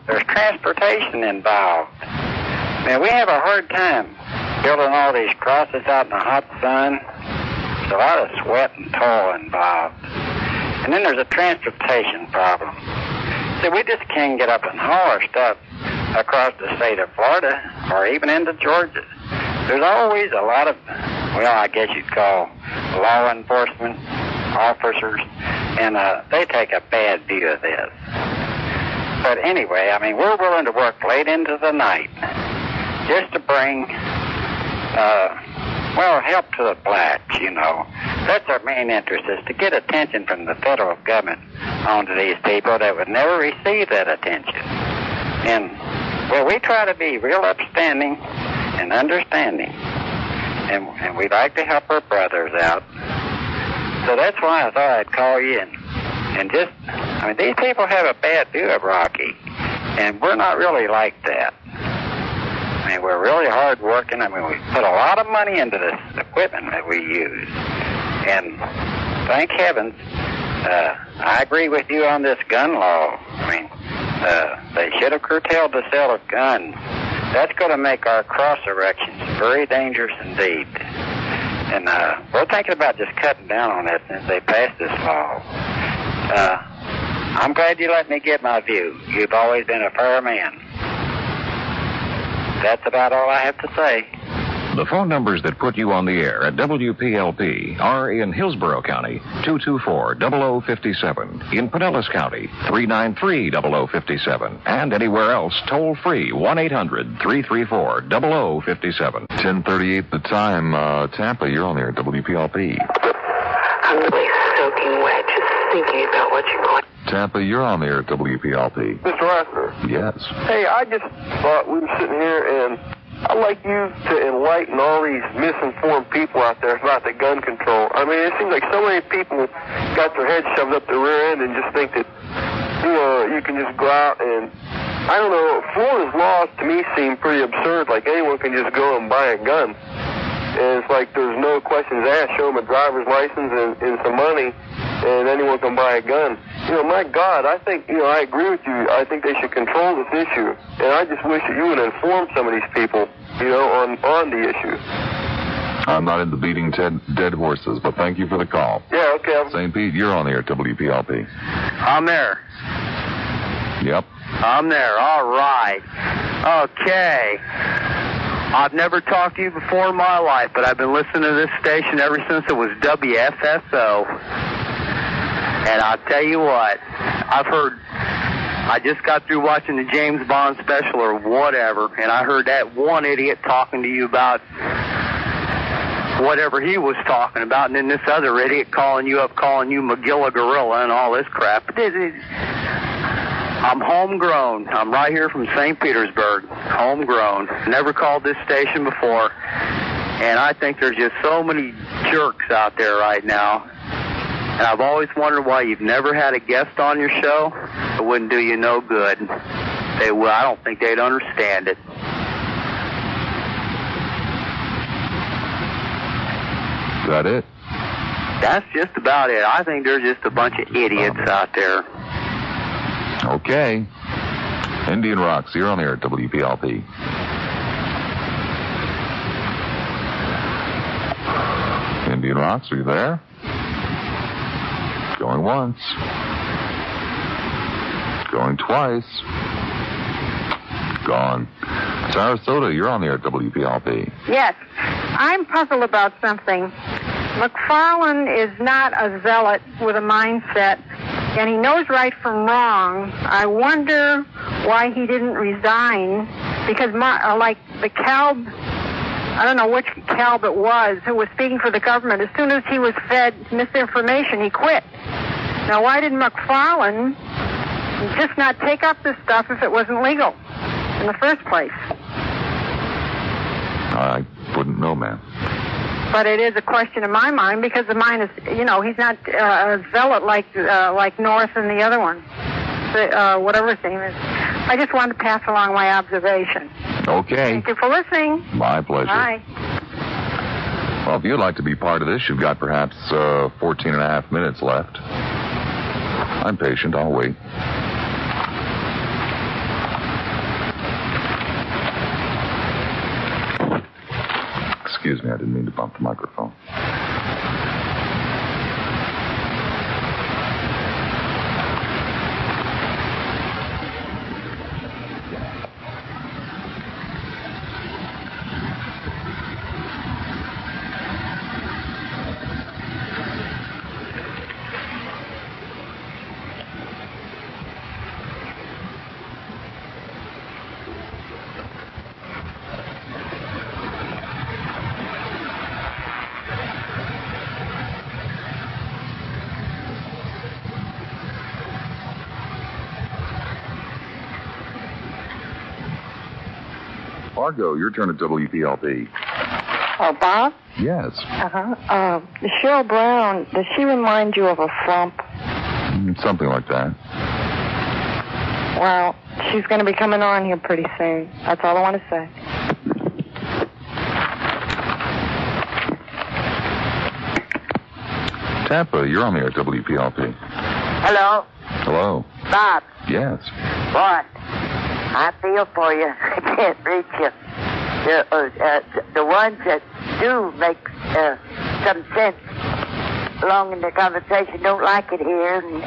[SPEAKER 14] There's transportation involved. We have a hard time building all these crosses out in the hot sun. There's a lot of sweat and toil involved. And then there's a transportation problem. See, we just can't get up and haul our stuff across the state of Florida or even into Georgia. There's always a lot of, I guess you'd call law enforcement officers, and they take a bad view of this. But anyway, we're willing to work late into the night just to bring, help to the blacks, That's our main interest, is to get attention from the federal government onto these people that would never receive that attention. And, we try to be real upstanding and understanding. And we like to help our brothers out. So that's why I thought I'd call you and just, these people have a bad view of Rocky. And we're not really like that. We're really hard working. We put a lot of money into this equipment that we use. And thank heavens, I agree with you on this gun law. They should have curtailed the sale of guns. That's going to make our cross erections very dangerous indeed. And we're thinking about just cutting down on that since they passed this law. I'm glad you let me give my view. You've always been a fair man. That's about all I have to say.
[SPEAKER 4] The phone numbers that put you on the air at WPLP are in Hillsborough County, 224-0057. In Pinellas County, 393-0057. And anywhere else, toll free, 1-800-334-0057.
[SPEAKER 2] 10:38 the time. Tampa, you're on there at WPLP.
[SPEAKER 5] I'm really soaking wet just thinking about what you're going.
[SPEAKER 2] Tampa, you're on there at WPLP.
[SPEAKER 19] Mr. Lassiter.
[SPEAKER 2] Yes.
[SPEAKER 19] Hey, I just thought we were sitting here, and I'd like you to enlighten all these misinformed people out there about the gun control. It seems like so many people got their heads shoved up the rear end and just think that, you can just go out and, I don't know, Florida's laws to me seem pretty absurd, like anyone can just go and buy a gun. And it's like there's no questions asked. Show them a driver's license and some money, and anyone can buy a gun. My God, I think, I agree with you. I think they should control this issue. And I just wish that you would inform some of these people, on the issue.
[SPEAKER 2] I'm not into beating dead horses, but thank you for the call.
[SPEAKER 19] Yeah, okay.
[SPEAKER 2] St. Pete, you're on the air at WPLP.
[SPEAKER 13] I'm there.
[SPEAKER 2] Yep.
[SPEAKER 13] I'm there. All right.
[SPEAKER 15] Okay. I've never talked to you before in my life, but I've been listening to this station ever since it was WFSO. And I'll tell you what, I just got through watching the James Bond special or whatever, and I heard that one idiot talking to you about whatever he was talking about, and then this other idiot calling you Magilla Gorilla and all this crap. I'm homegrown. I'm right here from St. Petersburg. Homegrown. Never called this station before. And I think there's just so many jerks out there right now. And I've always wondered why you've never had a guest on your show. It wouldn't do you no good. I don't think they'd understand it.
[SPEAKER 2] Is that it?
[SPEAKER 15] That's just about it. I think there's just a bunch of idiots out there.
[SPEAKER 2] Okay. Indian Rocks, you're on the air at WPLP. Indian Rocks, are you there? Going once. Going twice. Gone. Sarasota, you're on the air at WPLP.
[SPEAKER 6] Yes. I'm puzzled about something. McFarland is not a zealot with a mindset, and he knows right from wrong. I wonder why he didn't resign, because like the Calb, I don't know which Calb it was, who was speaking for the government, as soon as he was fed misinformation, he quit. Now, why did McFarland just not take up this stuff if it wasn't legal in the first place?
[SPEAKER 2] I wouldn't know, ma'am.
[SPEAKER 6] But it is a question in my mind, because the mind is, he's not a zealot like North and the other one, whatever his name is. I just wanted to pass along my observation.
[SPEAKER 2] Okay.
[SPEAKER 6] Thank you for listening.
[SPEAKER 2] My pleasure.
[SPEAKER 6] Bye.
[SPEAKER 2] Well, if you'd like to be part of this, you've got perhaps 14 and a half minutes left. I'm patient. I'll wait. Excuse me, I didn't mean to bump the microphone. Margot, your turn at WPLP.
[SPEAKER 10] Oh, Bob?
[SPEAKER 2] Yes.
[SPEAKER 10] Cheryl Brown, does she remind you of a frump?
[SPEAKER 2] Something like that.
[SPEAKER 10] Well, she's going to be coming on here pretty soon. That's all I want to say.
[SPEAKER 2] Tampa, you're on the air at WPLP.
[SPEAKER 13] Hello?
[SPEAKER 2] Hello.
[SPEAKER 13] Bob.
[SPEAKER 2] Yes.
[SPEAKER 13] What? I feel for you. I can't reach you. The ones that do make some sense along in the conversation don't like it here. And,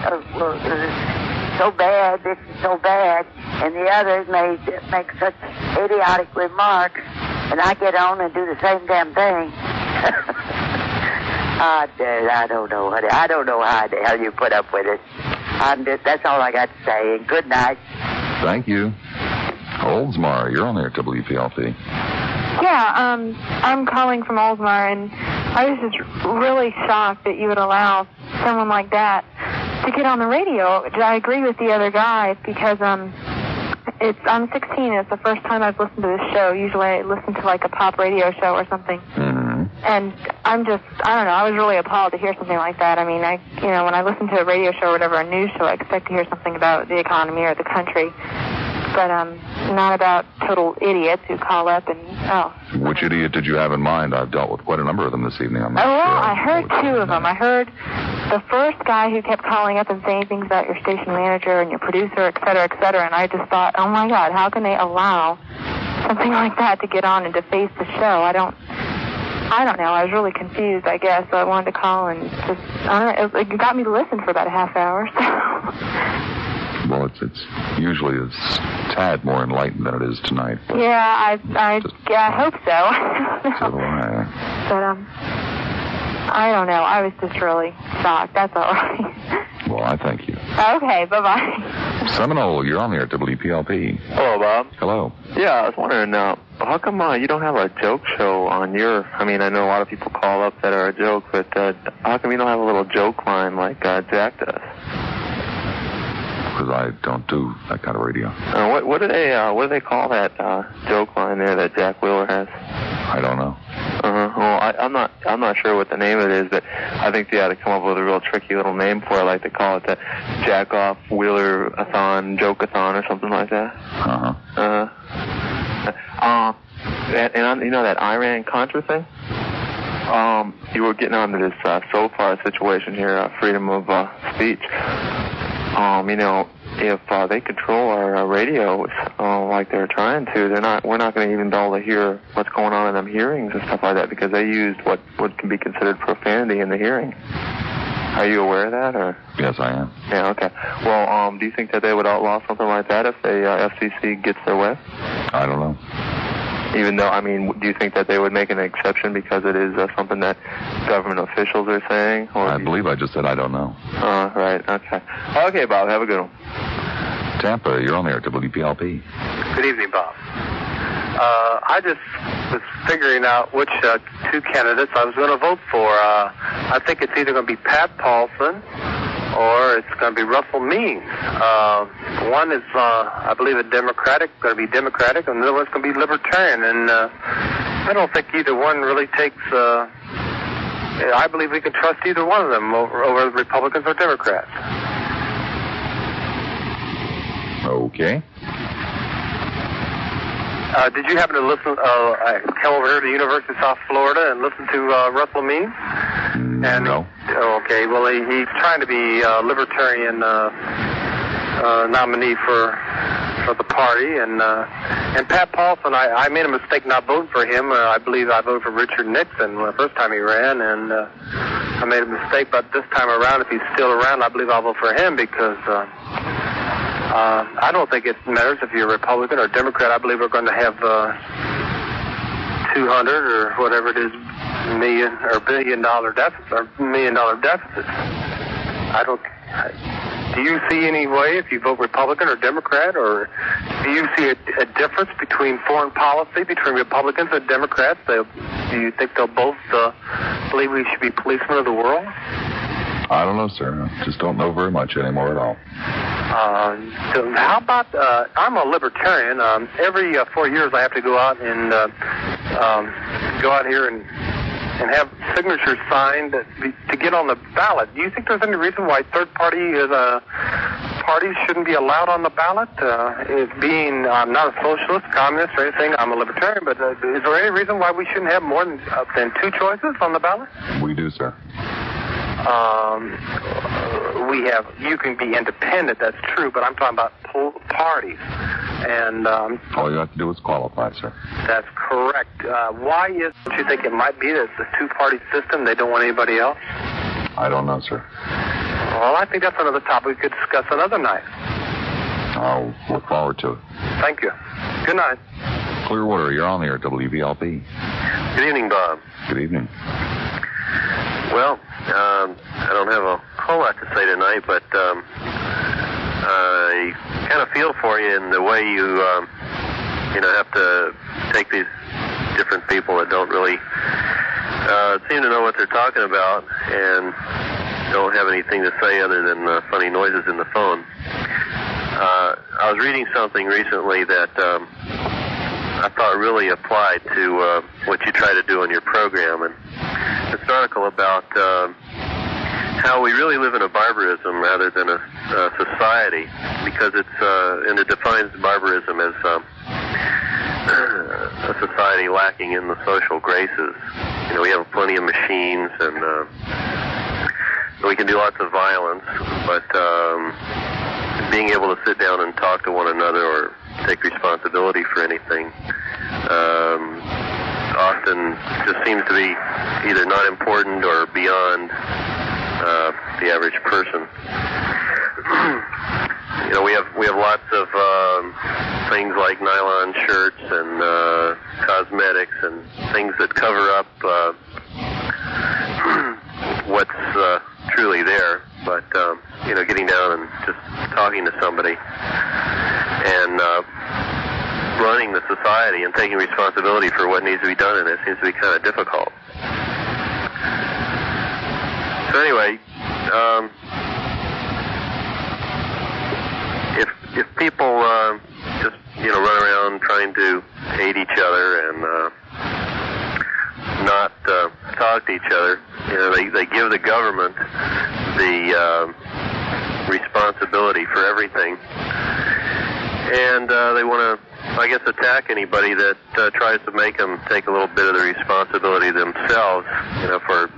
[SPEAKER 13] so bad, this is so bad. And the others may make such idiotic remarks, and I get on and do the same damn thing. I don't know. I don't know how the hell you put up with it. That's all I got to say. And good night.
[SPEAKER 2] Thank you. Oldsmar, you're on there at WPLP.
[SPEAKER 6] Yeah, I'm calling from Oldsmar, and I was just really shocked that you would allow someone like that to get on the radio. I agree with the other guy, because I'm 16, and it's the first time I've listened to this show. Usually I listen to like a pop radio show or something.
[SPEAKER 2] Mm-hmm.
[SPEAKER 6] And I don't know, I was really appalled to hear something like that. I mean, when I listen to a radio show or whatever, a news show, I expect to hear something about the economy or the country. But not about total idiots who call up and,
[SPEAKER 2] Which idiot did you have in mind? I've dealt with quite a number of them this evening.
[SPEAKER 6] I heard two of them. I heard the first guy who kept calling up and saying things about your station manager and your producer, et cetera, and I just thought, oh my God, how can they allow something like that to get on and deface the show? I don't know. I was really confused, I guess, so I wanted to call and just, it got me to listen for about a half hour, so.
[SPEAKER 2] Well, it's usually a tad more enlightened than it is tonight. But
[SPEAKER 10] yeah, I hope so.
[SPEAKER 2] So do I.
[SPEAKER 10] But I don't know. I was just really shocked. That's all right.
[SPEAKER 2] Well, I thank you.
[SPEAKER 10] Okay, bye-bye.
[SPEAKER 2] Seminole, you're on the air at WPLP.
[SPEAKER 21] Hello, Bob.
[SPEAKER 2] Hello.
[SPEAKER 21] Yeah, I was wondering, how come you don't have a joke show on your... I mean, I know a lot of people call up that are a joke, but how come you don't have a little joke line like Jack does?
[SPEAKER 2] Because I don't do that kind of radio.
[SPEAKER 21] What do they call that joke line there that Jack Wheeler has?
[SPEAKER 2] I don't know.
[SPEAKER 21] Well, I'm not sure what the name of it is, but I think they ought to come up with a real tricky little name for it. I like to call it the Jack Off Wheeler-a-thon, Joke-a-thon, or something like that. And you know that Iran-Contra thing? You were getting onto this SOFA situation here, freedom of speech. You know, if they control our radios like they're trying to, we're not going to even be able to hear what's going on in them hearings and stuff like that because they used what can be considered profanity in the hearing. Are you aware of that? Or?
[SPEAKER 2] Yes, I am.
[SPEAKER 21] Yeah, okay. Well, do you think that they would outlaw something like that if the FCC gets their way?
[SPEAKER 2] I don't know.
[SPEAKER 21] Even though, I mean, do you think that they would make an exception because it is something that government officials are saying? Or
[SPEAKER 2] I believe I just said I don't know.
[SPEAKER 21] Right, okay. Okay, Bob, have a good one.
[SPEAKER 2] Tampa, you're on there at WPLP.
[SPEAKER 3] Good evening, Bob. I just was figuring out which two candidates I was going to vote for. I think it's either going to be Pat Paulson or it's going to be Russell Means. One is, I believe, going to be Democratic, and the other one's going to be Libertarian. And I don't think either one really takes... I believe we can trust either one of them over Republicans or Democrats.
[SPEAKER 2] Okay.
[SPEAKER 3] Did you happen to listen, come over here to the University of South Florida and listen to Russell Means?
[SPEAKER 2] No.
[SPEAKER 3] Okay, well, he's trying to be a Libertarian nominee for the party, and Pat Paulson, I made a mistake not voting for him. I believe I voted for Richard Nixon the first time he ran, and I made a mistake, but this time around, if he's still around, I believe I'll vote for him because... I don't think it matters if you're a Republican or Democrat. I believe we're going to have 200 or whatever it is billion-dollar deficits or $1 million deficits. Do you see any way if you vote Republican or Democrat, or do you see a difference between foreign policy between Republicans and Democrats? Do you think they'll both believe we should be policemen of the world?
[SPEAKER 2] I don't know, sir. I just don't know very much anymore at all.
[SPEAKER 3] So how about, I'm a Libertarian. Every 4 years I have to go out and go out here and have signatures signed to get on the ballot. Do you think there's any reason why third-party parties shouldn't be allowed on the ballot? I'm not a socialist, communist, or anything. I'm a Libertarian, but is there any reason why we shouldn't have more than two choices on the ballot?
[SPEAKER 2] We do, sir.
[SPEAKER 3] You can be independent, that's true, but I'm talking about parties. And
[SPEAKER 2] all you have to do is qualify, sir.
[SPEAKER 3] That's correct. Why don't you think it might be that it's a two-party system? They don't want anybody else?
[SPEAKER 2] I don't know, sir.
[SPEAKER 3] Well, I think that's another topic we could discuss another night.
[SPEAKER 2] I'll look forward to it.
[SPEAKER 3] Thank you. Good night.
[SPEAKER 2] Clearwater, you're on the air at WVLP.
[SPEAKER 8] Good evening, Bob.
[SPEAKER 2] Good evening.
[SPEAKER 8] Well, I don't have a whole lot to say tonight, but I kind of feel for you in the way you have to take these different people that don't really seem to know what they're talking about and don't have anything to say other than funny noises in the phone. I was reading something recently that I thought really applied to what you try to do in your program, and it's an article about how we really live in a barbarism rather than a society, because and it defines barbarism as a society lacking in the social graces. You know, we have plenty of machines, and we can do lots of violence, but being able to sit down and talk to one another or take responsibility for anything often just seems to be either not important or beyond the average person. we have lots of things like nylon shirts and cosmetics and things that cover up what's truly there. But getting down and just talking to somebody and running the society and taking responsibility for what needs to be done in it seems to be kind of difficult. So anyway, if people just run around trying to aid each other and not talk to each other, they give the government the responsibility for everything, and they want to, I guess, attack anybody that tries to make them take a little bit of the responsibility themselves, for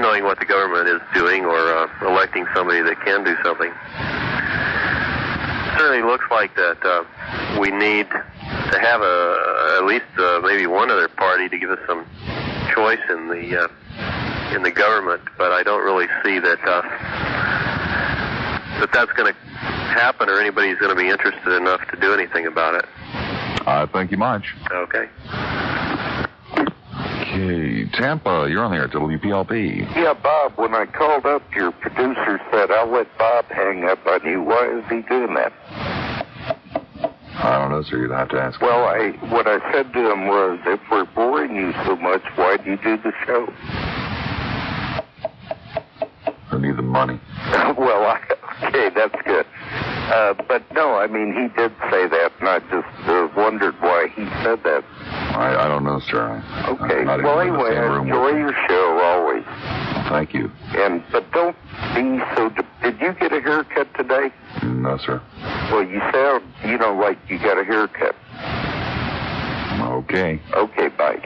[SPEAKER 8] knowing what the government is doing or electing somebody that can do something. It certainly looks like that we need to have at least maybe one other party to give us some choice in the government, but I don't really see that that's going to happen or anybody's going to be interested enough to do anything about it.
[SPEAKER 2] Thank you much.
[SPEAKER 8] Okay.
[SPEAKER 2] Okay, Tampa, you're on the air at WPLP.
[SPEAKER 16] Yeah, Bob, when I called up, your producer said, I'll let Bob hang up on you. Why is he doing that?
[SPEAKER 2] I don't know, sir. You'd have to ask.
[SPEAKER 16] Well, what I said to him was, if we're boring you so much, why do you do the show?
[SPEAKER 2] I need the money.
[SPEAKER 16] Well, okay, that's good. But no, I mean, he did say that, and I just wondered why he said that.
[SPEAKER 2] I don't know, sir.
[SPEAKER 16] Okay. Well, anyway, I enjoy your show always.
[SPEAKER 2] Thank you.
[SPEAKER 16] But don't be so... Did you get a haircut today?
[SPEAKER 2] No, sir.
[SPEAKER 16] Well, you sound, like you got a haircut.
[SPEAKER 2] Okay.
[SPEAKER 16] Okay, bye.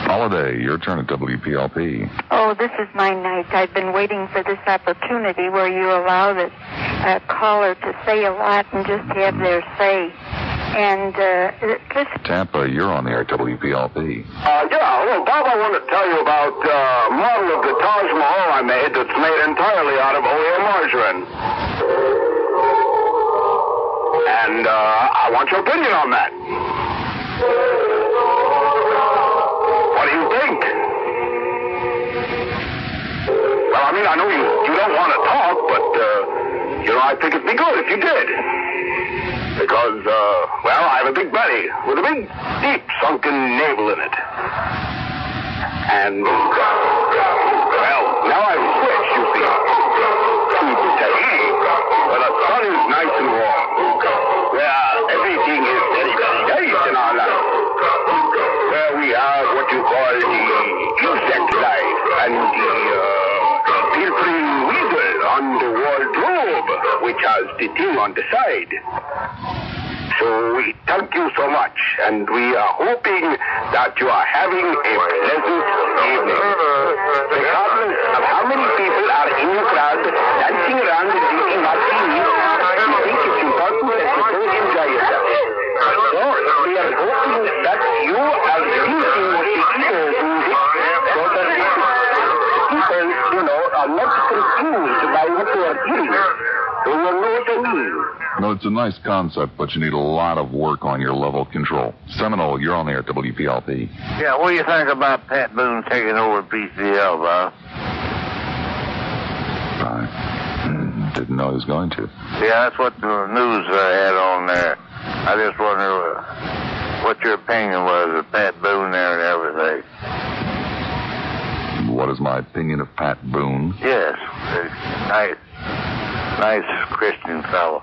[SPEAKER 2] Holiday, your turn at WPLP.
[SPEAKER 6] Oh, this is my night. I've been waiting for this opportunity where you allow the caller to say a lot and just have their say. And
[SPEAKER 2] Tampa, you're on the air at WPLP.
[SPEAKER 18] Well, Bob, I want to tell you about a model of the Taj Mahal I made that's made entirely out of OEM margarine. And I want your opinion on that. What do you think? Well, I mean, I know you don't want to talk, but, I think it'd be good if you did. Because, I have a big belly with a big, deep, sunken navel in it. And, now I've switched, you see, to Tahiti, where the sun is nice and warm, where everything is very, very nice in our life, where we have what you call the insect life and the pilfering weasel on the wardrobe, which has the thing on the side. So we thank you so much, and we are hoping that you are having a pleasant evening. Regardless of how many people are in your crowd dancing around and drinking martinis, I think it's important that you do enjoy yourself. So we are hoping that you are listening to the music so that people, are not confused by what you are hearing. So you know what I mean.
[SPEAKER 2] No, it's a nice concept, but you need a lot of work on your level of control. Seminole, you're on the air at WPLP.
[SPEAKER 23] Yeah, what do you think about Pat Boone taking over PCL, Bob?
[SPEAKER 2] I didn't know he was going to.
[SPEAKER 23] Yeah, that's what the news had on there. I just wonder what your opinion was of Pat Boone there and everything.
[SPEAKER 2] What is my opinion of Pat Boone?
[SPEAKER 23] Yes, nice Christian fellow.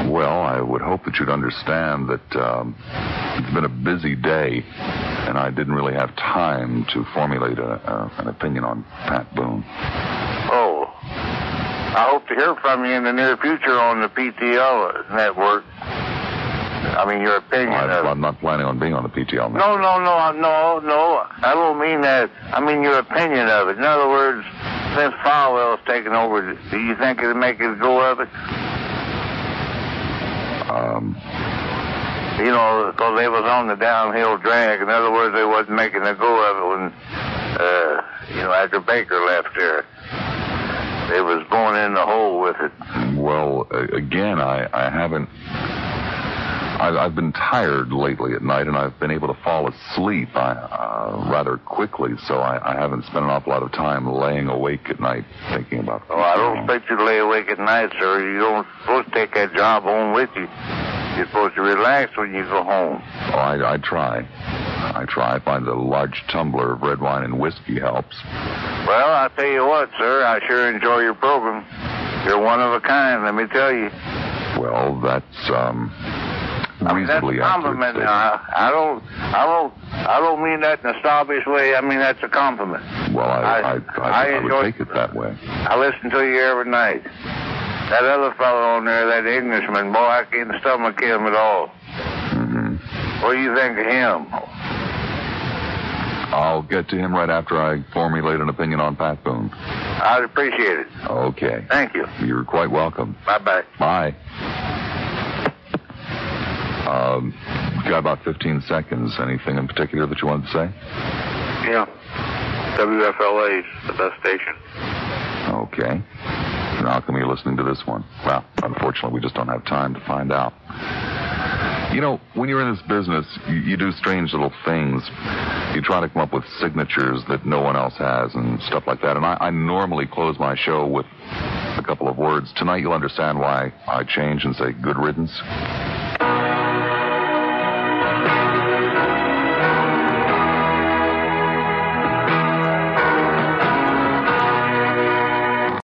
[SPEAKER 2] Well, I would hope that you'd understand that it's been a busy day, and I didn't really have time to formulate an opinion on Pat Boone.
[SPEAKER 23] Oh, I hope to hear from you in the near future on the PTL network. I mean, your opinion of it.
[SPEAKER 2] I'm not planning on being on the PTL network.
[SPEAKER 23] No. I don't mean that. I mean your opinion of it. In other words, since Falwell's taken over, do you think it'll make a go of it? Because they was on the downhill drag. In other words, they wasn't making a go of it when, after Baker left there. it was going in the hole with it.
[SPEAKER 2] Well, again, I haven't. I've been tired lately at night, and I've been able to fall asleep rather quickly, so I haven't spent an awful lot of time laying awake at night thinking about.
[SPEAKER 23] Oh, I don't expect you to lay awake at night, sir. You don't supposed to take that job home with you. You're supposed to relax when you go home.
[SPEAKER 2] Oh, I try. I find a large tumbler of red wine and whiskey helps.
[SPEAKER 23] Well, I'll tell you what, sir. I sure enjoy your program. You're one of a kind, let me tell you.
[SPEAKER 2] Well, that's reasonably
[SPEAKER 23] that's a compliment. I don't mean that in a snobbish way. I mean that's a compliment.
[SPEAKER 2] Well, I would take it that way.
[SPEAKER 23] I listen to you every night. That other fellow on there, that Englishman, boy, I can't stomach him at all.
[SPEAKER 2] Mm-hmm.
[SPEAKER 23] What do you think of him?
[SPEAKER 2] I'll get to him right after I formulate an opinion on Pat Boone.
[SPEAKER 23] I'd appreciate it.
[SPEAKER 2] Okay.
[SPEAKER 23] Thank you.
[SPEAKER 2] You're quite welcome.
[SPEAKER 23] Bye-bye.
[SPEAKER 2] Bye. Got about 15 seconds. Anything in particular that you wanted to say?
[SPEAKER 3] Yeah. WFLA is the best station.
[SPEAKER 2] Okay. Now, how come you're listening to this one? Well, unfortunately, we just don't have time to find out. You know, when you're in this business, you do strange little things. You try to come up with signatures that no one else has and stuff like that. And I normally close my show with a couple of words. Tonight, you'll understand why I change and say good riddance.